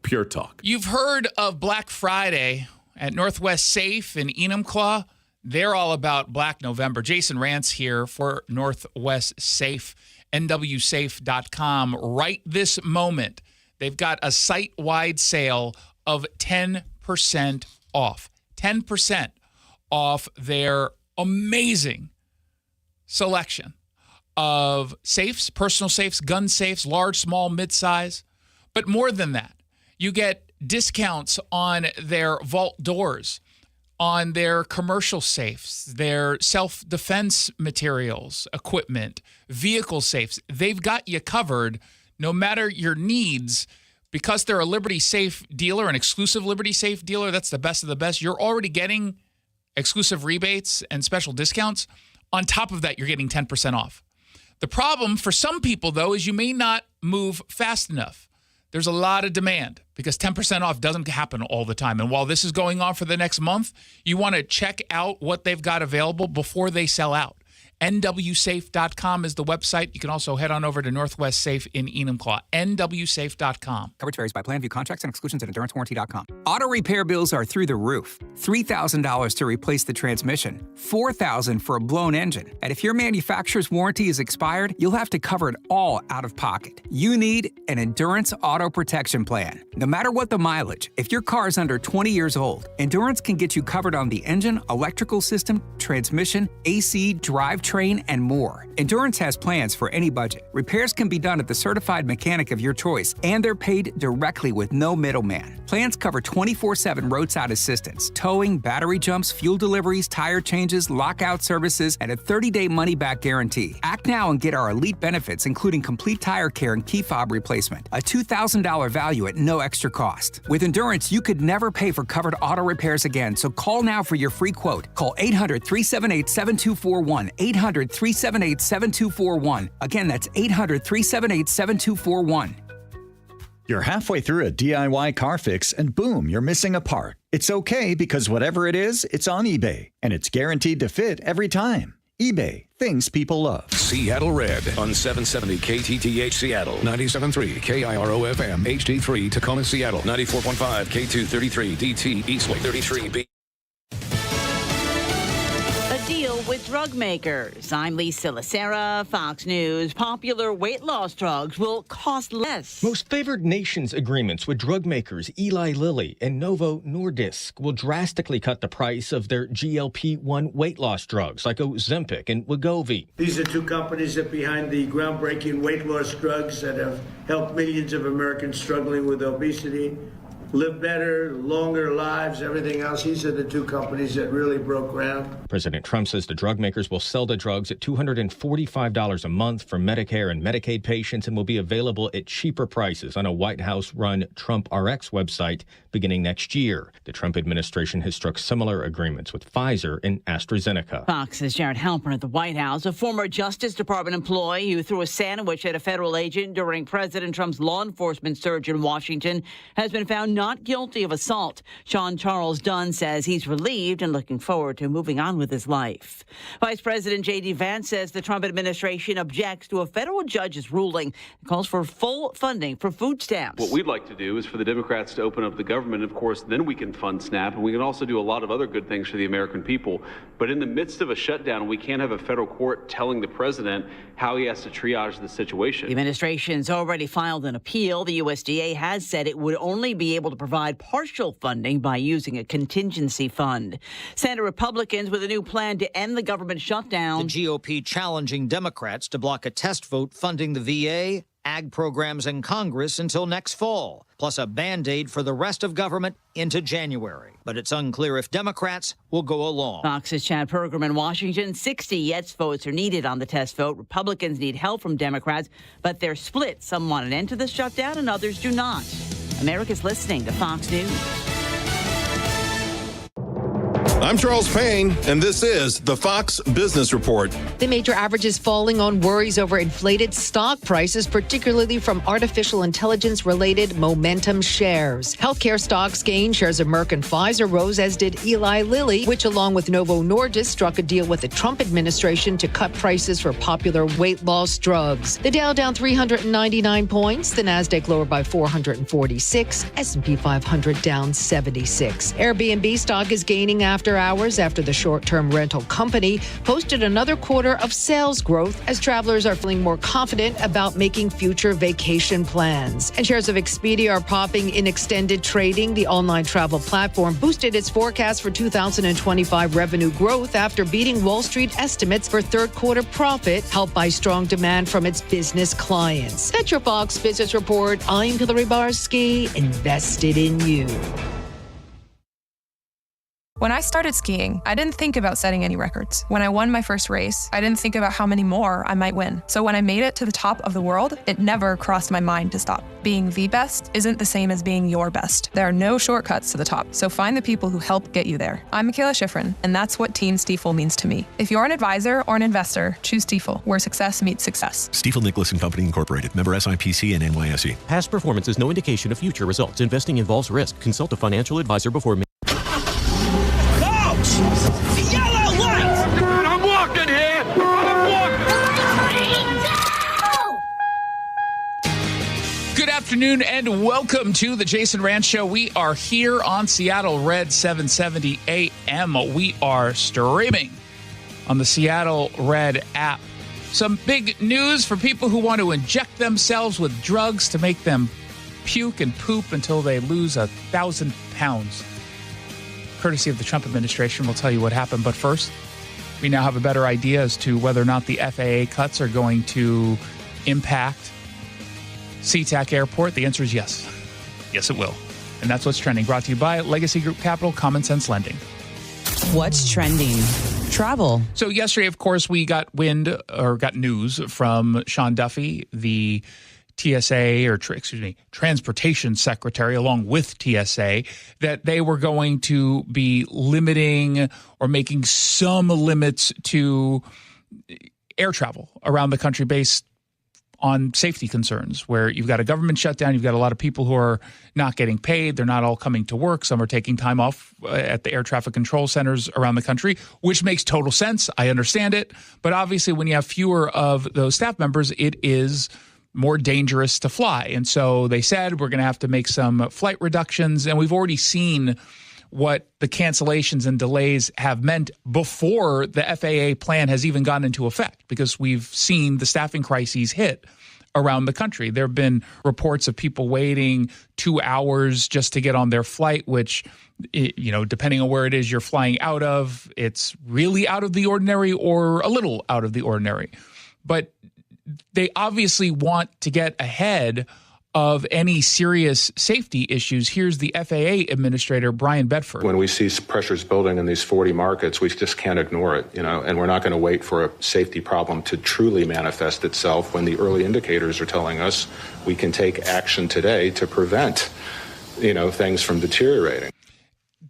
Speaker 17: Pure Talk.
Speaker 1: You've heard of Black Friday at Northwest Safe in Enumclaw. They're all about Black November. Jason Rantz here for Northwest Safe, nwsafe.com. Right this moment, they've got a site-wide sale of 10% off. 10% off their amazing selection of safes, personal safes, gun safes, large, small, mid-size. But more than that, you get discounts on their vault doors, on their commercial safes, their self-defense materials, equipment, vehicle safes. They've got you covered no matter your needs. Because they're a Liberty Safe dealer, an exclusive Liberty Safe dealer, that's the best of the best. You're already getting exclusive rebates and special discounts. On top of that, you're getting 10% off. The problem for some people, though, is you may not move fast enough. There's a lot of demand because 10% off doesn't happen all the time. And while this is going on for the next month, you want to check out what they've got available before they sell out. nwsafe.com is the website. You can also head on over to Northwest Safe in Enumclaw. nwsafe.com.
Speaker 19: Coverage varies by plan. View contracts and exclusions at endurancewarranty.com. Auto repair bills are through the roof. $3,000 to replace the transmission. $4,000 for a blown engine. And if your manufacturer's warranty is expired, you'll have to cover it all out of pocket. You need an Endurance Auto Protection Plan. No matter what the mileage, if your car is under 20 years old, Endurance can get you covered on the engine, electrical system, transmission, AC, drivetrain, train, and more. Endurance has plans for any budget. Repairs can be done at the certified mechanic of your choice, and they're paid directly with no middleman. Plans cover 24/7 roadside assistance, towing, battery jumps, fuel deliveries, tire changes, lockout services, and a 30-day money-back guarantee. Act now and get our elite benefits, including complete tire care and key fob replacement. A $2,000 value at no extra cost. With Endurance, you could never pay for covered auto repairs again, so call now for your free quote. Call 800-378-7241. 800-378-7241. Again, that's 800-378-7241.
Speaker 13: You're halfway through a DIY car fix and boom, you're missing a part. It's okay because whatever it is, it's on eBay and it's guaranteed to fit every time. eBay, things people love.
Speaker 5: Seattle Red on 770 KTTH Seattle, 97.3 KIRO FM, HD3 Tacoma Seattle, 94.5 K233 DT Eastway 33B.
Speaker 20: Deal with drug makers. I'm Lisa Lacera, Fox News. Popular weight loss drugs will cost less.
Speaker 21: Most favored nations agreements with drug makers Eli Lilly and Novo Nordisk will drastically cut the price of their GLP-1 weight loss drugs like Ozempic and Wegovy.
Speaker 22: These are two companies that are behind the groundbreaking weight loss drugs that have helped millions of Americans struggling with obesity live better, longer lives, everything else. These are the two companies that really broke ground.
Speaker 21: President Trump says the drug makers will sell the drugs at $245 a month for Medicare and Medicaid patients and will be available at cheaper prices on a White House-run Trump RX website beginning next year. The Trump administration has struck similar agreements with Pfizer and AstraZeneca.
Speaker 20: Fox's Jared Halpern at the White House, a former Justice Department employee who threw a sandwich at a federal agent during President Trump's law enforcement surge in Washington, has been found not guilty of assault. Sean Charles Dunn says he's relieved and looking forward to moving on with his life. Vice President J.D. Vance says the Trump administration objects to a federal judge's ruling and calls for full funding for food stamps.
Speaker 23: What we'd like to do is for the Democrats to open up the government. Of course, then we can fund SNAP, and we can also do a lot of other good things for the American people. But in the midst of a shutdown, we can't have a federal court telling the president how he has to triage the situation.
Speaker 20: The administration's already filed an appeal. The USDA has said it would only be able to provide partial funding by using a contingency fund. Senate Republicans with a new plan to end the government shutdown.
Speaker 24: The GOP challenging Democrats to block a test vote funding the VA, ag programs in Congress until next fall, plus a Band-Aid for the rest of government into January. But it's unclear if Democrats will go along.
Speaker 20: Fox's Chad Pergram in Washington. 60 yes votes are needed on the test vote. Republicans need help from Democrats, but they're split. Some want an end to the shutdown and others do not. America's listening to Fox News.
Speaker 26: I'm Charles Payne, and this is the Fox Business Report.
Speaker 28: The major average is falling on worries over inflated stock prices, particularly from artificial intelligence-related momentum shares. Healthcare stocks gained. Shares of Merck and Pfizer rose, as did Eli Lilly, which, along with Novo Nordisk, struck a deal with the Trump administration to cut prices for popular weight loss drugs. The Dow down 399 points. The Nasdaq lower by 446. S&P 500 down 76. Airbnb stock is gaining after hours after the short-term rental company posted another quarter of sales growth as travelers are feeling more confident about making future vacation plans. And shares of Expedia are popping in extended trading. The online travel platform boosted its forecast for 2025 revenue growth after beating Wall Street estimates for third quarter profit, helped by strong demand from its business clients. That's your Fox Business Report. I'm Hillary Barsky, invested in you.
Speaker 29: When I started skiing, I didn't think about setting any records. When I won my first race, I didn't think about how many more I might win. So when I made it to the top of the world, it never crossed my mind to stop. Being the best isn't the same as being your best. There are no shortcuts to the top, so find the people who help get you there. I'm Michaela Schifrin, and that's what Team Stiefel means to me. If you're an advisor or an investor, choose Stiefel, where success meets success.
Speaker 30: Stiefel Nicholas and Company Incorporated, member SIPC and NYSE.
Speaker 31: Past performance is no indication of future results. Investing involves risk. Consult a financial advisor before making.
Speaker 32: The yellow light! God, I'm walking here!
Speaker 1: Good afternoon and welcome to the Jason Rantz Show. We are here on Seattle Red 770 AM. We are streaming on the Seattle Red app. Some big news for people who want to inject themselves with drugs to make them puke and poop until they lose 1,000 pounds. Courtesy of the Trump administration, we'll tell you what happened. But first, We now have a better idea as to whether or not the FAA cuts are going to impact SeaTac Airport. The answer is yes. Yes, it will. And that's what's trending. Brought to you by Legacy Group Capital, Common Sense Lending.
Speaker 2: What's trending? Travel.
Speaker 1: So yesterday, of course, we got news from Sean Duffy, the Transportation Secretary, along with TSA, that they were going to be limiting or making some limits to air travel around the country based on safety concerns, where you've got a government shutdown, you've got a lot of people who are not getting paid, they're not all coming to work, some are taking time off at the air traffic control centers around the country, which makes total sense. I understand it. But obviously, when you have fewer of those staff members, it is more dangerous to fly. And so they said, we're going to have to make some flight reductions. And we've already seen what the cancellations and delays have meant before the FAA plan has even gone into effect, because we've seen the staffing crises hit around the country. There have been reports of people waiting 2 hours just to get on their flight, which, depending on where it is you're flying out of, it's really out of the ordinary or a little out of the ordinary. But they obviously want to get ahead of any serious safety issues. Here's the FAA Administrator, Brian Bedford.
Speaker 3: When we see pressures building in these 40 markets, we just can't ignore it, and we're not going to wait for a safety problem to truly manifest itself when the early indicators are telling us we can take action today to prevent, things from deteriorating.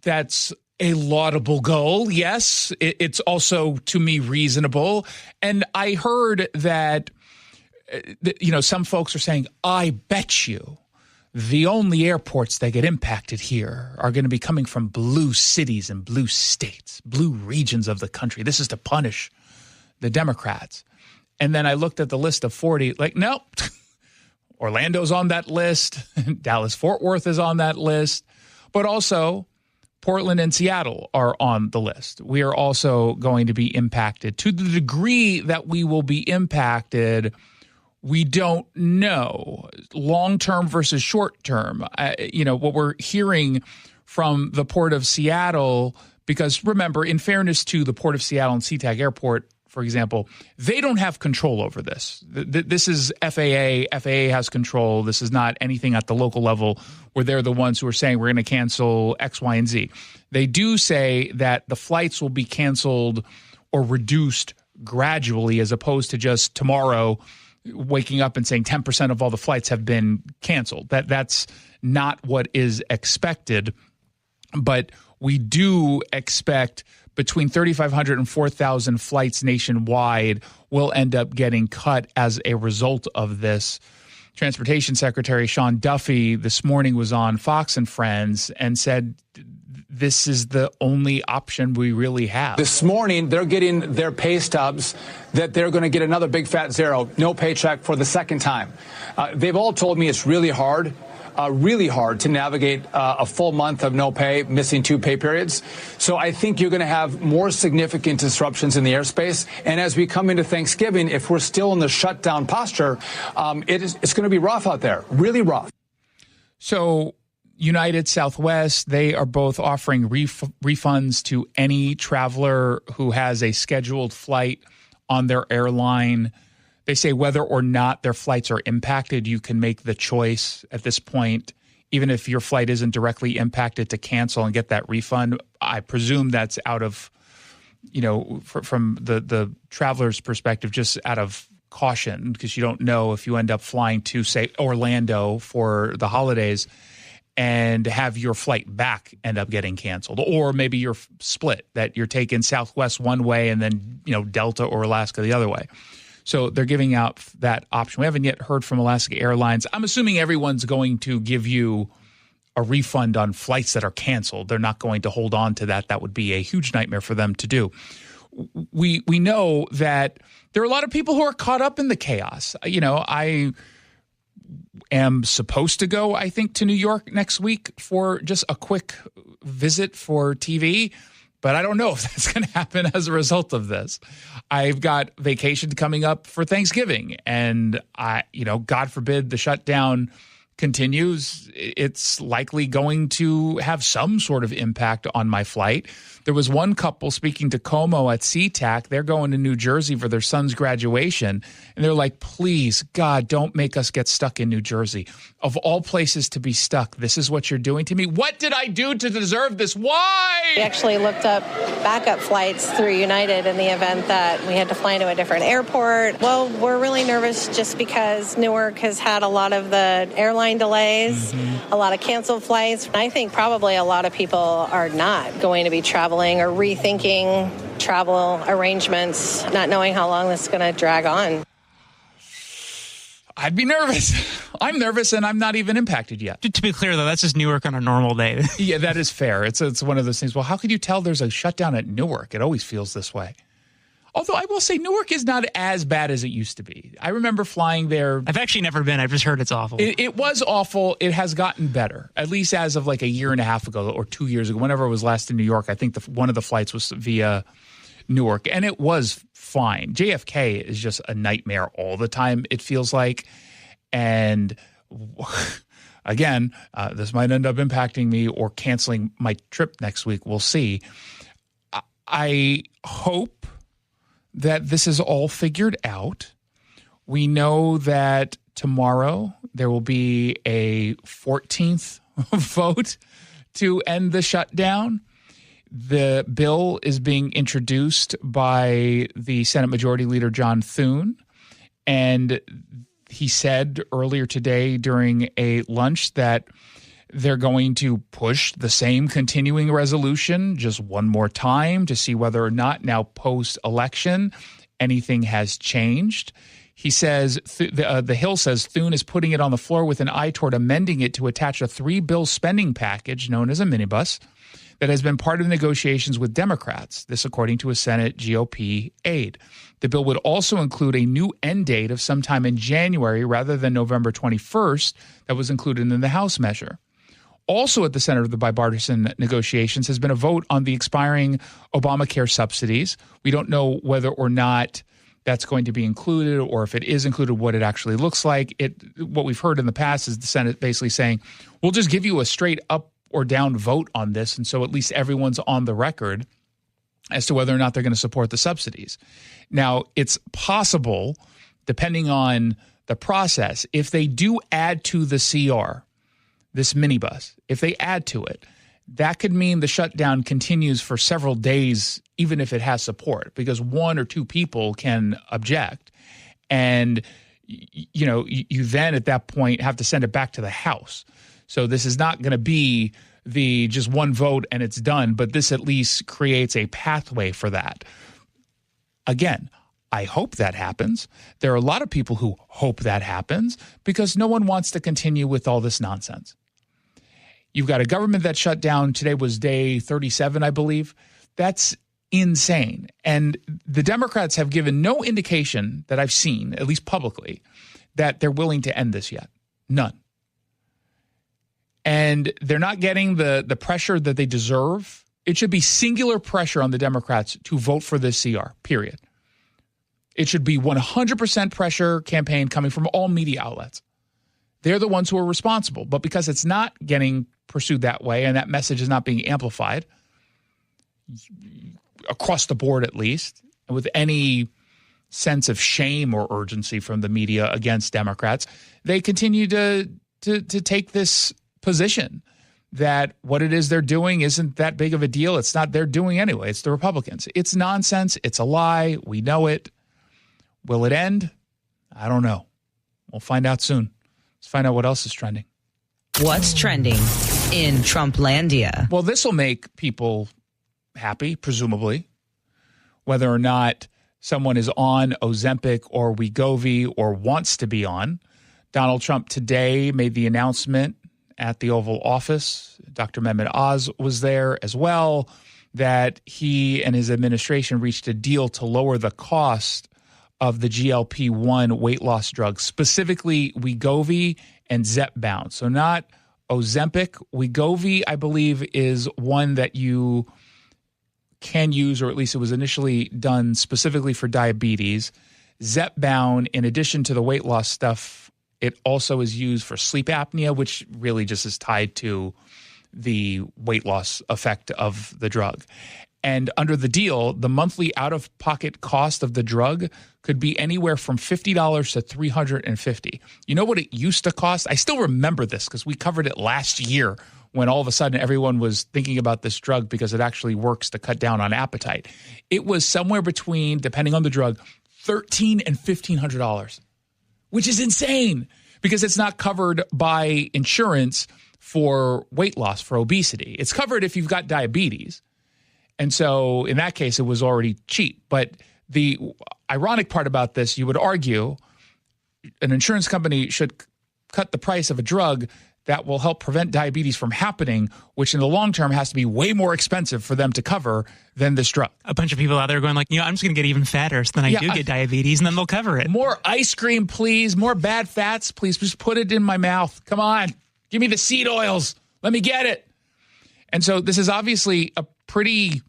Speaker 1: That's a laudable goal. Yes, it's also, to me, reasonable. And I heard that some folks are saying, I bet you the only airports that get impacted here are going to be coming from blue cities and blue states, blue regions of the country. This is to punish the Democrats. And then I looked at the list of 40, nope, Orlando's on that list. Dallas-Fort Worth is on that list. But also Portland and Seattle are on the list. We are also going to be impacted. To the degree that we will be impacted, we don't know, long-term versus short-term. What we're hearing from the Port of Seattle, because remember, in fairness to the Port of Seattle and SeaTac Airport, for example, they don't have control over this. This is FAA. FAA has control. This is not anything at the local level where they're the ones who are saying we're going to cancel X, Y, and Z. They do say that the flights will be canceled or reduced gradually, as opposed to just tomorrow waking up and saying 10% of all the flights have been canceled. That's not what is expected. But we do expect between 3,500 and 4,000 flights nationwide will end up getting cut as a result of this. Transportation Secretary Sean Duffy this morning was on Fox and Friends and said this is the only option we really have.
Speaker 7: This morning, they're getting their pay stubs that they're going to get another big fat zero, no paycheck for the second time. They've all told me it's really hard to navigate a full month of no pay, missing 2 pay periods. So I think you're going to have more significant disruptions in the airspace. And as we come into Thanksgiving, if we're still in the shutdown posture, it's going to be rough out there, really rough.
Speaker 1: So United, Southwest, they are both offering refunds to any traveler who has a scheduled flight on their airline. They say whether or not their flights are impacted, you can make the choice at this point, even if your flight isn't directly impacted, to cancel and get that refund. I presume that's out of, from the traveler's perspective, just out of caution, because you don't know if you end up flying to, say, Orlando for the holidays and have your flight back end up getting canceled. Or maybe you're split, that you're taking Southwest one way and then, Delta or Alaska the other way. So they're giving out that option. We haven't yet heard from Alaska Airlines. I'm assuming everyone's going to give you a refund on flights that are canceled. They're not going to hold on to that. That would be a huge nightmare for them to do. We know that there are a lot of people who are caught up in the chaos. I am supposed to go, I think, to New York next week for just a quick visit for TV. But I don't know if that's going to happen as a result of this. I've got vacation coming up for Thanksgiving, and God forbid the shutdown continues, it's likely going to have some sort of impact on my flight. There was one couple speaking to Como at SeaTac. They're going to New Jersey for their son's graduation. And they're like, please, God, don't make us get stuck in New Jersey. Of all places to be stuck, this is what you're doing to me. What did I do to deserve this? Why?
Speaker 4: We actually looked up backup flights through United in the event that we had to fly into a different airport. Well, we're really nervous just because Newark has had a lot of the airline delays, a lot of canceled flights. I think probably a lot of people are not going to be traveling or rethinking travel arrangements, not knowing how long this is going to drag on.
Speaker 1: I'd be nervous. I'm nervous, and I'm not even impacted yet.
Speaker 6: To be clear, though, that's just Newark on a normal day.
Speaker 1: Yeah, that is fair. It's one of those things. Well, how could you tell there's a shutdown at Newark? It always feels this way. Although I will say Newark is not as bad as it used to be. I remember flying there.
Speaker 6: I've actually never been. I've just heard it's awful.
Speaker 1: It was awful. It has gotten better, at least as of like a year and a half ago or 2 years ago. Whenever I was last in New York, I think one of the flights was via Newark, and it was fine. JFK is just a nightmare all the time, it feels like. And again, this might end up impacting me or canceling my trip next week. We'll see. I hope that this is all figured out. We know that tomorrow there will be a 14th vote to end the shutdown. The bill is being introduced by the Senate Majority Leader John Thune, and he said earlier today during a lunch that they're going to push the same continuing resolution just one more time to see whether or not now post-election anything has changed. He says, the Hill says Thune is putting it on the floor with an eye toward amending it to attach a 3-bill spending package known as a minibus that has been part of negotiations with Democrats. This according to a Senate GOP aide. The bill would also include a new end date of sometime in January rather than November 21st that was included in the House measure. Also at the center of the bipartisan negotiations has been a vote on the expiring Obamacare subsidies. We don't know whether or not that's going to be included, or if it is included, what it actually looks like. What we've heard in the past is the Senate basically saying, we'll just give you a straight up or down vote on this, and so at least everyone's on the record as to whether or not they're going to support the subsidies. Now, it's possible, depending on the process, if they do add to the CR, this minibus, if they add to it, that could mean the shutdown continues for several days, even if it has support, because one or two people can object. And, you then at that point have to send it back to the House. So this is not going to be the just one vote and it's done, but this at least creates a pathway for that. Again, I hope that happens. There are a lot of people who hope that happens because no one wants to continue with all this nonsense. You've got a government that shut down. Today was day 37, I believe. That's insane. And the Democrats have given no indication that I've seen, at least publicly, that they're willing to end this yet. None. And they're not getting the pressure that they deserve. It should be singular pressure on the Democrats to vote for this CR, period. It should be 100% pressure campaign coming from all media outlets. They're the ones who are responsible. But because it's not getting pursued that way and that message is not being amplified across the board, at least, and with any sense of shame or urgency from the media against Democrats, they continue to take this position that what it is they're doing isn't that big of a deal. It's not their doing anyway. It's the Republicans. It's nonsense. It's a lie. We know it. Will it end? I don't know. We'll find out soon. Let's find out what else is trending.
Speaker 2: What's trending in Trumplandia?
Speaker 1: Well, this will make people happy, presumably, whether or not someone is on Ozempic or Wegovy or wants to be on. Donald Trump today made the announcement at the Oval Office. Dr. Mehmet Oz was there as well, that he and his administration reached a deal to lower the cost of the GLP-1 weight loss drugs, specifically Wegovy and Zepbound. So not Ozempic. Wegovy, I believe, is one that you can use, or at least it was initially done specifically for diabetes. Zepbound, in addition to the weight loss stuff, It also is used for sleep apnea, which really just is tied to the weight loss effect of the drug. And under the deal, the monthly out-of-pocket cost of the drug could be anywhere from $50 to $350. You know what it used to cost? I still remember this because we covered it last year when all of a sudden everyone was thinking about this drug because it actually works to cut down on appetite. It was somewhere between, depending on the drug, $1,300 and $1,500, which is insane because it's not covered by insurance for weight loss, for obesity. It's covered if you've got diabetes. And so in that case, it was already cheap. But the ironic part about this, you would argue an insurance company should cut the price of a drug that will help prevent diabetes from happening, which in the long term has to be way more expensive for them to cover than this drug.
Speaker 6: A bunch of people out there going like, I'm just going to get even fatter so then I get diabetes, and then they'll cover it.
Speaker 1: More ice cream, please. More bad fats, please. Just put it in my mouth. Come on. Give me the seed oils. Let me get it. And so this is obviously a pretty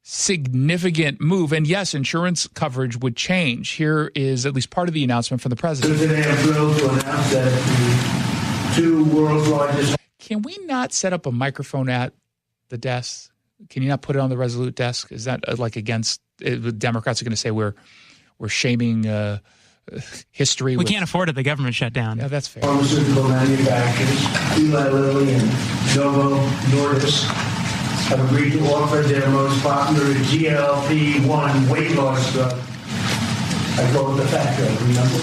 Speaker 1: significant move. And yes, insurance coverage would change. Here is at least part of the announcement from the president.
Speaker 22: Today I'm thrilled to announce that the two world's largest...
Speaker 1: Can we not set up a microphone at the desk? Can you not put it on the Resolute desk? Is that like against... The Democrats are going to say we're shaming history.
Speaker 6: We can't afford it. The government shut down.
Speaker 1: Yeah, that's fair.
Speaker 22: Pharmaceutical manufacturers, Eli Lilly and Novo Nordisk, have agreed to offer their most popular GLP-1 weight loss drug. I call it the fat drug, remember?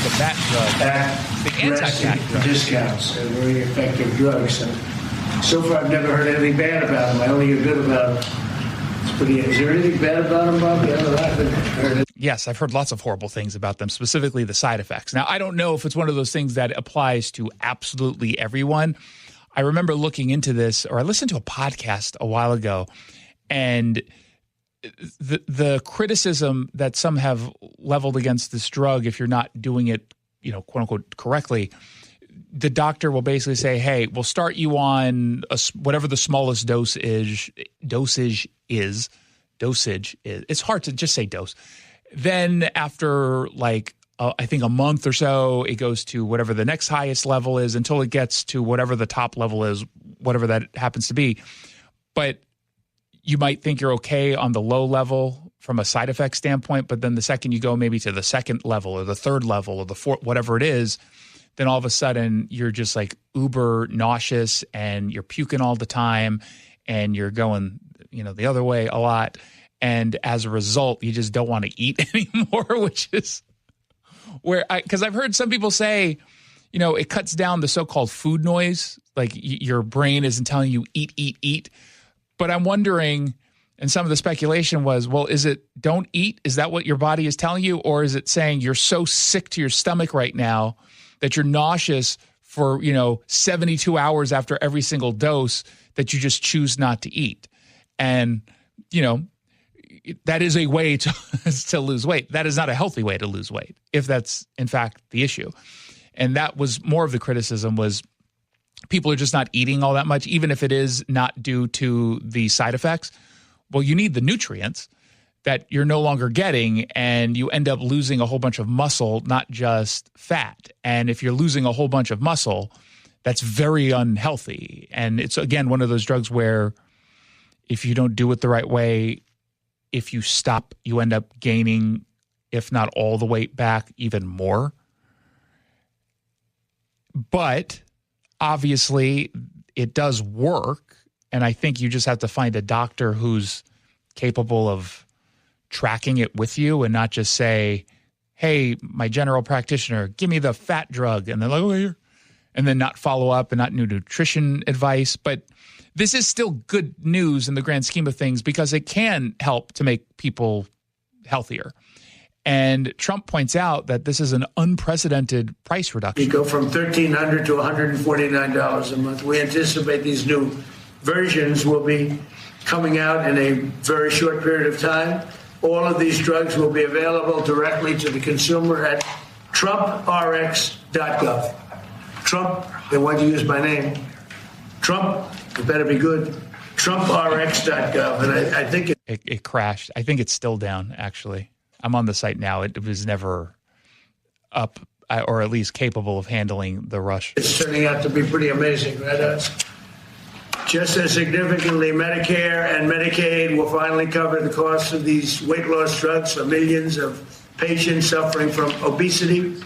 Speaker 1: The fat drug.
Speaker 22: At
Speaker 1: the anti-fat drug.
Speaker 22: Discounts. They're very effective drugs. So far, I've never heard anything bad about them. I only hear good about them. Is there anything bad about them, Bob? I haven't heard it.
Speaker 1: Yes, I've heard lots of horrible things about them, specifically the side effects. Now, I don't know if it's one of those things that applies to absolutely everyone. I remember looking into this, or I listened to a podcast a while ago, and the criticism that some have leveled against this drug, if you're not doing it, quote unquote, correctly, the doctor will basically say, hey, we'll start you on whatever the smallest dosage is. It's hard to just say dose. Then after I think a month or so, it goes to whatever the next highest level is until it gets to whatever the top level is, whatever that happens to be. But you might think you're okay on the low level from a side effect standpoint, but then the second you go maybe to the second level or the third level or the fourth, whatever it is, then all of a sudden you're just like uber nauseous and you're puking all the time and you're going, the other way a lot. And as a result, you just don't want to eat anymore, which is because I've heard some people say, it cuts down the so-called food noise. Like your brain isn't telling you eat, eat, eat. But I'm wondering, and some of the speculation was, well, is it don't eat? Is that what your body is telling you? Or is it saying you're so sick to your stomach right now that you're nauseous for, 72 hours after every single dose that you just choose not to eat? And, that is a way to lose weight. That is not a healthy way to lose weight, if that's, in fact, the issue. And that was more of the criticism was people are just not eating all that much, even if it is not due to the side effects. Well, you need the nutrients that you're no longer getting, and you end up losing a whole bunch of muscle, not just fat. And if you're losing a whole bunch of muscle, that's very unhealthy. And it's, again, one of those drugs where if you don't do it the right way, if you stop, you end up gaining, if not all the weight back, even more. But obviously, it does work. And I think you just have to find a doctor who's capable of tracking it with you and not just say, hey, my general practitioner, give me the fat drug. And they're like, oh, here. And then not follow up and not new nutrition advice. But this is still good news in the grand scheme of things because it can help to make people healthier. And Trump points out that this is an unprecedented price reduction.
Speaker 22: We go from $1,300 to $149 a month. We anticipate these new versions will be coming out in a very short period of time. All of these drugs will be available directly to the consumer at TrumpRx.gov. Trump, they want to use my name. Trump, it better be good. TrumpRx.gov. And I think
Speaker 1: it crashed. I think it's still down, actually. I'm on the site now. It was never up or at least capable of handling the rush.
Speaker 22: It's turning out to be pretty amazing, right? Just as significantly, Medicare and Medicaid will finally cover the cost of these weight loss drugs for millions of patients suffering from obesity.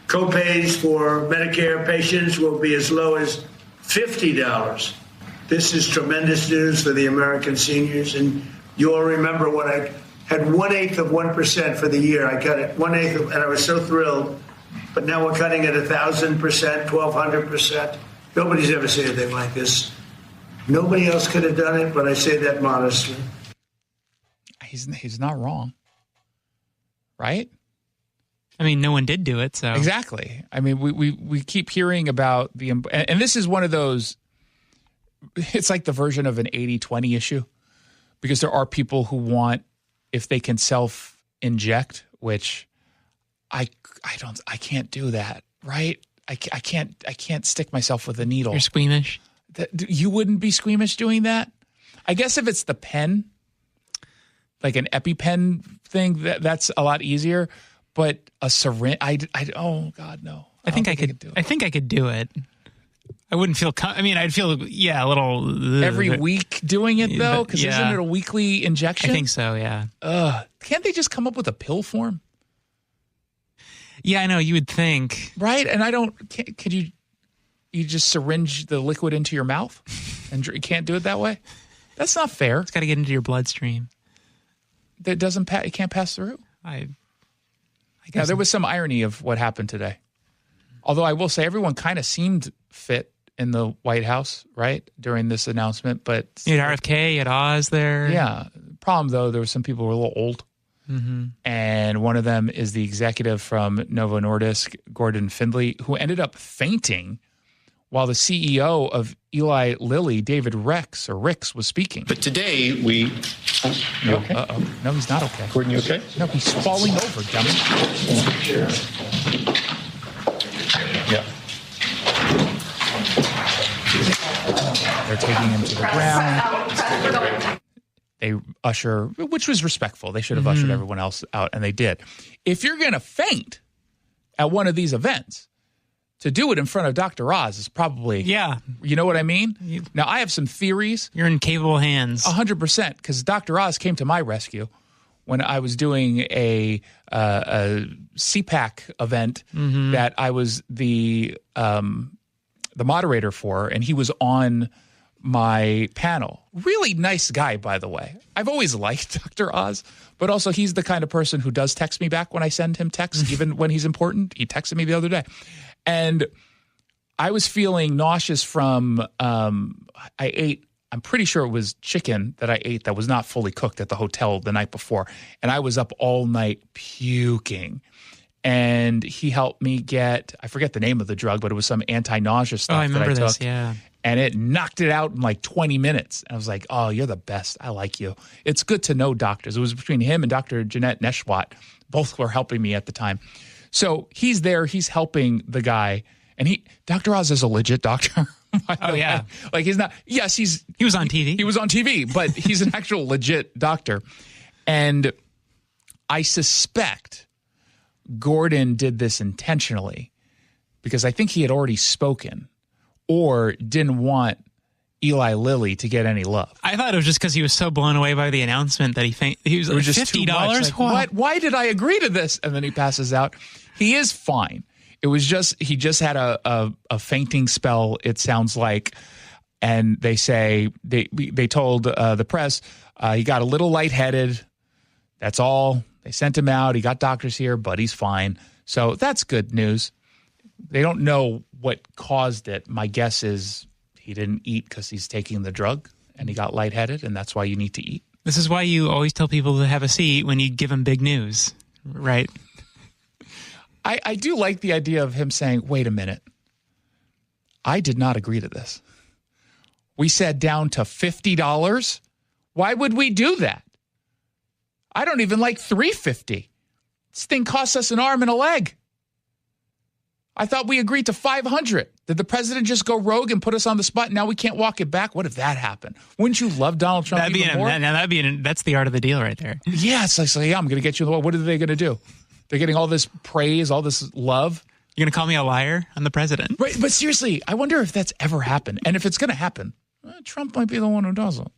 Speaker 22: Copays for Medicare patients will be as low as $50. This is tremendous news for the American seniors. And you all remember when I had 1/8 of 1% for the year. I cut it 1/8, and I was so thrilled. But now we're cutting it 1,000%, 1,200%. Nobody's ever said anything like this. Nobody else could have done it, but I say that modestly.
Speaker 1: He's not wrong, right?
Speaker 6: I mean, no one did do it, so.
Speaker 1: Exactly. I mean, we keep hearing about and this is one of those, it's like the version of an 80-20 issue, because there are people who want, if they can self-inject, which I can't do that, right? I can't stick myself with a needle.
Speaker 6: You're squeamish?
Speaker 1: You wouldn't be squeamish doing that? I guess if it's the pen, like an EpiPen thing, that's a lot easier. But a syringe, oh God, no.
Speaker 6: I think I could do it. I think I could do it. I wouldn't feel. I'd feel a little.
Speaker 1: Every week doing it though, because isn't it a weekly injection?
Speaker 6: I think so. Yeah.
Speaker 1: Can't they just come up with a pill form?
Speaker 6: Yeah, I know. You would think,
Speaker 1: right? And could you? You just syringe the liquid into your mouth, and you can't do it that way. That's not fair.
Speaker 6: It's got to get into your bloodstream.
Speaker 1: That doesn't. It can't pass through.
Speaker 6: I guess.
Speaker 1: Now, there was some irony of what happened today. Although I will say everyone kind of seemed fit in the White House, right, during this announcement. But
Speaker 6: you had RFK, you had Oz there.
Speaker 1: Yeah. Problem, though, there were some people who were a little old.
Speaker 6: Mm-hmm.
Speaker 1: And one of them is the executive from Novo Nordisk, Gordon Findlay, who ended up fainting while the CEO of Eli Lilly, David Ricks, was speaking.
Speaker 8: But today we...
Speaker 1: You okay? Uh-oh. No, he's not okay.
Speaker 8: Gordon, you okay?
Speaker 1: No, he's falling over, dummy.
Speaker 8: Yeah.
Speaker 1: They're taking him to the ground. They usher, which was respectful. They should have ushered everyone else out, and they did. If you're going to faint at one of these events, to do it in front of Dr. Oz is probably, you know what I mean? Now, I have some theories.
Speaker 6: You're in capable hands.
Speaker 1: 100%, because Dr. Oz came to my rescue when I was doing a CPAC event that I was the moderator for, and he was on my panel. Really nice guy, by the way. I've always liked Dr. Oz, but also he's the kind of person who does text me back when I send him texts, even when he's important. He texted me the other day. And I was feeling nauseous from, I'm pretty sure it was chicken that I ate that was not fully cooked at the hotel the night before. And I was up all night puking. And he helped me get, I forget the name of the drug, but it was some anti-nausea stuff
Speaker 6: I remember
Speaker 1: that I took.
Speaker 6: this, yeah.
Speaker 1: And it knocked it out in like 20 minutes. And I was like, oh, you're the best. I like you. It's good to know doctors. It was between him and Dr. Jeanette Neshwat. Both were helping me at the time. So he's there. He's helping the guy. And Dr. Oz is a legit doctor.
Speaker 6: Oh, yeah.
Speaker 1: Like he's not, yes, he
Speaker 6: was on TV.
Speaker 1: He was on TV, but he's an actual legit doctor. And I suspect Gordon did this intentionally because I think he had already spoken or didn't want Eli Lilly to get any love.
Speaker 6: I thought it was just because he was so blown away by the announcement that he was like,
Speaker 1: just
Speaker 6: $50?
Speaker 1: Like, what? Why did I agree to this? And then he passes out. He is fine. It was just, he just had a fainting spell, it sounds like. And they say, they told the press, he got a little lightheaded. That's all. They sent him out. He got doctors here, but he's fine. So that's good news. They don't know what caused it. My guess is he didn't eat because he's taking the drug and he got lightheaded, and that's why you need to eat.
Speaker 6: This is why you always tell people to have a seat when you give them big news, right?
Speaker 1: I do like the idea of him saying, wait a minute. I did not agree to this. We said down to $50. Why would we do that? I don't even like $3.50. This thing costs us an arm and a leg. I thought we agreed to $500. Did the president just go rogue and put us on the spot? Now we can't walk it back. What if that happened? Wouldn't you love Donald Trump even more?
Speaker 6: That's the art of the deal right there.
Speaker 1: Yeah, it's like, yeah, I'm going to get you in the wall. What are they going to do? They're getting all this praise, all this love.
Speaker 6: You're going to call me a liar? I'm the president.
Speaker 1: Right, but seriously, I wonder if that's ever happened. And if it's going to happen, Trump might be the one who doesn't.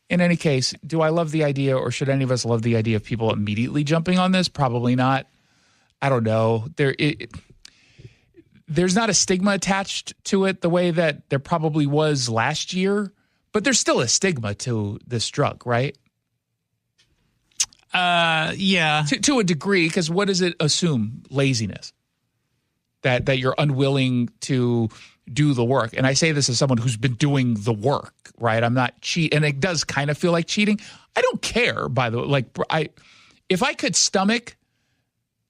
Speaker 1: In any case, do I love the idea, or should any of us love the idea of people immediately jumping on this? Probably not. I don't know. There's not a stigma attached to it the way that there probably was last year, but there's still a stigma to this drug, right?
Speaker 6: Yeah.
Speaker 1: To a degree, because what does it assume? Laziness. That you're unwilling to do the work. And I say this as someone who's been doing the work, right? I'm not cheating, and it does kind of feel like cheating. I don't care, by the way. Like, if I could stomach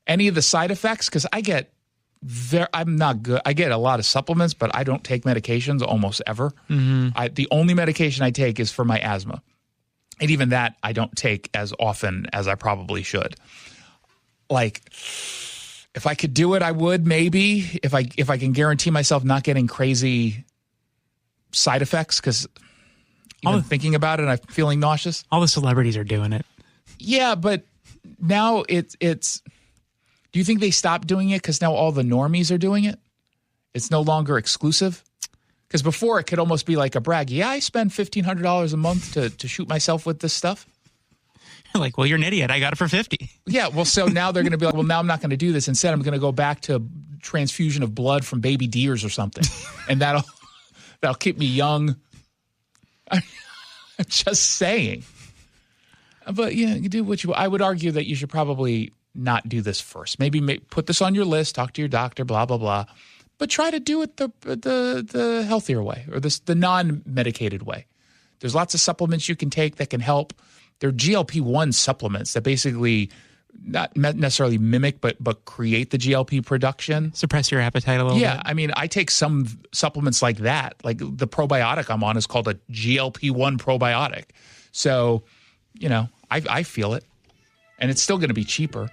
Speaker 1: any of the side effects, because I'm not good. I get a lot of supplements, but I don't take medications almost ever.
Speaker 6: Mm-hmm.
Speaker 1: The only medication I take is for my asthma. And even that I don't take as often as I probably should. Like, if I could do it, I would, maybe. If I can guarantee myself not getting crazy side effects, because even thinking about it, I'm feeling nauseous.
Speaker 6: All the celebrities are doing it.
Speaker 1: Yeah, but now it's do you think they stopped doing it because now all the normies are doing it? It's no longer exclusive? Because before it could almost be like a brag. Yeah, I spend $1,500 a month to shoot myself with this stuff.
Speaker 6: You're like, well, you're an idiot. I got it for $50.
Speaker 1: Yeah, well, so now they're going to be like, well, now I'm not going to do this. Instead, I'm going to go back to transfusion of blood from baby deers or something. And that'll keep me young. I'm just saying. But yeah, you do what you. I would argue that you should probably not do this first. Maybe put this on your list, talk to your doctor, blah, blah, blah. But try to do it the healthier way, or the non-medicated way. There's lots of supplements you can take that can help. They're GLP-1 supplements that basically not necessarily mimic, but create the GLP production.
Speaker 6: Suppress your appetite a little bit.
Speaker 1: Yeah, I mean, I take some supplements like that. Like the probiotic I'm on is called a GLP-1 probiotic. So, I feel it. And it's still going to be cheaper.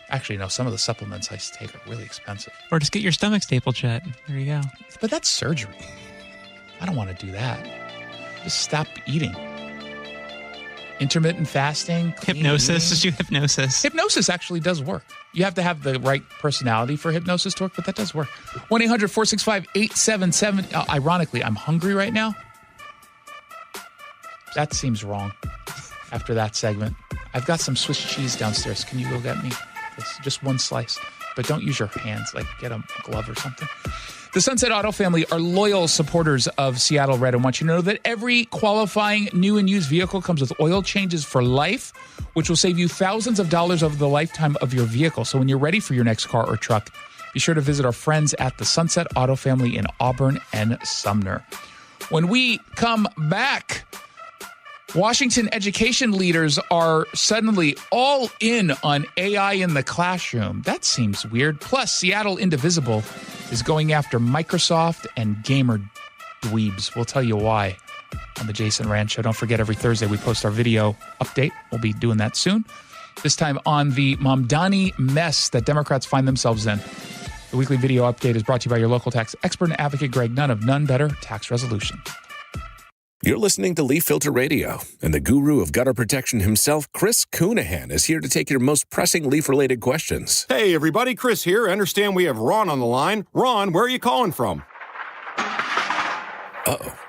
Speaker 1: Actually, no, some of the supplements I take are really expensive.
Speaker 6: Or just get your stomach stapled shut. There you go.
Speaker 1: But that's surgery. I don't want to do that. Just stop eating. Intermittent fasting.
Speaker 6: Hypnosis. Just do hypnosis.
Speaker 1: Hypnosis actually does work. You have to have the right personality for hypnosis to work, but that does work. 1-800-465-877. Ironically, I'm hungry right now. That seems wrong after that segment. I've got some Swiss cheese downstairs. Can you go get me just one slice? But don't use your hands. Like, get a glove or something. The Sunset Auto family are loyal supporters of Seattle Red and want you to know that every qualifying new and used vehicle comes with oil changes for life, which will save you thousands of dollars over the lifetime of your vehicle. So when you're ready for your next car or truck, be sure to visit our friends at the Sunset Auto family in Auburn and Sumner. When we come back, Washington education leaders are suddenly all in on AI in the classroom. That seems weird. Plus, Seattle Indivisible is going after Microsoft and gamer dweebs. We'll tell you why on the Jason Rantz Show. Don't forget, every Thursday we post our video update. We'll be doing that soon. This time on the Mamdani mess that Democrats find themselves in. The weekly video update is brought to you by your local tax expert and advocate, Greg Nunn of None Better Tax Resolution.
Speaker 9: You're listening to Leaf Filter Radio, and the guru of gutter protection himself, Chris Coonahan, is here to take your most pressing leaf-related questions.
Speaker 10: Hey, everybody, Chris here. I understand we have Ron on the line. Ron, where are you calling from?
Speaker 9: Uh-oh.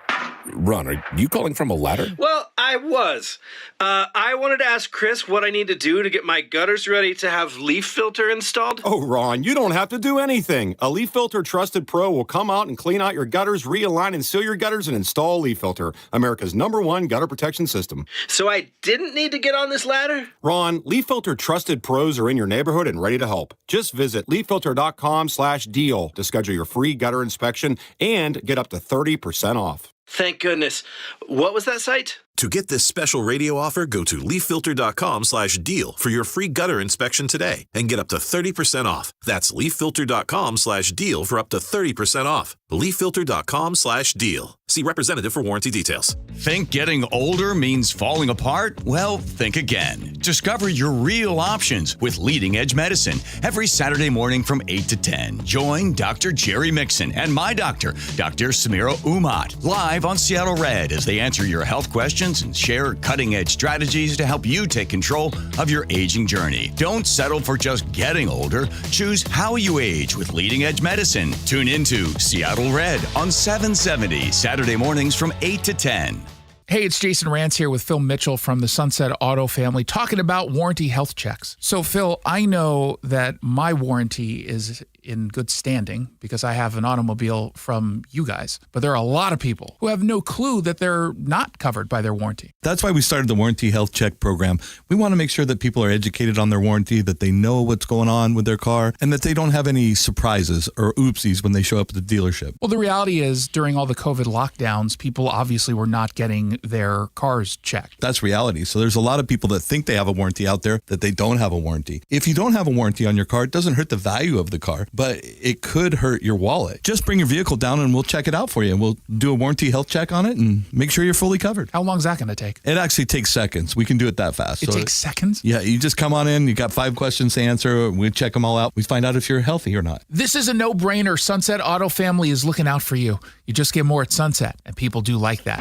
Speaker 9: Ron, are you calling from a ladder?
Speaker 11: Well, I was. I wanted to ask Chris what I need to do to get my gutters ready to have leaf filter installed.
Speaker 10: Oh, Ron, you don't have to do anything. A Leaf Filter Trusted Pro will come out and clean out your gutters, realign and seal your gutters, and install Leaf Filter, America's #1 gutter protection system.
Speaker 11: So I didn't need to get on this ladder?
Speaker 10: Ron, Leaf Filter Trusted Pros are in your neighborhood and ready to help. Just visit leaffilter.com/deal to schedule your free gutter inspection and get up to 30% off.
Speaker 11: Thank goodness. What was that site?
Speaker 30: To get this special radio offer, go to leaffilter.com/deal for your free gutter inspection today and get up to 30% off. That's leaffilter.com/deal for up to 30% off. leaffilter.com/deal. See representative for warranty details.
Speaker 5: Think getting older means falling apart? Well, think again. Discover your real options with Leading Edge Medicine. Every Saturday morning from 8 to 10. Join Dr. Jerry Mixon and my doctor, Dr. Samira Umat, live on Seattle Red as they answer your health questions and share cutting-edge strategies to help you take control of your aging journey. Don't settle for just getting older. Choose how you age with Leading Edge Medicine. Tune into Seattle Red on 770 Saturday mornings from 8 to 10.
Speaker 1: Hey, it's Jason Rantz here with Phil Mitchell from the Sunset Auto family talking about warranty health checks. So, Phil, I know that my warranty is in good standing because I have an automobile from you guys. But there are a lot of people who have no clue that they're not covered by their warranty.
Speaker 12: That's why we started the Warranty Health Check program. We want to make sure that people are educated on their warranty, that they know what's going on with their car, and that they don't have any surprises or oopsies when they show up at the dealership.
Speaker 1: Well, the reality is during all the COVID lockdowns, people obviously were not getting their cars checked.
Speaker 12: That's reality. So there's a lot of people that think they have a warranty out there that they don't have a warranty. If you don't have a warranty on your car, it doesn't hurt the value of the car, but it could hurt your wallet. Just bring your vehicle down and we'll check it out for you. We'll do a warranty health check on it and make sure you're fully covered.
Speaker 1: How long is that going to take?
Speaker 12: It actually takes seconds. We can do it that fast.
Speaker 1: It takes seconds?
Speaker 12: Yeah, you just come on in, you got 5 questions to answer, we check them all out, we find out if you're healthy or not.
Speaker 1: This is a no-brainer. Sunset Auto family is looking out for you. You just get more at Sunset, and people do like that.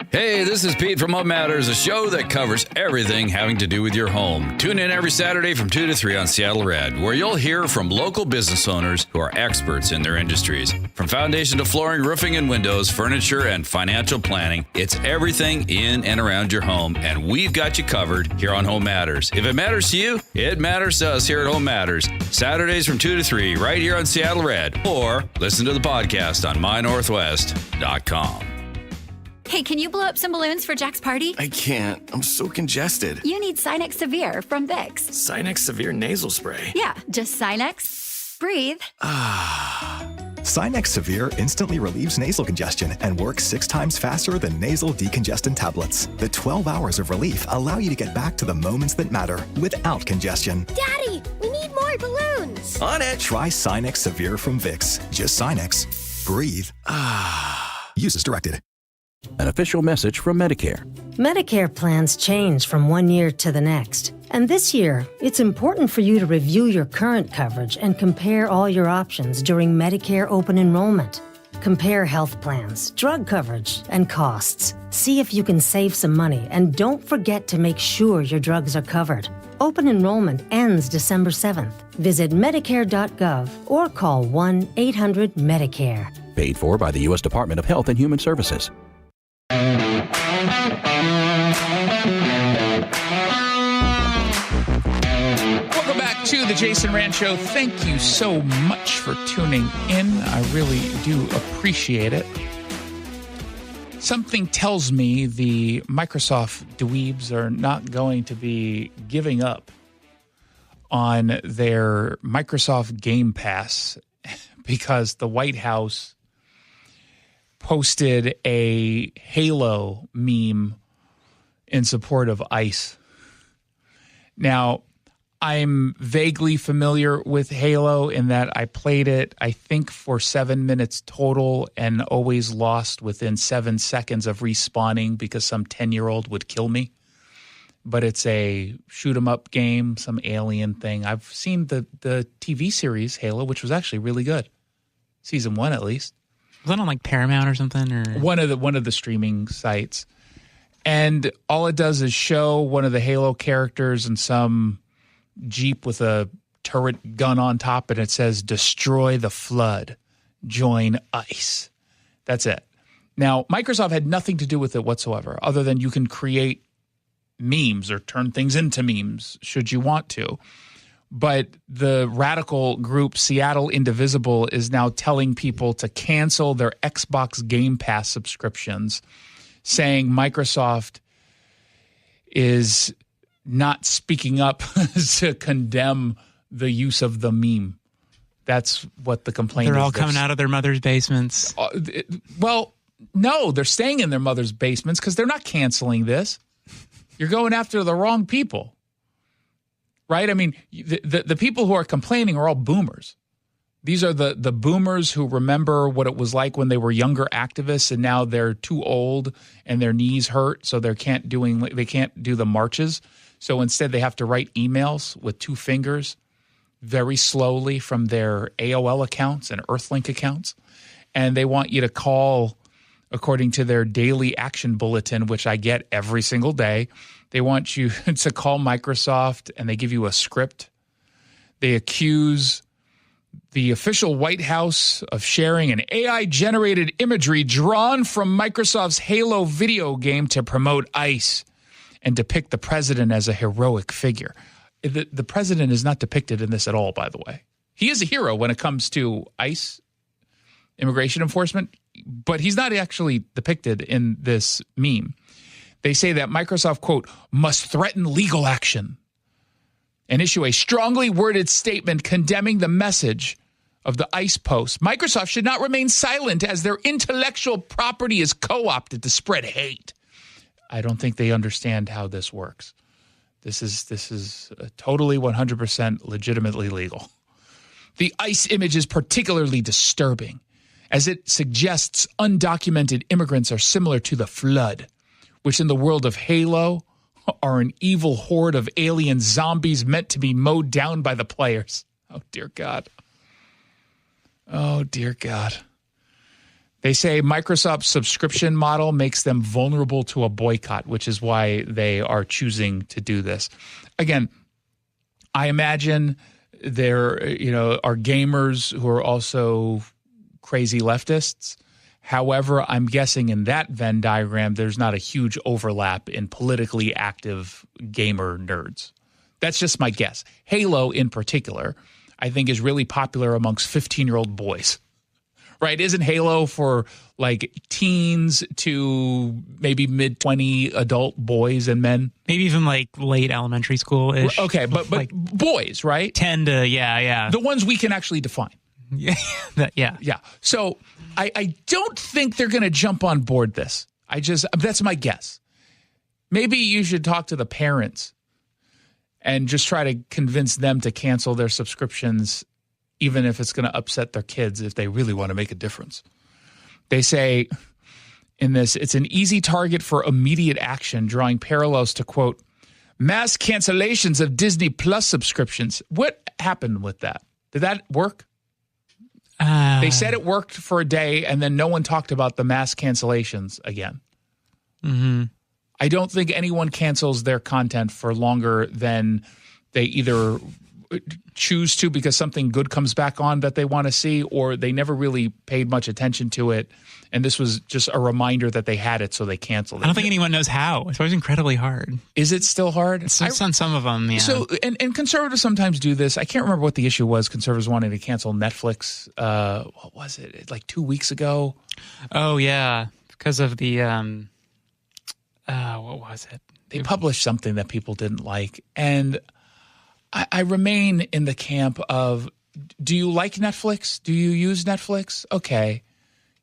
Speaker 13: Hey, this is Pete from What Matters, a show that covers everything having to do with your home. Tune in every Saturday from 2 to 3 on Seattle Red, where you'll hear from local business owners who are experts in their industries. From foundation to flooring, roofing and windows, furniture and financial planning, it's everything in and around your home, and we've got you covered here on Home Matters. If it matters to you, it matters to us here at Home Matters. Saturdays from 2 to 3 right here on Seattle Red, or listen to the podcast on mynorthwest.com.
Speaker 14: Hey, can you blow up some balloons for Jack's party?
Speaker 15: I can't. I'm so congested.
Speaker 14: You need Sinex Severe from Vicks.
Speaker 15: Sinex Severe nasal spray.
Speaker 14: Yeah, just Sinex. Breathe.
Speaker 16: Sinex Severe instantly relieves nasal congestion and works 6 times faster than nasal decongestant tablets. The 12 hours of relief allow you to get back to the moments that matter without congestion.
Speaker 17: Daddy, we need more balloons.
Speaker 15: On it.
Speaker 16: Try Sinex Severe from Vicks. Just Sinex. Breathe. Use as directed.
Speaker 18: An official message from Medicare.
Speaker 19: Medicare plans change from one year to the next. And this year, it's important for you to review your current coverage and compare all your options during Medicare open enrollment. Compare health plans, drug coverage, and costs. See if you can save some money, and don't forget to make sure your drugs are covered. Open enrollment ends December 7th. Visit Medicare.gov or call 1-800-MEDICARE.
Speaker 18: Paid for by the U.S. Department of Health and Human Services.
Speaker 1: Welcome back to the Jason Rantz Show. Thank you so much for tuning in. I really do appreciate it. Something tells me the Microsoft dweebs are not going to be giving up on their Microsoft Game Pass because the White House posted a Halo meme in support of ICE. Now, I'm vaguely familiar with Halo in that I played it, I think, for 7 minutes total and always lost within 7 seconds of respawning because some 10-year-old would kill me. But it's a shoot-'em-up game, some alien thing. I've seen the TV series Halo, which was actually really good. Season 1, at least.
Speaker 6: Was that on like Paramount or something? Or
Speaker 1: one of the streaming sites. And all it does is show one of the Halo characters in some Jeep with a turret gun on top, and it says, "Destroy the Flood. Join ICE." That's it. Now, Microsoft had nothing to do with it whatsoever, other than you can create memes or turn things into memes should you want to. But the radical group Seattle Indivisible is now telling people to cancel their Xbox Game Pass subscriptions, saying Microsoft is not speaking up to condemn the use of the meme. That's what the complaint is.
Speaker 6: They're all coming out of their mother's basements.
Speaker 1: Well, no, they're staying in their mother's basements because they're not canceling this. You're going after the wrong people. Right? I mean, the people who are complaining are all boomers. These are the boomers who remember what it was like when they were younger activists, and now they're too old and their knees hurt, so they can't do the marches. So instead, they have to write emails with 2 fingers very slowly from their AOL accounts and Earthlink accounts, and they want you to call, according to their daily action bulletin, which I get every single day. They want you to call Microsoft, and they give you a script. They accuse the official White House of sharing an AI-generated imagery drawn from Microsoft's Halo video game to promote ICE and depict the president as a heroic figure. The president is not depicted in this at all, by the way. He is a hero when it comes to ICE, immigration enforcement, but he's not actually depicted in this meme. They say that Microsoft, quote, must threaten legal action and issue a strongly worded statement condemning the message of the ICE post. Microsoft should not remain silent as their intellectual property is co-opted to spread hate. I don't think they understand how this works. This is totally 100% legitimately legal. The ICE image is particularly disturbing, as it suggests undocumented immigrants are similar to the Flood, which in the world of Halo are an evil horde of alien zombies meant to be mowed down by the players. Oh, dear God. Oh, dear God. They say Microsoft's subscription model makes them vulnerable to a boycott, which is why they are choosing to do this. Again, I imagine there are gamers who are also crazy leftists. However, I'm guessing in that Venn diagram, there's not a huge overlap in politically active gamer nerds. That's just my guess. Halo, in particular, I think is really popular amongst 15-year-old boys. Right? Isn't Halo for like teens to maybe mid-20 adult boys and men?
Speaker 6: Maybe even like late elementary school-ish.
Speaker 1: Okay, but like boys, right?
Speaker 6: 10 to, yeah.
Speaker 1: The ones we can actually define.
Speaker 6: Yeah.
Speaker 1: Yeah. So I don't think they're going to jump on board this. That's my guess. Maybe you should talk to the parents and just try to convince them to cancel their subscriptions, even if it's going to upset their kids, if they really want to make a difference. They say in this, it's an easy target for immediate action, drawing parallels to, quote, mass cancellations of Disney Plus subscriptions. What happened with that? Did that work? They said it worked for a day, and then no one talked about the mass cancellations again.
Speaker 6: Mm-hmm.
Speaker 1: I don't think anyone cancels their content for longer than they either choose to because something good comes back on that they want to see, or they never really paid much attention to it, and this was just a reminder that they had it, so they canceled it.
Speaker 6: I don't think anyone knows how. It's always incredibly hard.
Speaker 1: Is it still hard?
Speaker 6: It's on some of them, yeah.
Speaker 1: So, and conservatives sometimes do this. I can't remember what the issue was. Conservatives wanting to cancel Netflix. What was it? Like 2 weeks ago?
Speaker 6: Oh, yeah. Because of the, what was it?
Speaker 1: They published something that people didn't like, and I remain in the camp of, do you like Netflix? Do you use Netflix? Okay.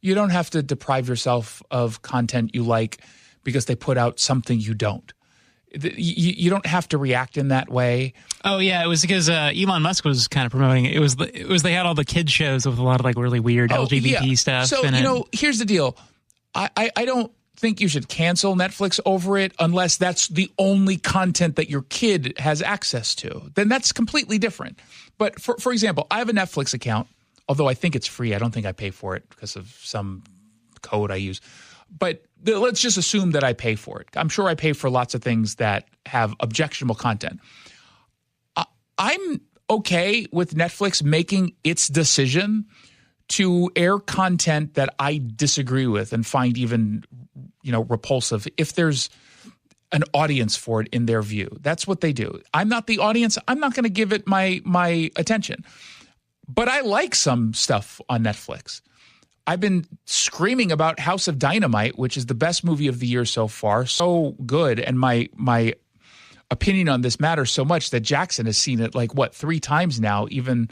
Speaker 1: You don't have to deprive yourself of content you like because they put out something you don't. You don't have to react in that way.
Speaker 6: Oh, yeah. It was because Elon Musk was kind of promoting it. It was they had all the kids shows with a lot of like really weird LGBT stuff.
Speaker 1: So, here's the deal. I don't think you should cancel Netflix over it unless that's the only content that your kid has access to. Then that's completely different. But for example, I have a Netflix account, although I think it's free. I don't think I pay for it because of some code I use. But let's just assume that I pay for it. I'm sure I pay for lots of things that have objectionable content. I'm okay with Netflix making its decision to air content that I disagree with and find even, repulsive if there's an audience for it in their view. That's what they do. I'm not the audience. I'm not going to give it my attention. But I like some stuff on Netflix. I've been screaming about House of Dynamite, which is the best movie of the year so far. So good. And my opinion on this matters so much that Jackson has seen it 3 times now, even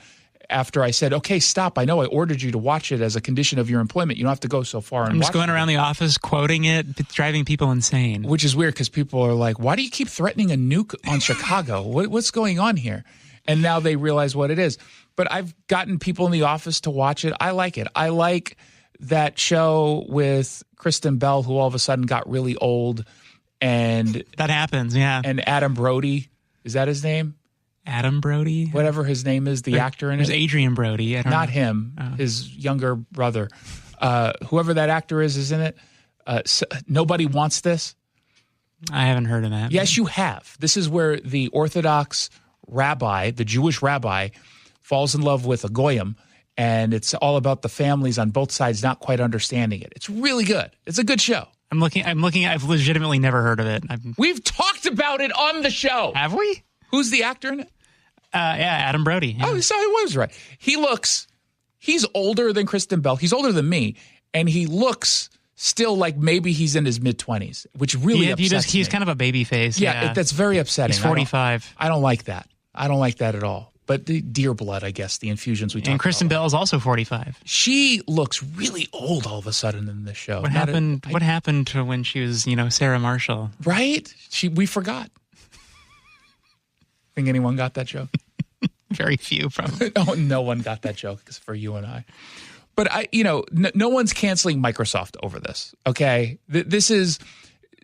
Speaker 1: after I said, okay, stop. I know I ordered you to watch it as a condition of your employment. You don't have to go so far.
Speaker 6: I'm just going around the office quoting it. It's driving people insane.
Speaker 1: Which is weird because people are like, why do you keep threatening a nuke on Chicago? What's going on here? And now they realize what it is. but I've gotten people in the office to watch it. I like it. I like that show with Kristen Bell, who all of a sudden got really old, and
Speaker 6: that happens. Yeah,
Speaker 1: and Adam Brody, is that his name?
Speaker 6: Adam Brody,
Speaker 1: whatever his name is, the actor in it.
Speaker 6: There's Adrian Brody. I don't
Speaker 1: Not
Speaker 6: know.
Speaker 1: him. His younger brother. Whoever that actor is in it. Nobody Wants This.
Speaker 6: I haven't heard of that.
Speaker 1: Yes, you have. This is where the Orthodox rabbi, the Jewish rabbi, falls in love with a goyim, and it's all about the families on both sides not quite understanding it. It's really good. It's a good show.
Speaker 6: I'm looking. I've legitimately never heard of it.
Speaker 1: We've talked about it on the show.
Speaker 6: Have we?
Speaker 1: Who's the actor in it?
Speaker 6: Yeah, Adam Brody. Yeah.
Speaker 1: Oh, so I was right. He's older than Kristen Bell. He's older than me, and he looks still like maybe he's in his mid-20s, which really upsets
Speaker 6: He's
Speaker 1: me.
Speaker 6: kind of a baby face.
Speaker 1: Yeah, that's very upsetting.
Speaker 6: He's 45.
Speaker 1: I don't like that. I don't like that at all. But the deer blood, I guess, the infusions we talked about.
Speaker 6: And Kristen Bell is also 45.
Speaker 1: She looks really old all of a sudden in this show.
Speaker 6: What happened to when she was, Sarah Marshall?
Speaker 1: Right? We forgot. Think anyone got that joke?
Speaker 6: Very few, probably.
Speaker 1: No one got that joke except for you and I. But no one's canceling Microsoft over this. Okay, this is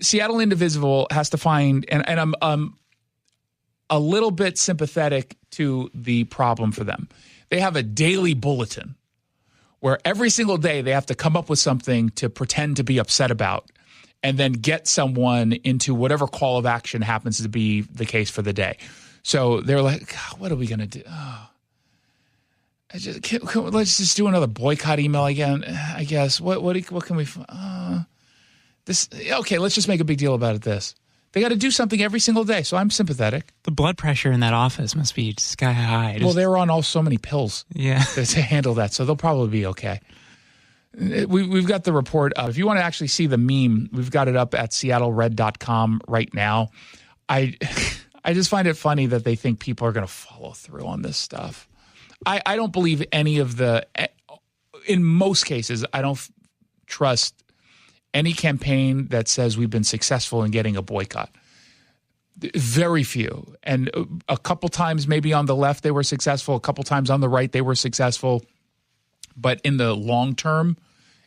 Speaker 1: Seattle Indivisible has to find, and I'm a little bit sympathetic to the problem for them. They have a daily bulletin where every single day they have to come up with something to pretend to be upset about, and then get someone into whatever call of action happens to be the case for the day. So they're like, what are we going to do? Oh. Let's just do another boycott email again, I guess. What can we okay, let's just make a big deal about it. They got to do something every single day, so I'm sympathetic.
Speaker 6: The blood pressure in that office must be sky high.
Speaker 1: Well, they're on so many pills to handle that, so they'll probably be okay. We've got the report up. If you want to actually see the meme, we've got it up at seattlered.com right now. I just find it funny that they think people are going to follow through on this stuff. I don't believe any of in most cases, I don't trust any campaign that says we've been successful in getting a boycott. Very few. And a couple times maybe on the left they were successful, a couple times on the right they were successful. But in the long term,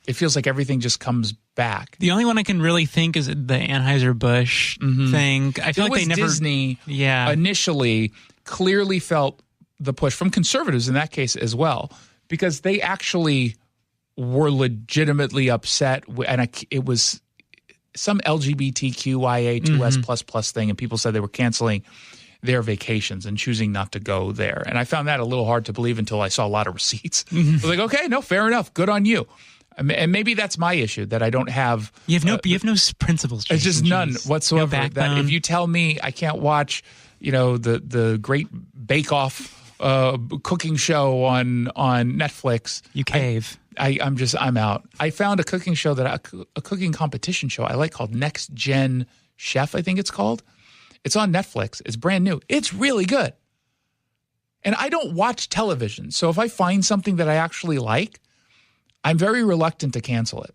Speaker 1: it feels like everything just comes back.
Speaker 6: The only one I can really think is the Anheuser-Busch thing. I feel like they never...
Speaker 1: Disney initially clearly felt the push from conservatives in that case as well, because they actually were legitimately upset. And it was some LGBTQIA2S++ thing, and people said they were canceling their vacations and choosing not to go there. And I found that a little hard to believe until I saw a lot of receipts. I was like, okay, no, fair enough. Good on you. And maybe that's my issue, that I don't have...
Speaker 6: You have no principles, Jason.
Speaker 1: It's just none whatsoever.
Speaker 6: No
Speaker 1: that if you tell me I can't watch, the Great Bake Off cooking show on Netflix,
Speaker 6: you cave.
Speaker 1: I'm out. I found a cooking show a cooking competition show I like called Next Gen Chef, I think it's called. It's on Netflix. It's brand new. It's really good. And I don't watch television, so if I find something that I actually like, I'm very reluctant to cancel it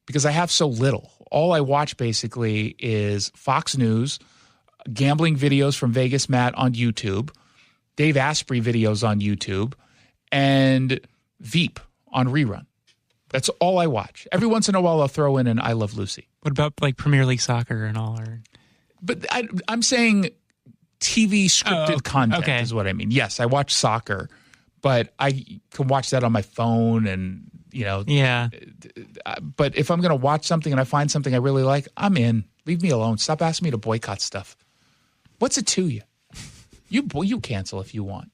Speaker 1: because I have so little. All I watch basically is Fox News, gambling videos from Vegas Matt on YouTube, Dave Asprey videos on YouTube, and Veep on rerun. That's all I watch. Every once in a while, I'll throw in an I Love Lucy.
Speaker 6: What about like Premier League soccer and all?
Speaker 1: But I'm saying TV scripted content is what I mean. Yes, I watch soccer, but I can watch that on my phone and,
Speaker 6: Yeah.
Speaker 1: But if I'm going to watch something and I find something I really like, I'm in. Leave me alone. Stop asking me to boycott stuff. What's it to you? You cancel if you want.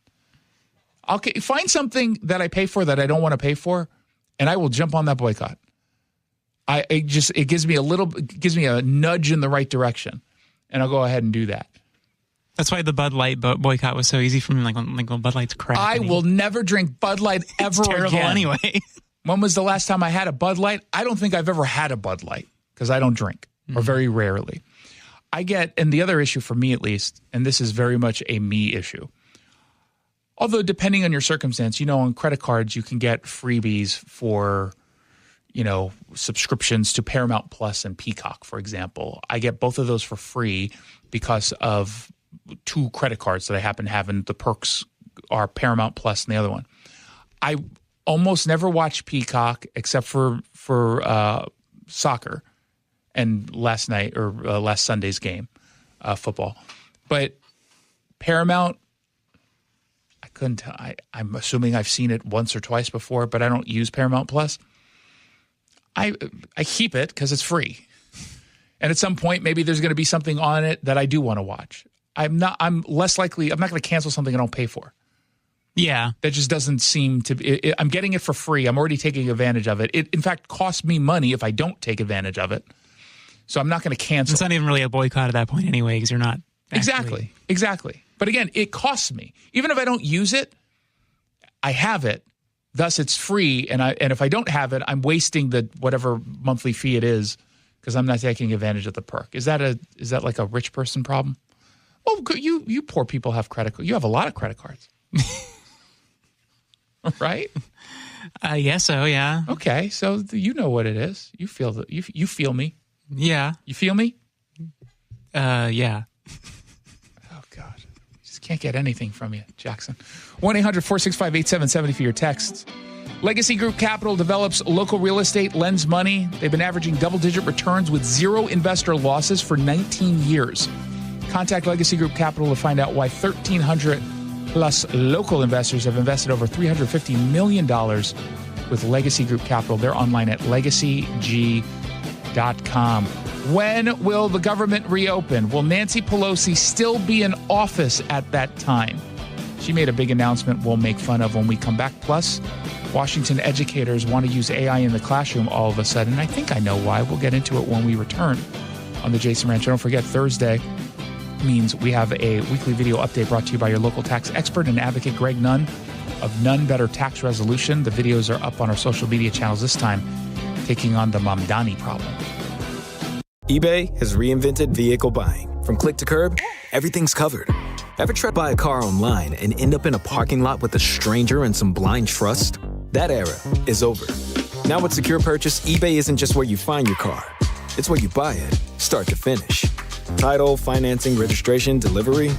Speaker 1: I'll find something that I pay for that I don't want to pay for, and I will jump on that boycott. It gives me a nudge in the right direction, and I'll go ahead and do that.
Speaker 6: That's why the Bud Light boycott was so easy for me. Like when Bud Light's crap.
Speaker 1: I will never drink Bud Light ever
Speaker 6: it's terrible
Speaker 1: again.
Speaker 6: Anyway.
Speaker 1: When was the last time I had a Bud Light? I don't think I've ever had a Bud Light because I don't drink, or very rarely. And the other issue for me at least, and this is very much a me issue, although depending on your circumstance, on credit cards you can get freebies for, subscriptions to Paramount Plus and Peacock, for example. I get both of those for free because of 2 credit cards that I happen to have in the perks are Paramount Plus and the other one. I almost never watch Peacock except for soccer and last night or last Sunday's game, football. But Paramount, I couldn't tell. I'm assuming I've seen it once or twice before, but I don't use Paramount Plus. I keep it because it's free. And at some point, maybe there's going to be something on it that I do want to watch. I'm less likely, I'm not going to cancel something I don't pay for.
Speaker 6: Yeah.
Speaker 1: That just doesn't seem to be, I'm getting it for free. I'm already taking advantage of it. It, in fact, costs me money if I don't take advantage of it. So I'm not going to cancel.
Speaker 6: It's not even really a boycott at that point anyway, because you're not.
Speaker 1: Exactly. But again, it costs me. Even if I don't use it, I have it. Thus, it's free. And if I don't have it, I'm wasting the whatever monthly fee it is because I'm not taking advantage of the perk. Is that like a rich person problem? Well, you poor people have credit cards. You have a lot of credit cards. Right?
Speaker 6: I guess so, yeah.
Speaker 1: Okay, so you know what it is. You feel you feel me.
Speaker 6: Yeah.
Speaker 1: You feel me?
Speaker 6: Yeah.
Speaker 1: Oh, God. Just can't get anything from you, Jackson. 1-800-465-8770 for your texts. Legacy Group Capital develops local real estate, lends money. They've been averaging double-digit returns with zero investor losses for 19 years. Contact Legacy Group Capital to find out why 1,300 plus local investors have invested over $350 million with Legacy Group Capital. They're online at legacyg.com. When will the government reopen? Will Nancy Pelosi still be in office at that time? She made a big announcement we'll make fun of when we come back. Plus, Washington educators want to use AI in the classroom all of a sudden. I think I know why. We'll get into it when we return on the Jason Ranch. Don't forget, Thursday means we have a weekly video update brought to you by your local tax expert and advocate, Greg Nunn of Nunn Better Tax Resolution. The videos are up on our social media channels this time, taking on the Mamdani problem.
Speaker 3: eBay has reinvented vehicle buying. From click to curb, everything's covered. Ever try to buy a car online and end up in a parking lot with a stranger and some blind trust? That era is over. Now with Secure Purchase, eBay isn't just where you find your car. It's where you buy it, start to finish. Title, financing, registration, delivery,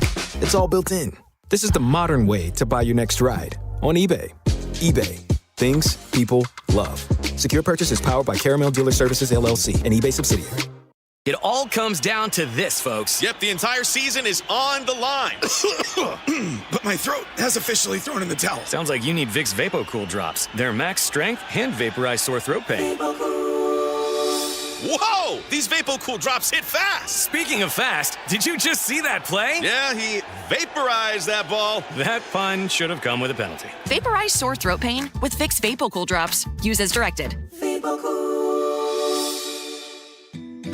Speaker 3: it's all built in. This is the modern way to buy your next ride on eBay. eBay. Things people love. Secure Purchase is powered by Caramel Dealer Services, LLC, an eBay subsidiary.
Speaker 15: It all comes down to this, folks.
Speaker 30: Yep, the entire season is on the line.
Speaker 15: But my throat has officially thrown in the towel. Sounds like you need Vicks VapoCool drops. They're max strength and vaporize sore throat pain.
Speaker 30: Whoa! These VapoCool drops hit fast.
Speaker 15: Speaking of fast, did you just see that play?
Speaker 30: Yeah, he vaporized that ball.
Speaker 15: That pun should have come with a penalty.
Speaker 20: Vaporize sore throat pain with Vicks VapoCool drops. Use as directed.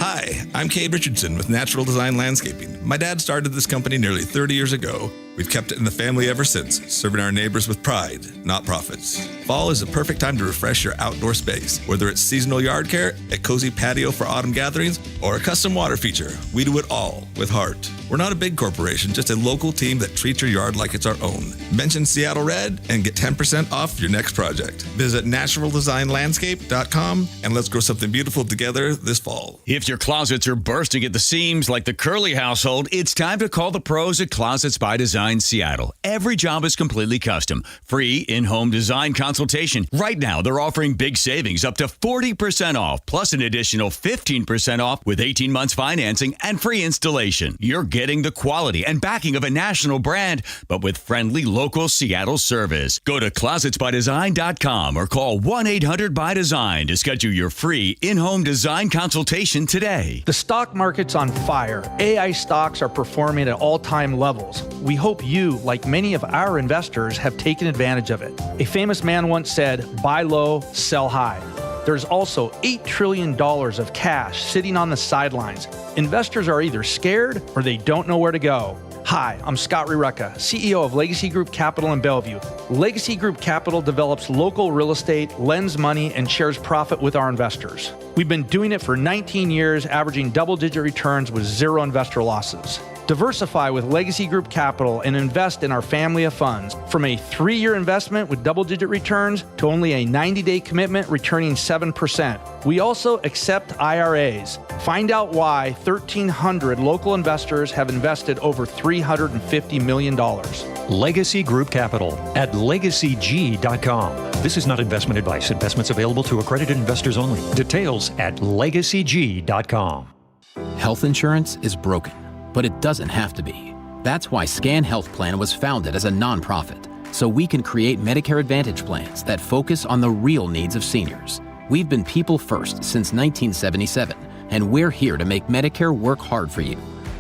Speaker 12: Hi, I'm Cade Richardson with Natural Design Landscaping. My dad started this company nearly 30 years ago. We've kept it in the family ever since, serving our neighbors with pride, not profits. Fall is the perfect time to refresh your outdoor space. Whether it's seasonal yard care, a cozy patio for autumn gatherings, or a custom water feature, we do it all with heart. We're not a big corporation, just a local team that treats your yard like it's our own. Mention Seattle Red and get 10% off your next project. Visit naturaldesignlandscape.com and let's grow something beautiful together this fall.
Speaker 5: If your closets are bursting at the seams like the Curly household, it's time to call the pros at Closets by Design Seattle. Every job is completely custom. Free in-home design consultation. Right now, they're offering big savings up to 40% off, plus an additional 15% off with 18 months financing and free installation. You're getting the quality and backing of a national brand, but with friendly local Seattle service. Go to closetsbydesign.com or call 1-800-BY-DESIGN to schedule your free in-home design consultation today.
Speaker 21: The stock market's on fire. AI stocks are performing at all-time levels. We hope you, like many of our investors, have taken advantage of it. A famous man once said, buy low, sell high. There's also $8 trillion of cash sitting on the sidelines. Investors are either scared or they don't know where to go. Hi, I'm Scott Rirucka, CEO of Legacy Group Capital in Bellevue. Legacy Group Capital develops local real estate, lends money, and shares profit with our investors. We've been doing it for 19 years, averaging double-digit returns with zero investor losses. Diversify with Legacy Group Capital and invest in our family of funds. From a 3-year investment with double-digit returns to only a 90-day commitment returning 7%. We also accept IRAs. Find out why 1,300 local investors have invested over $350 million.
Speaker 2: Legacy Group Capital at legacyg.com. This is not investment advice. Investments available to accredited investors only. Details at legacyg.com.
Speaker 18: Health insurance is broken, but it doesn't have to be. That's why Scan Health Plan was founded as a nonprofit, so we can create Medicare Advantage plans that focus on the real needs of seniors. We've been people first since 1977, and we're here to make Medicare work hard for you,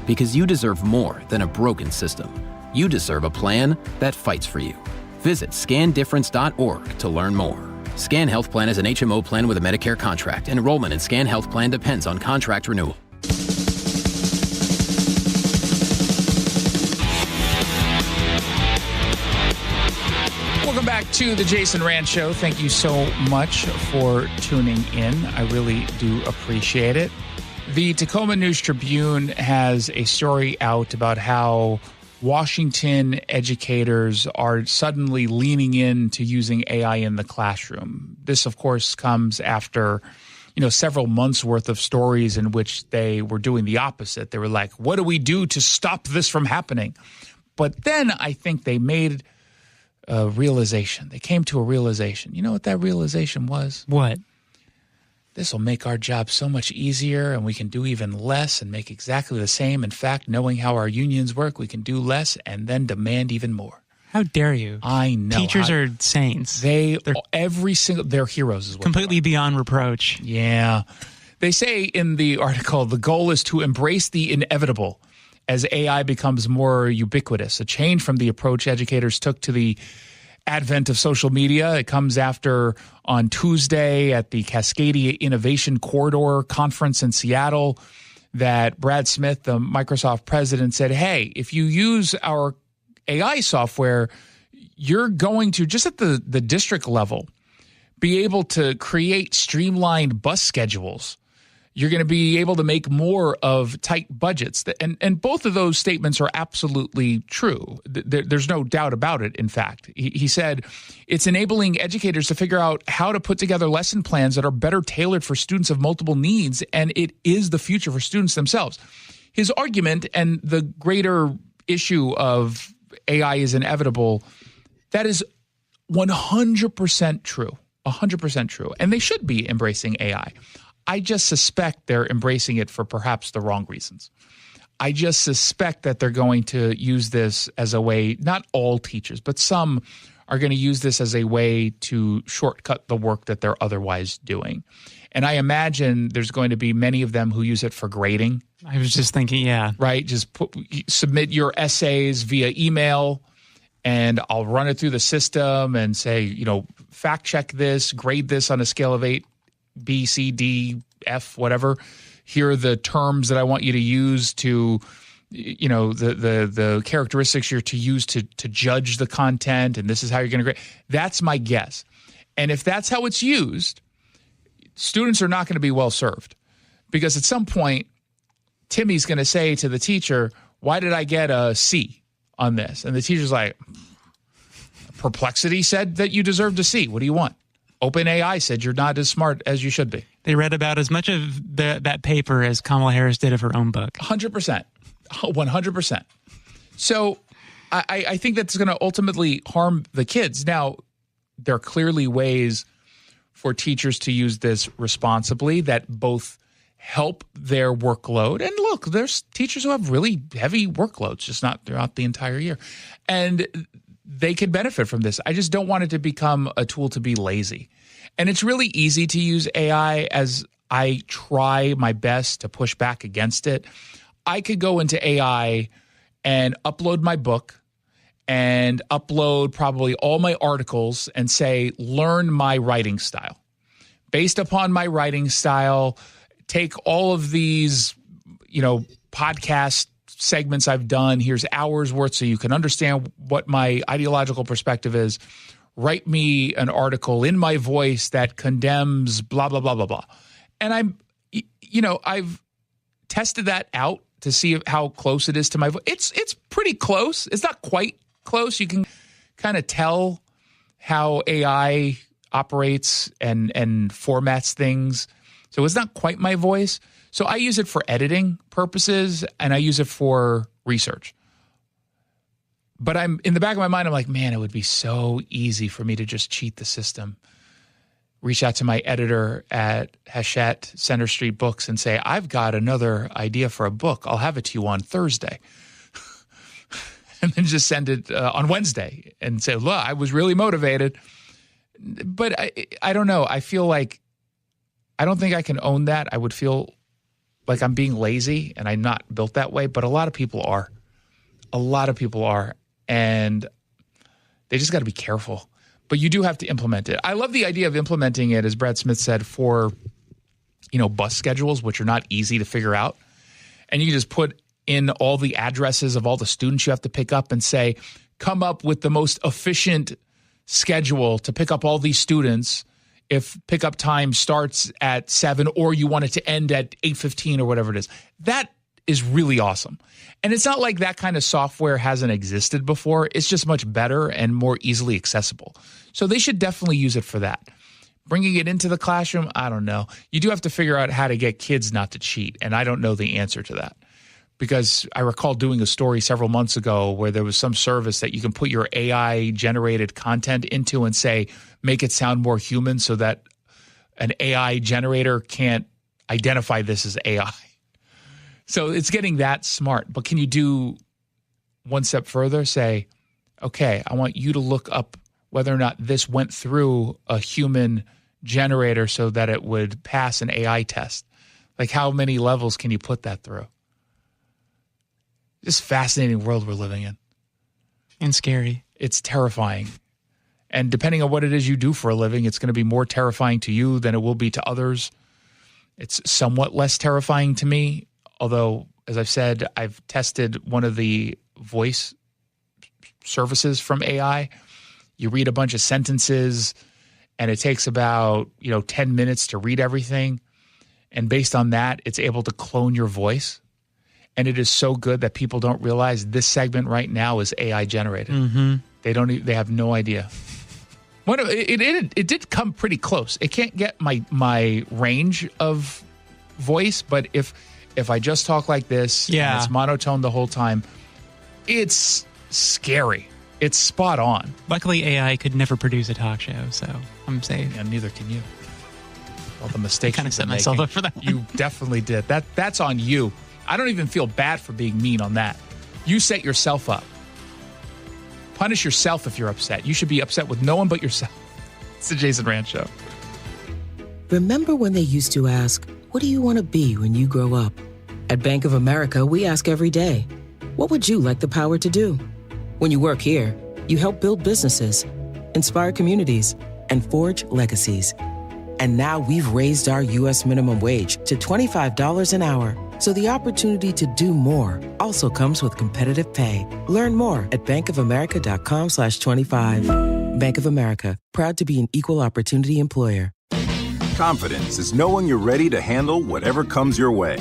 Speaker 18: because you deserve more than a broken system. You deserve a plan that fights for you. Visit scandifference.org to learn more. Scan Health Plan is an HMO plan with a Medicare contract. Enrollment in Scan Health Plan depends on contract renewal.
Speaker 1: Welcome back to the Jason Rantz Show. Thank you so much for tuning in. I really do appreciate it. The Tacoma News Tribune has a story out about how Washington educators are suddenly leaning into using AI in the classroom. This, of course, comes after, several months worth of stories in which they were doing the opposite. They were like, what do we do to stop this from happening? But then I think they made a realization. They came to a realization. You know what that realization was?
Speaker 6: What?
Speaker 1: This will make our job so much easier, and we can do even less and make exactly the same. In fact, knowing how our unions work, we can do less and then demand even more.
Speaker 6: How dare you?
Speaker 1: I know.
Speaker 6: Teachers are saints.
Speaker 1: They're heroes as well.
Speaker 6: Completely beyond reproach.
Speaker 1: Yeah. They say in the article, the goal is to embrace the inevitable as AI becomes more ubiquitous, a change from the approach educators took to the advent of social media. It comes after on Tuesday at the Cascadia Innovation Corridor Conference in Seattle that Brad Smith, the Microsoft president, said, hey, if you use our AI software, you're going to, just at the district level, be able to create streamlined bus schedules. You're going to be able to make more of tight budgets. And both of those statements are absolutely true. There's no doubt about it, in fact. He said it's enabling educators to figure out how to put together lesson plans that are better tailored for students of multiple needs, and it is the future for students themselves. His argument and the greater issue of AI is inevitable, that is 100% true, 100% true. And they should be embracing AI. I just suspect they're embracing it for perhaps the wrong reasons. I just suspect that they're going to use this as a way, not all teachers, but some are going to use this as a way to shortcut the work that they're otherwise doing. And I imagine there's going to be many of them who use it for grading.
Speaker 6: I was just thinking, yeah.
Speaker 1: Right? Just submit your essays via email, and I'll run it through the system and say, fact check this, grade this on a scale of 8. B, C, D, F, whatever. Here are the terms that I want you to use to, the characteristics you're to use to judge the content, and this is how you're going to grade. That's my guess. And if that's how it's used, students are not going to be well served, because at some point, Timmy's going to say to the teacher, why did I get a C on this? And the teacher's like, Perplexity said that you deserved a C. What do you want? OpenAI said you're not as smart as you should be.
Speaker 6: They read about as much of that paper as Kamala Harris did of her own book.
Speaker 1: 100%. 100%. So I think that's going to ultimately harm the kids. Now, there are clearly ways for teachers to use this responsibly that both help their workload. And look, there's teachers who have really heavy workloads, just not throughout the entire year. And they could benefit from this. I just don't want it to become a tool to be lazy. And it's really easy to use AI as I try my best to push back against it. I could go into AI and upload my book and upload probably all my articles and say, learn my writing style. Based upon my writing style, take all of these, podcast segments I've done. Here's hours worth so you can understand what my ideological perspective is. Write me an article in my voice that condemns blah, blah, blah, blah, blah. And I've tested that out to see how close it is to my voice. It's pretty close. It's not quite close. You can kind of tell how AI operates and formats things. So it's not quite my voice. So I use it for editing purposes, and I use it for research. But I'm in the back of my mind, I'm like, man, it would be so easy for me to just cheat the system. Reach out to my editor at Hachette Center Street Books and say, I've got another idea for a book. I'll have it to you on Thursday. And then just send it on Wednesday and say, look, I was really motivated. But I don't know. I feel like I don't think I can own that. I would feel like I'm being lazy, and I'm not built that way. But a lot of people are. A lot of people are. And they just got to be careful. But you do have to implement it. I love the idea of implementing it, as Brad Smith said, for, bus schedules, which are not easy to figure out. And you can just put in all the addresses of all the students you have to pick up and say, come up with the most efficient schedule to pick up all these students if pickup time starts at 7 or you want it to end at 8:15 or whatever it is. That is really awesome. And it's not like that kind of software hasn't existed before. It's just much better and more easily accessible. So they should definitely use it for that. Bringing it into the classroom, I don't know. You do have to figure out how to get kids not to cheat, and I don't know the answer to that. Because I recall doing a story several months ago where there was some service that you can put your AI-generated content into and say, make it sound more human so that an AI generator can't identify this as AI. So it's getting that smart. But can you do one step further? Say, okay, I want you to look up whether or not this went through a human generator so that it would pass an AI test. Like, how many levels can you put that through? This fascinating world we're living in.
Speaker 6: And scary.
Speaker 1: It's terrifying. And depending on what it is you do for a living, it's going to be more terrifying to you than it will be to others. It's somewhat less terrifying to me, although, as I've said, I've tested one of the voice services from AI. You read a bunch of sentences, and it takes about 10 minutes to read everything. And based on that, it's able to clone your voice. And it is so good that people don't realize this segment right now is AI generated.
Speaker 6: Mm-hmm.
Speaker 1: They have no idea. It did come pretty close. It can't get my range of voice, but if I just talk like this, and it's monotone the whole time, it's scary. It's spot on.
Speaker 6: Luckily, AI could never produce a talk show, so I'm safe.
Speaker 1: And neither can you. All the mistakes.
Speaker 6: I kind of set myself up for that.
Speaker 1: You definitely did. That's on you. I don't even feel bad for being mean on that. You set yourself up. Punish yourself if you're upset. You should be upset with no one but yourself. It's the Jason Rantz Show.
Speaker 4: Remember when they used to ask, what do you want to be when you grow up? At Bank of America, we ask every day, what would you like the power to do? When you work here, you help build businesses, inspire communities, and forge legacies. And now we've raised our U.S. minimum wage to $25 an hour. So the opportunity to do more also comes with competitive pay. Learn more at bankofamerica.com/25. Bank of America, proud to be an equal opportunity employer.
Speaker 7: Confidence is knowing you're ready to handle whatever comes your way.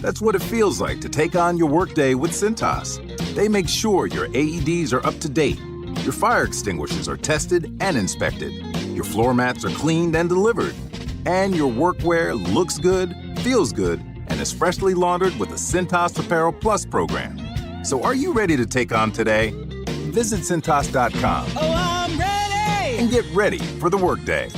Speaker 7: That's what it feels like to take on your workday with Cintas. They make sure your AEDs are up to date, your fire extinguishers are tested and inspected, your floor mats are cleaned and delivered, and your workwear looks good, feels good, and is freshly laundered with the Cintas Apparel Plus program. So are you ready to take on today? Visit Cintas.com.
Speaker 22: Oh, I'm ready!
Speaker 7: And get ready for the workday.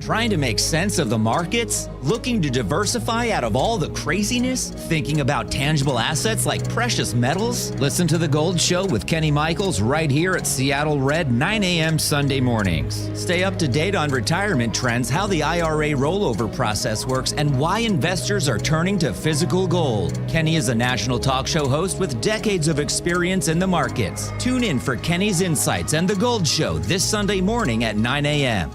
Speaker 22: Trying to make sense of the markets? Looking to diversify out of all the craziness? Thinking about tangible assets like precious metals? Listen to The Gold Show with Kenny Michaels right here at Seattle Red, 9 a.m. Sunday mornings. Stay up to date on retirement trends, how the IRA rollover process works, and why investors are turning to physical gold. Kenny is a national talk show host with decades of experience in the markets. Tune in for Kenny's insights and The Gold Show this Sunday morning at 9 a.m.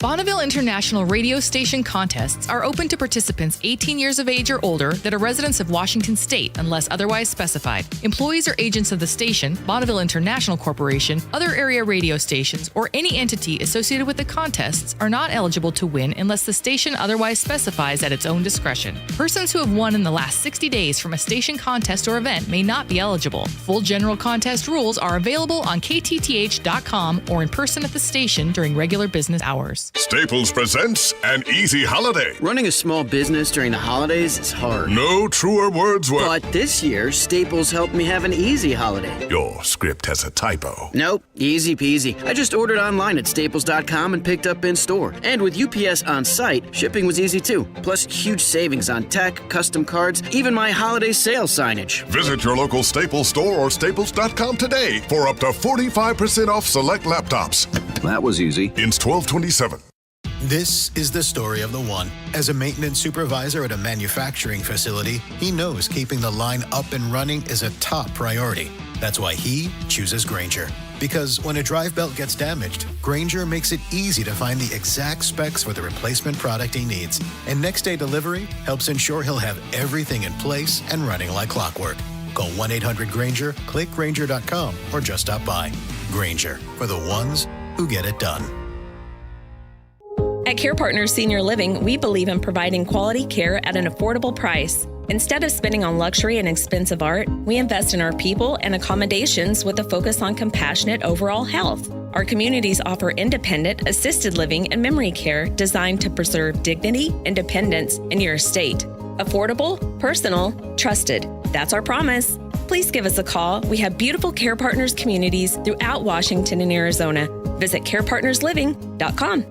Speaker 8: Bonneville International radio station contests are open to participants 18 years of age or older that are residents of Washington State unless otherwise specified. Employees or agents of the station, Bonneville International Corporation, other area radio stations, or any entity associated with the contests are not eligible to win unless the station otherwise specifies at its own discretion. Persons who have won in the last 60 days from a station contest or event may not be eligible. Full general contest rules are available on ktth.com or in person at the station during regular business hours.
Speaker 9: Staples presents An Easy Holiday.
Speaker 10: Running a small business during the holidays is hard.
Speaker 9: No truer words were...
Speaker 10: But this year, Staples helped me have an easy holiday.
Speaker 9: Your script has a typo.
Speaker 10: Nope, easy peasy. I just ordered online at staples.com and picked up in store. And with UPS on site, shipping was easy too. Plus, huge savings on tech, custom cards, even my holiday sales signage.
Speaker 9: Visit your local Staples store or staples.com today for up to 45% off select laptops.
Speaker 10: That was easy.
Speaker 9: Ins 12/27.
Speaker 23: This is the story of the one. As a maintenance supervisor at a manufacturing facility, he knows keeping the line up and running is a top priority. That's why he chooses Grainger. Because when a drive belt gets damaged, Grainger makes it easy to find the exact specs for the replacement product he needs. And next day delivery helps ensure he'll have everything in place and running like clockwork. Call 1-800-GRAINGER, click Grainger.com, or just stop by. Grainger, for the ones who get it done.
Speaker 24: At Care Partners Senior Living, we believe in providing quality care at an affordable price. Instead of spending on luxury and expensive art, we invest in our people and accommodations with a focus on compassionate overall health. Our communities offer independent, assisted living, and memory care designed to preserve dignity, independence, in your estate. Affordable, personal, trusted. That's our promise. Please give us a call. We have beautiful Care Partners communities throughout Washington and Arizona. Visit carepartnersliving.com.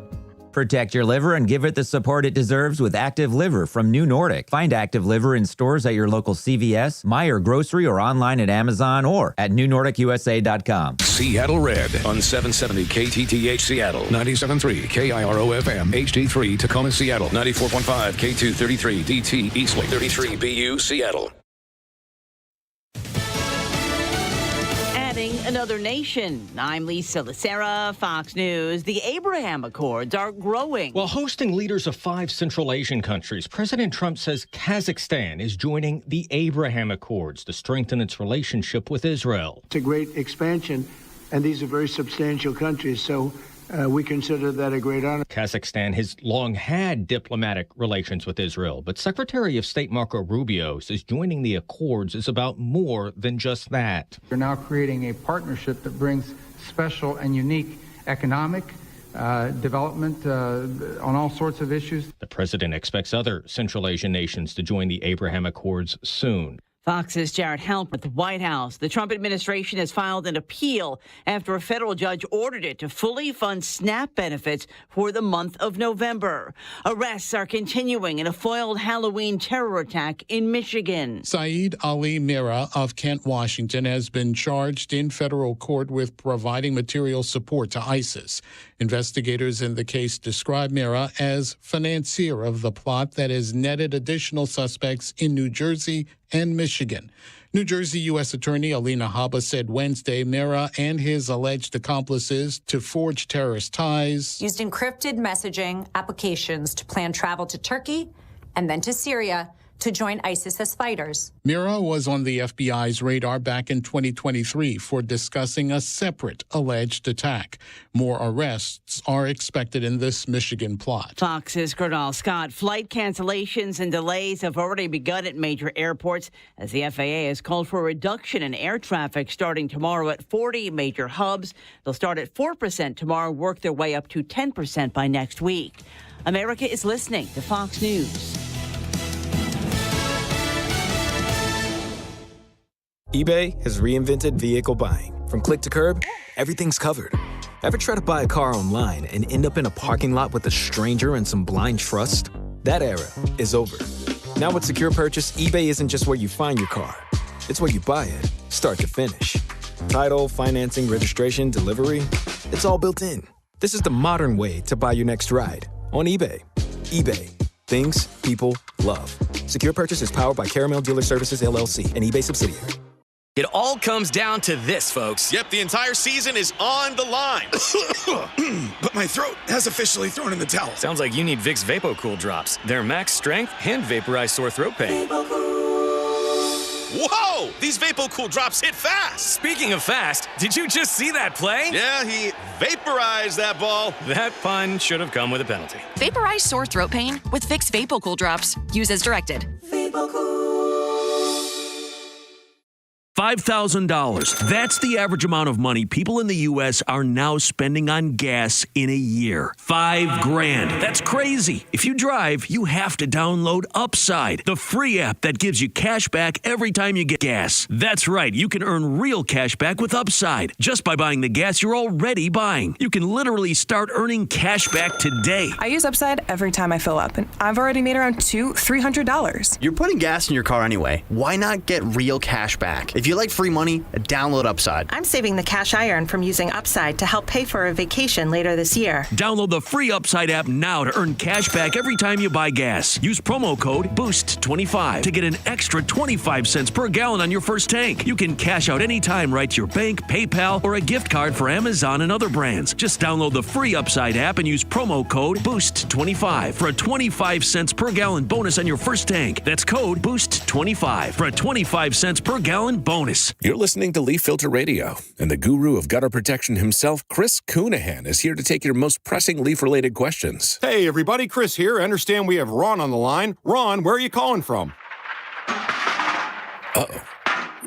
Speaker 22: Protect your liver and give it the support it deserves with Active Liver from New Nordic. Find Active Liver in stores at your local CVS, Meijer Grocery, or online at Amazon or at newnordicusa.com.
Speaker 25: Seattle Red on 770 KTTH Seattle, 97.3 KIRO FM, HD3 Tacoma Seattle, 94.5 K233 DT Eastlake, 33 BU Seattle.
Speaker 26: Another nation. I'm Lisa Lacera, Fox News. The Abraham Accords are growing.
Speaker 27: While hosting leaders of 5 Central Asian countries, President Trump says Kazakhstan is joining the Abraham Accords to strengthen its relationship with Israel.
Speaker 28: It's a great expansion, and these are very substantial countries, so we consider that a great honor.
Speaker 27: Kazakhstan has long had diplomatic relations with Israel, but Secretary of State Marco Rubio says joining the Accords is about more than just that.
Speaker 30: We're now creating a partnership that brings special and unique economic development on all sorts of issues.
Speaker 27: The president expects other Central Asian nations to join the Abraham Accords soon.
Speaker 26: Fox's Jared Halpern at the White House. The Trump administration has filed an appeal after a federal judge ordered it to fully fund SNAP benefits for the month of November. Arrests are continuing in a foiled Halloween terror attack in Michigan.
Speaker 29: Saeed Ali Mira of Kent, Washington, has been charged in federal court with providing material support to ISIS. Investigators in the case describe Mira as financier of the plot that has netted additional suspects in New Jersey and Michigan. New Jersey U.S. Attorney Alina Habba said Wednesday Mira and his alleged accomplices to forge terrorist ties
Speaker 31: used encrypted messaging applications to plan travel to Turkey and then to Syria to join ISIS as fighters.
Speaker 29: Mira was on the FBI's radar back in 2023 for discussing a separate alleged attack. More arrests are expected in this Michigan plot.
Speaker 26: Fox's Gerdal Scott. Flight cancellations and delays have already begun at major airports as the FAA has called for a reduction in air traffic starting tomorrow at 40 major hubs. They'll start at 4% tomorrow, work their way up to 10% by next week. America is listening to Fox News.
Speaker 3: eBay has reinvented vehicle buying. From click to curb, everything's covered. Ever try to buy a car online and end up in a parking lot with a stranger and some blind trust? That era is over. Now with Secure Purchase, eBay isn't just where you find your car. It's where you buy it, start to finish. Title, financing, registration, delivery, it's all built in. This is the modern way to buy your next ride on eBay. eBay. Things people love. Secure Purchase is powered by Caramel Dealer Services, LLC, an eBay subsidiary.
Speaker 5: It all comes down to this, folks.
Speaker 11: Yep, the entire season is on the line.
Speaker 5: But my throat has officially thrown in the towel. Sounds like you need Vicks VapoCool drops. They're max strength and vaporize sore throat pain.
Speaker 11: Whoa! These VapoCool drops hit fast.
Speaker 5: Speaking of fast, did you just see that play?
Speaker 11: Yeah, he vaporized that ball.
Speaker 5: That pun should have come with a penalty.
Speaker 12: Vaporize sore throat pain with Vicks VapoCool drops. Use as directed.
Speaker 13: $5,000. That's the average amount of money people in the U.S. are now spending on gas in a year. $5,000. That's crazy. If you drive, you have to download Upside, the free app that gives you cash back every time you get gas. That's right. You can earn real cash back with Upside just by buying the gas you're already buying. You can literally start earning cash back today.
Speaker 14: I use Upside every time I fill up, and I've already made around $300.
Speaker 15: You're putting gas in your car anyway. Why not get real cash back? If you like free money, download Upside.
Speaker 14: I'm saving the cash I earn from using Upside to help pay for a vacation later this year.
Speaker 13: Download the free Upside app now to earn cash back every time you buy gas. Use promo code BOOST25 to get an extra 25 cents per gallon on your first tank. You can cash out anytime right to your bank, PayPal, or a gift card for Amazon and other brands. Just download the free Upside app and use promo code BOOST25 for a 25 cents per gallon bonus on your first tank. That's code BOOST25 for a 25 cents per gallon bonus.
Speaker 16: You're listening to Leaf Filter Radio, and the guru of gutter protection himself, Chris Coonahan, is here to take your most pressing leaf-related questions.
Speaker 17: Hey, everybody, Chris here. I understand we have Ron on the line. Ron, where are you calling from?
Speaker 16: Uh-oh.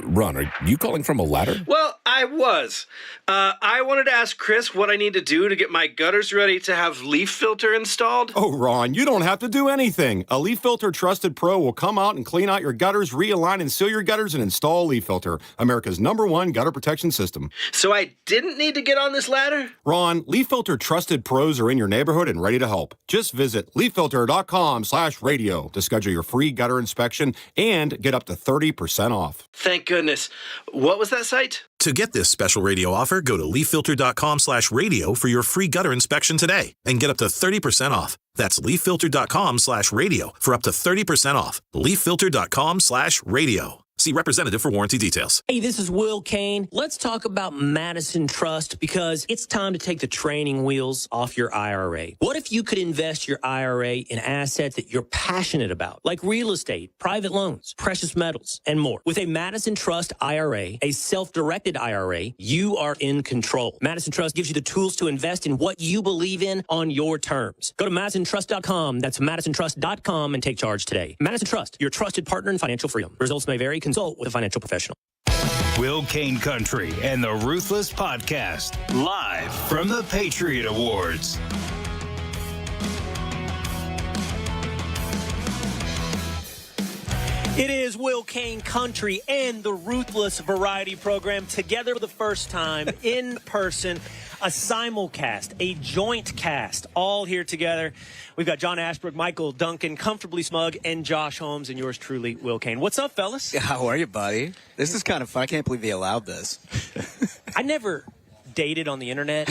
Speaker 16: Ron, are you calling from a ladder?
Speaker 19: Well, I was. I wanted to ask Chris what I need to do to get my gutters ready to have leaf filter installed.
Speaker 17: Oh, Ron, you don't have to do anything. A Leaf Filter Trusted Pro will come out and clean out your gutters, realign and seal your gutters, and install Leaf Filter, America's #1 gutter protection system.
Speaker 19: So I didn't need to get on this ladder?
Speaker 17: Ron, Leaf Filter Trusted Pros are in your neighborhood and ready to help. Just visit leaffilter.com/radio to schedule your free gutter inspection and get up to 30% off.
Speaker 19: Thank goodness. What was that site?
Speaker 30: To get this special radio offer, go to leaffilter.com/radio for your free gutter inspection today and get up to 30% off. That's leaffilter.com/radio for up to 30% off. leaffilter.com/radio. See representative for warranty details.
Speaker 20: Hey, this is Will Kane. Let's talk about Madison Trust because it's time to take the training wheels off your IRA. What if you could invest your IRA in assets that you're passionate about, like real estate, private loans, precious metals, and more? With a Madison Trust IRA, a self-directed IRA, you are in control. Madison Trust gives you the tools to invest in what you believe in on your terms. Go to MadisonTrust.com. That's MadisonTrust.com and take charge today. Madison Trust, your trusted partner in financial freedom. Results may vary. Consult with a financial professional.
Speaker 21: Will Kane Country and the Ruthless Podcast, live from the Patriot Awards.
Speaker 20: It is Will Kane Country and the Ruthless Variety Program together for the first time in person. A simulcast, a joint cast, all here together. We've got John Ashbrook, Michael Duncan, Comfortably Smug, and Josh Holmes, and yours truly, Will Kane. What's up, fellas?
Speaker 32: How are you, buddy? This is kind of fun. I can't believe they allowed this.
Speaker 20: I never dated on the internet.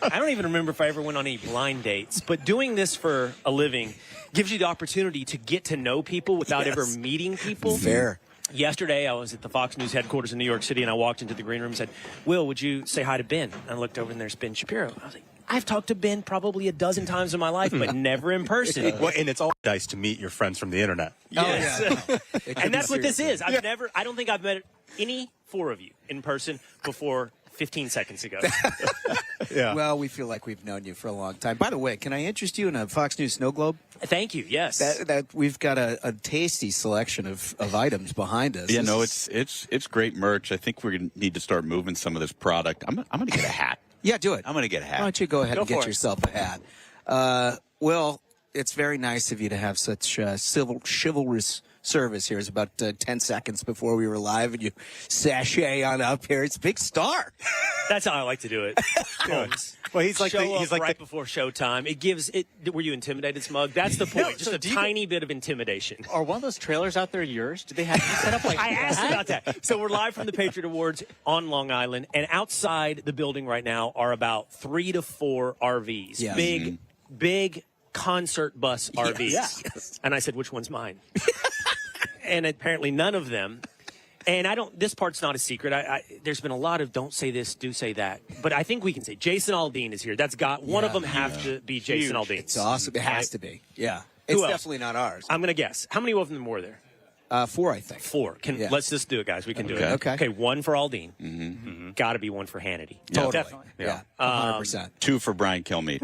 Speaker 20: I don't even remember if I ever went on any blind dates, but doing this for a living gives you the opportunity to get to know people without ever meeting people.
Speaker 32: Fair.
Speaker 20: Yesterday, I was at the Fox News headquarters in New York City, and I walked into the green room and said, Will, would you say hi to Ben? And I looked over, and there's Ben Shapiro. I was like, I've talked to Ben probably a dozen times in my life, but never in person.
Speaker 33: Well, and it's all nice to meet your friends from the internet.
Speaker 20: Yes.
Speaker 32: Oh, yeah.
Speaker 20: And that's what this is. I don't think I've met any four of you in person before 15 seconds ago.
Speaker 32: Yeah. Well, we feel like we've known you for a long time. By the way, can I interest you in a Fox News snow globe?
Speaker 20: Thank you. Yes.
Speaker 32: That we've got a tasty selection of items behind us.
Speaker 33: Yeah, no, it's great merch. I think we're gonna need to start moving some of this product. I'm gonna get a hat.
Speaker 32: Yeah, do it.
Speaker 33: I'm gonna get a hat.
Speaker 32: Why don't you go ahead and get yourself a hat? Well, it's very nice of you to have such chivalrous service here. It's about 10 seconds before we were live, and you sashay on up here. It's a big star.
Speaker 20: That's how I like to do it. Holmes.
Speaker 33: Well, he's like
Speaker 20: right before showtime. It gives it. Were you intimidated, Smug? That's the point. Just a tiny bit of intimidation.
Speaker 27: Are one of those trailers out there yours? Do they have you set up like?
Speaker 20: I asked about that. So we're live from the Patriot Awards on Long Island, and outside the building right now are about 3 to 4 RVs.
Speaker 32: Yes.
Speaker 20: Big concert bus RVs.
Speaker 32: Yes.
Speaker 20: And I said, which one's mine? and apparently none of them. And this part's not a secret. There's been a lot of don't say this, do say that. But I think we can say Jason Aldean is here. One of them have to be Jason Aldean.
Speaker 32: It's awesome. It has to be. Yeah.
Speaker 20: Who
Speaker 32: It's
Speaker 20: else?
Speaker 32: definitely not ours.
Speaker 20: I'm going to guess. How many of them were there?
Speaker 32: 4, I think.
Speaker 20: 4. Let's just do it, guys. We can do it.
Speaker 32: Okay.
Speaker 20: 1 for Aldean.
Speaker 33: Mm-hmm.
Speaker 20: Got to be 1 for Hannity.
Speaker 32: Totally.
Speaker 20: Definitely.
Speaker 32: Yeah. 100%.
Speaker 33: 2 for Brian Kilmeade.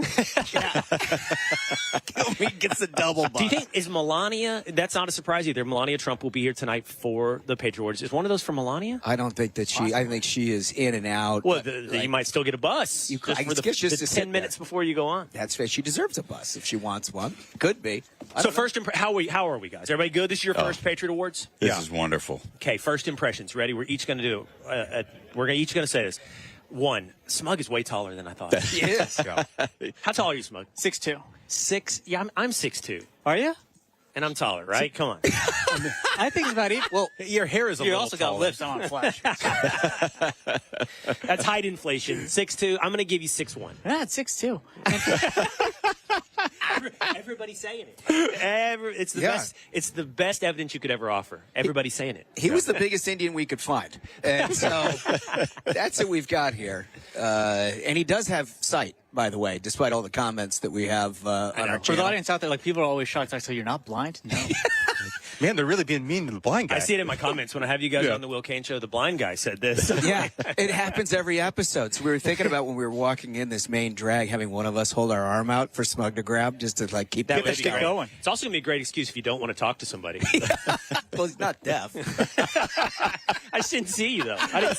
Speaker 32: Kilmeade gets a double buck.
Speaker 20: Do you think, is Melania, that's not a surprise either, Melania Trump will be here tonight for the Patriot Awards. Is one of those for Melania?
Speaker 32: I don't think that I think she is in and out.
Speaker 20: Well, you might still get a bus.
Speaker 32: You could,
Speaker 20: just the 10 minutes before you go on.
Speaker 32: That's fair. She deserves a bus if she wants one. Could be.
Speaker 20: So how are we, guys? Everybody good? This is your first Patriot Awards?
Speaker 33: This is wonderful.
Speaker 20: Okay, first impressions. Ready? We're each going to do we're each going to say this. 1, Smug is way taller than I thought.
Speaker 32: He is.
Speaker 20: How tall are you, Smug?
Speaker 1: 6'2".
Speaker 20: 6? Yeah, I'm 6'2".
Speaker 1: Are you?
Speaker 20: And I'm taller, right? Come on.
Speaker 1: I think about it.
Speaker 20: Well, your hair is a little
Speaker 1: also
Speaker 20: taller.
Speaker 1: got lips. I'm on flash.
Speaker 20: That's height inflation. 6'2". I'm going to give you 6'1".
Speaker 1: Yeah, it's 6'2".
Speaker 20: Everybody's saying it. It's the best. It's the best evidence you could ever offer. Everybody's saying it.
Speaker 32: He was the biggest Indian we could find, and so that's what we've got here. And he does have sight, by the way, despite all the comments that we have on our
Speaker 1: For the the audience out there, people are always shocked. I say, "You're not blind?" No.
Speaker 2: Man, they're really being mean to the blind guy.
Speaker 20: I see it in my comments when I have you guys on the Will Kane show. The blind guy said this.
Speaker 32: Yeah, it happens every episode. So we were thinking about when we were walking in this main drag, having one of us hold our arm out for Smug to grab, just to keep that
Speaker 1: going.
Speaker 20: It's also gonna be a great excuse if you don't want to talk to somebody.
Speaker 32: Well, he's not deaf.
Speaker 20: I didn't see you though. I didn't